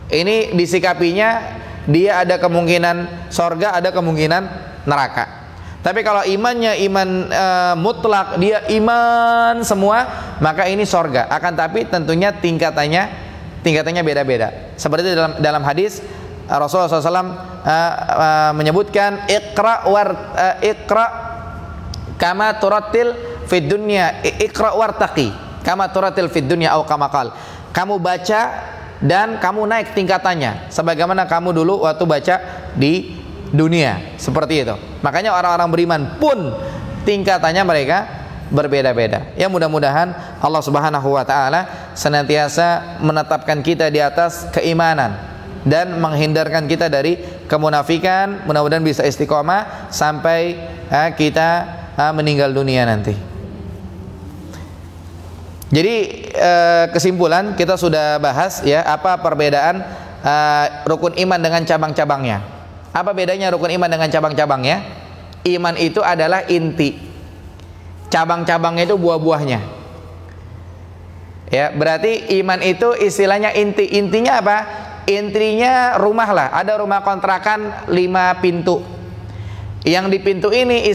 Ini disikapinya dia ada kemungkinan surga, ada kemungkinan neraka. Tapi kalau imannya iman mutlak, dia iman semua, maka ini surga. Akan tapi tentunya tingkatannya beda-beda. Seperti dalam hadis Rasulullah SAW menyebutkan Iqra kama turattil fid dunya, iqra wartaqi kama turatil fid dunya au kama qal. Kamu baca dan kamu naik tingkatannya sebagaimana kamu dulu waktu baca di dunia, seperti itu. Makanya orang-orang beriman pun tingkatannya mereka berbeda-beda. Ya, mudah-mudahan Allah Subhanahu wa taala senantiasa menetapkan kita di atas keimanan dan menghindarkan kita dari kemunafikan. Mudah-mudahan bisa istiqomah sampai kita meninggal dunia nanti. Jadi kesimpulan kita sudah bahas ya, apa perbedaan rukun iman dengan cabang-cabangnya. Apa bedanya rukun iman dengan cabang-cabangnya? Iman itu adalah inti, cabang-cabangnya itu buah-buahnya. Ya, berarti iman itu istilahnya inti. Intinya apa? Intinya rumah lah. Ada rumah kontrakan 5 pintu. Yang di pintu ini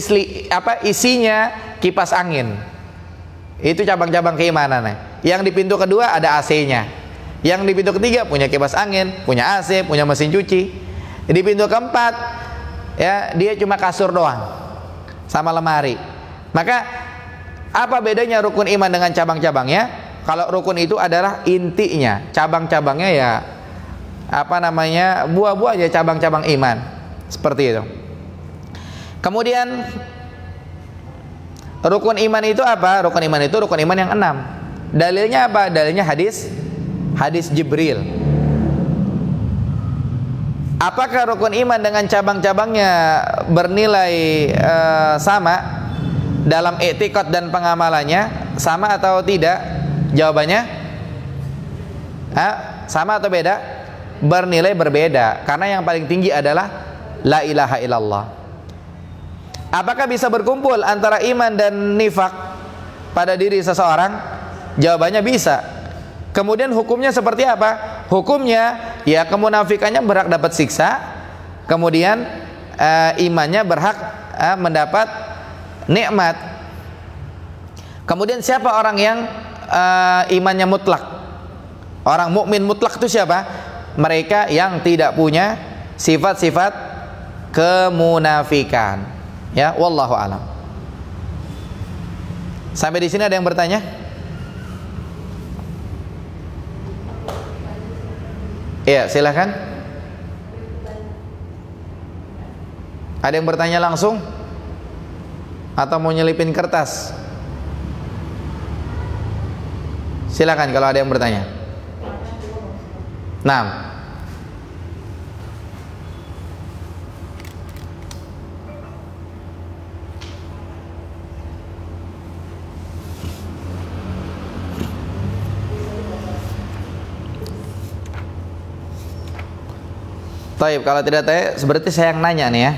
isinya kipas angin. Itu cabang-cabang keimanan. Yang di pintu kedua ada AC-nya. Yang di pintu ketiga punya kipas angin, punya AC, punya mesin cuci. Di pintu keempat ya dia cuma kasur doang sama lemari. Maka apa bedanya rukun iman dengan cabang-cabangnya? Kalau rukun itu adalah intinya, cabang-cabangnya ya buah-buahnya cabang-cabang iman, seperti itu. Kemudian rukun iman itu apa? Rukun iman itu rukun iman yang 6. Dalilnya apa? Dalilnya hadis Jibril. Apakah rukun iman dengan cabang-cabangnya bernilai sama dalam i'tiqad dan pengamalannya, sama atau tidak? Jawabannya sama atau beda? Bernilai berbeda, karena yang paling tinggi adalah la ilaha illallah. Apakah bisa berkumpul antara iman dan nifak pada diri seseorang? Jawabannya bisa. Kemudian hukumnya seperti apa? Hukumnya ya kemunafikannya berhak dapat siksa, kemudian imannya berhak mendapat nikmat. Kemudian siapa orang yang imannya mutlak? Orang mukmin mutlak itu siapa? Mereka yang tidak punya sifat-sifat kemunafikan. Ya, wallahu alam. Sampai di sini ada yang bertanya? Iya, silakan. Ada yang bertanya langsung? Atau mau nyelipin kertas? Silakan kalau ada yang bertanya. Nah, Taib, kalau tidak tanya, berarti saya yang nanya nih ya.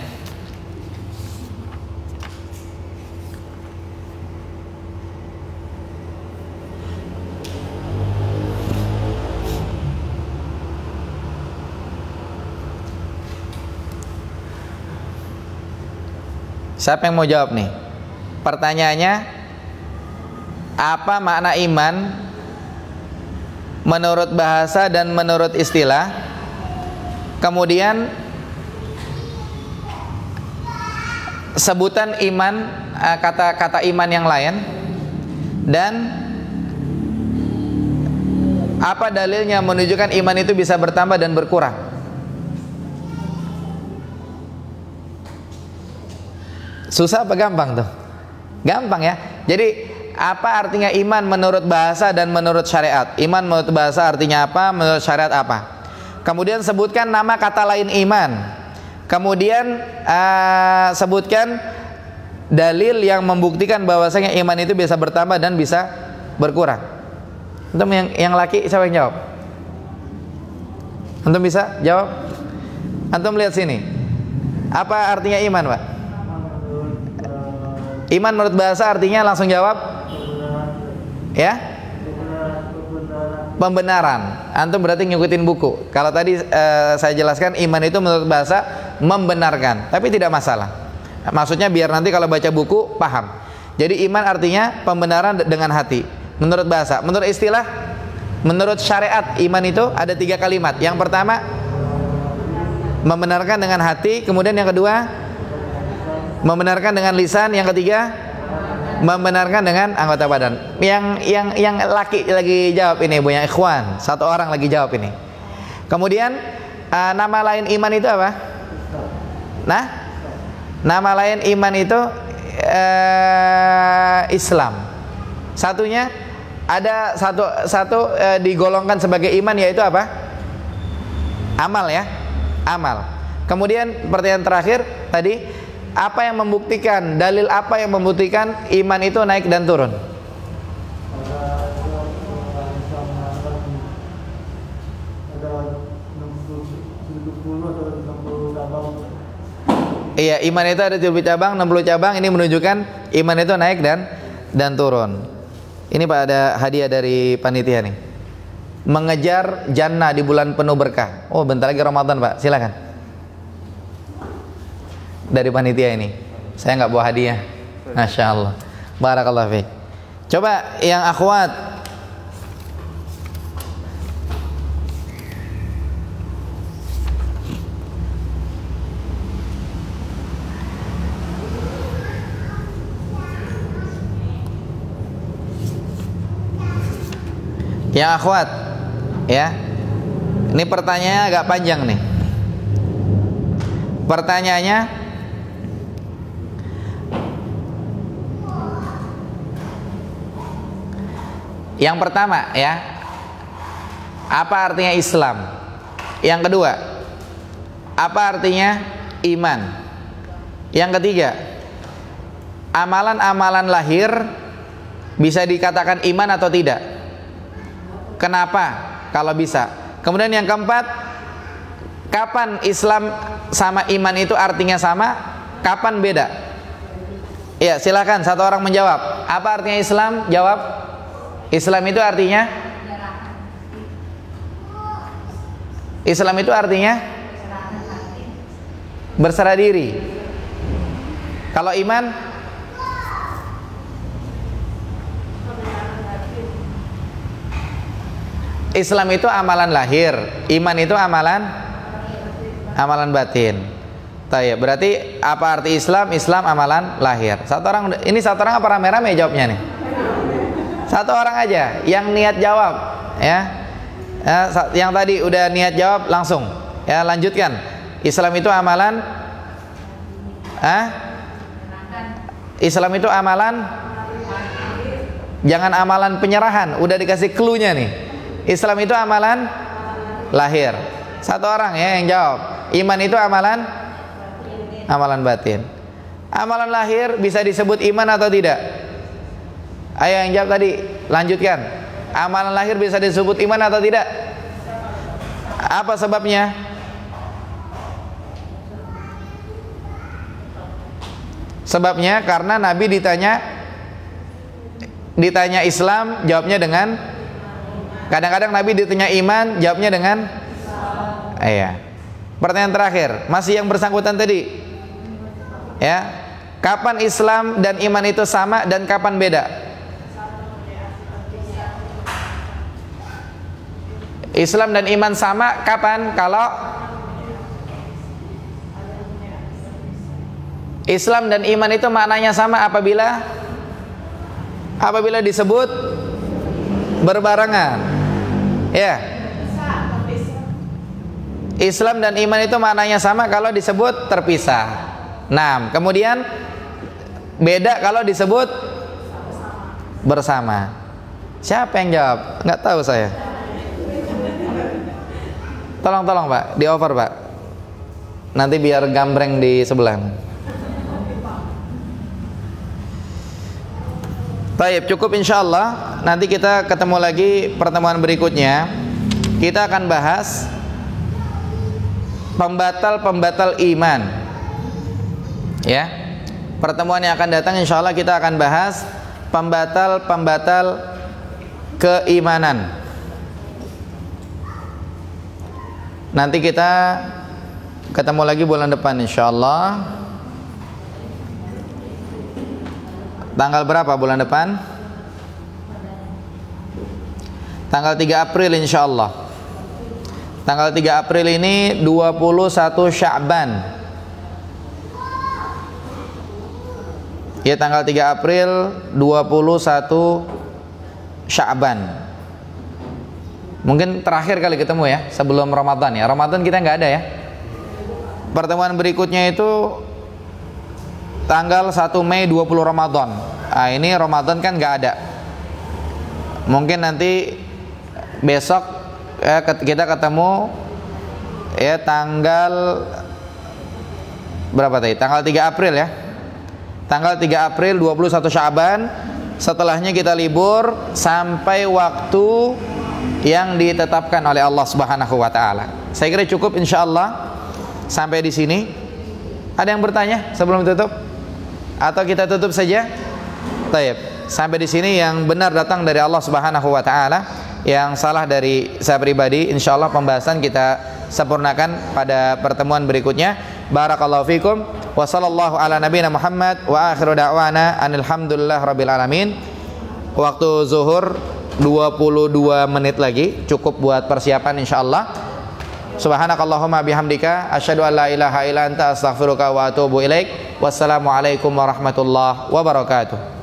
Siapa yang mau jawab nih? Pertanyaannya, apa makna iman menurut bahasa dan menurut istilah? Kemudian sebutan iman, kata-kata iman yang lain, dan apa dalilnya menunjukkan iman itu bisa bertambah dan berkurang? Susah apa gampang tuh? Gampang ya. Jadi apa artinya iman menurut bahasa dan menurut syariat? Iman menurut bahasa artinya apa? Menurut syariat apa? Kemudian sebutkan nama kata lain iman. Kemudian sebutkan dalil yang membuktikan bahwasanya iman itu bisa bertambah dan bisa berkurang. Antum yang laki siapa yang jawab? Antum bisa jawab? Antum lihat sini. Apa artinya iman, Pak? Iman menurut bahasa artinya langsung jawab. Ya? Pembenaran. Antum berarti ngikutin buku. Kalau tadi saya jelaskan iman itu menurut bahasa membenarkan, tapi tidak masalah. Maksudnya biar nanti kalau baca buku paham. Jadi iman artinya pembenaran dengan hati menurut bahasa. Menurut istilah, menurut syariat, iman itu ada 3 kalimat. Yang pertama membenarkan dengan hati, kemudian yang kedua membenarkan dengan lisan, yang ketiga membenarkan dengan anggota badan. Yang laki lagi jawab ini, Bu, yang ikhwan, 1 orang lagi jawab ini. Kemudian nama lain iman itu apa? Nah, nama lain iman itu Islam. Satunya ada satu digolongkan sebagai iman, yaitu apa? Amal ya, amal. Kemudian pertanyaan terakhir tadi, Apa yang membuktikan? Dalil apa yang membuktikan iman itu naik dan turun? Iya, iman itu ada 70 cabang, 60 cabang. Ini menunjukkan iman itu naik dan turun. Ini Pak, ada hadiah dari panitia nih. Mengejar jannah di bulan penuh berkah. Oh, bentar lagi Ramadan Pak, silakan. Dari panitia ini. Saya nggak bawa hadiah. Masya Allah. Barakallah fiik. Coba yang akhwat. Yang akhwat, ya. Ini pertanyaannya agak panjang nih. Pertanyaannya, yang pertama, ya, apa artinya Islam? Yang kedua, apa artinya iman? Yang ketiga, amalan-amalan lahir bisa dikatakan iman atau tidak? Kenapa kalau bisa? Kemudian yang keempat, kapan Islam sama iman itu artinya sama? Kapan beda? Ya, silakan satu orang menjawab. Apa artinya Islam? Jawab. Islam itu artinya? Islam itu artinya berserah diri. Kalau iman? Islam itu amalan lahir, iman itu amalan batin. Tayyib. Berarti apa arti Islam? Islam amalan lahir. Satu orang apa rame-rame jawabnya nih? Satu orang aja yang niat jawab, ya. Yang tadi udah niat jawab langsung. Ya, lanjutkan. Islam itu amalan Islam itu amalan, jangan amalan penyerahan, udah dikasih clue-nya nih. Islam itu amalan lahir. Satu orang ya yang jawab. Iman itu amalan batin. Amalan lahir bisa disebut iman atau tidak? Ayo yang jawab tadi, lanjutkan. Amalan lahir bisa disebut iman atau tidak? Apa sebabnya? Sebabnya karena Nabi ditanya Islam, jawabnya dengan, kadang-kadang Nabi ditanya iman, jawabnya dengan iya. Pertanyaan terakhir, masih yang bersangkutan tadi. Ya. Kapan Islam dan iman itu sama dan kapan beda? Islam dan iman sama kapan? Kalau Islam dan iman itu maknanya sama apabila disebut berbarengan. Ya. Islam dan iman itu maknanya sama kalau disebut terpisah. Nah, kemudian beda kalau disebut bersama. Siapa yang jawab? Nggak tahu saya. Tolong Pak, di over Pak. Nanti biar gambreng di sebelah. Baik, cukup insyaallah. Nanti kita ketemu lagi pertemuan berikutnya. Kita akan bahas pembatal-pembatal iman. Ya. Pertemuan yang akan datang insyaallah kita akan bahas pembatal-pembatal keimanan. Nanti kita ketemu lagi bulan depan insyaallah. Tanggal berapa bulan depan? Tanggal 3 April insyaallah. Tanggal 3 April ini 21 Sya'ban. Ya, tanggal 3 April 21 Sya'ban. Mungkin terakhir kali ketemu ya, sebelum Ramadan ya. Ramadan kita nggak ada ya. Pertemuan berikutnya itu tanggal 1 Mei 20 Ramadan. Nah, ini Ramadan kan nggak ada. Mungkin nanti besok kita ketemu ya tanggal berapa tadi? Tanggal 3 April ya. Tanggal 3 April 21 Sya'ban. Setelahnya kita libur sampai waktu yang ditetapkan oleh Allah Subhanahu wa taala. Saya kira cukup insyaallah sampai di sini. Ada yang bertanya sebelum tutup? Atau kita tutup saja? Baik. Sampai di sini yang benar datang dari Allah Subhanahu wa taala, yang salah dari saya pribadi insyaallah pembahasan kita sempurnakan pada pertemuan berikutnya. Barakallahu fikum wa sallallahu ala nabiyina Muhammad wa akhiru da'wana alhamdulillah rabbil alamin. Waktu zuhur 22 menit lagi, cukup buat persiapan insyaallah. Subhanakallahumma bihamdika asyhadu an la ilaha illa anta astaghfiruka wa atubu ilaik. Wassalamualaikum warahmatullahi wabarakatuh.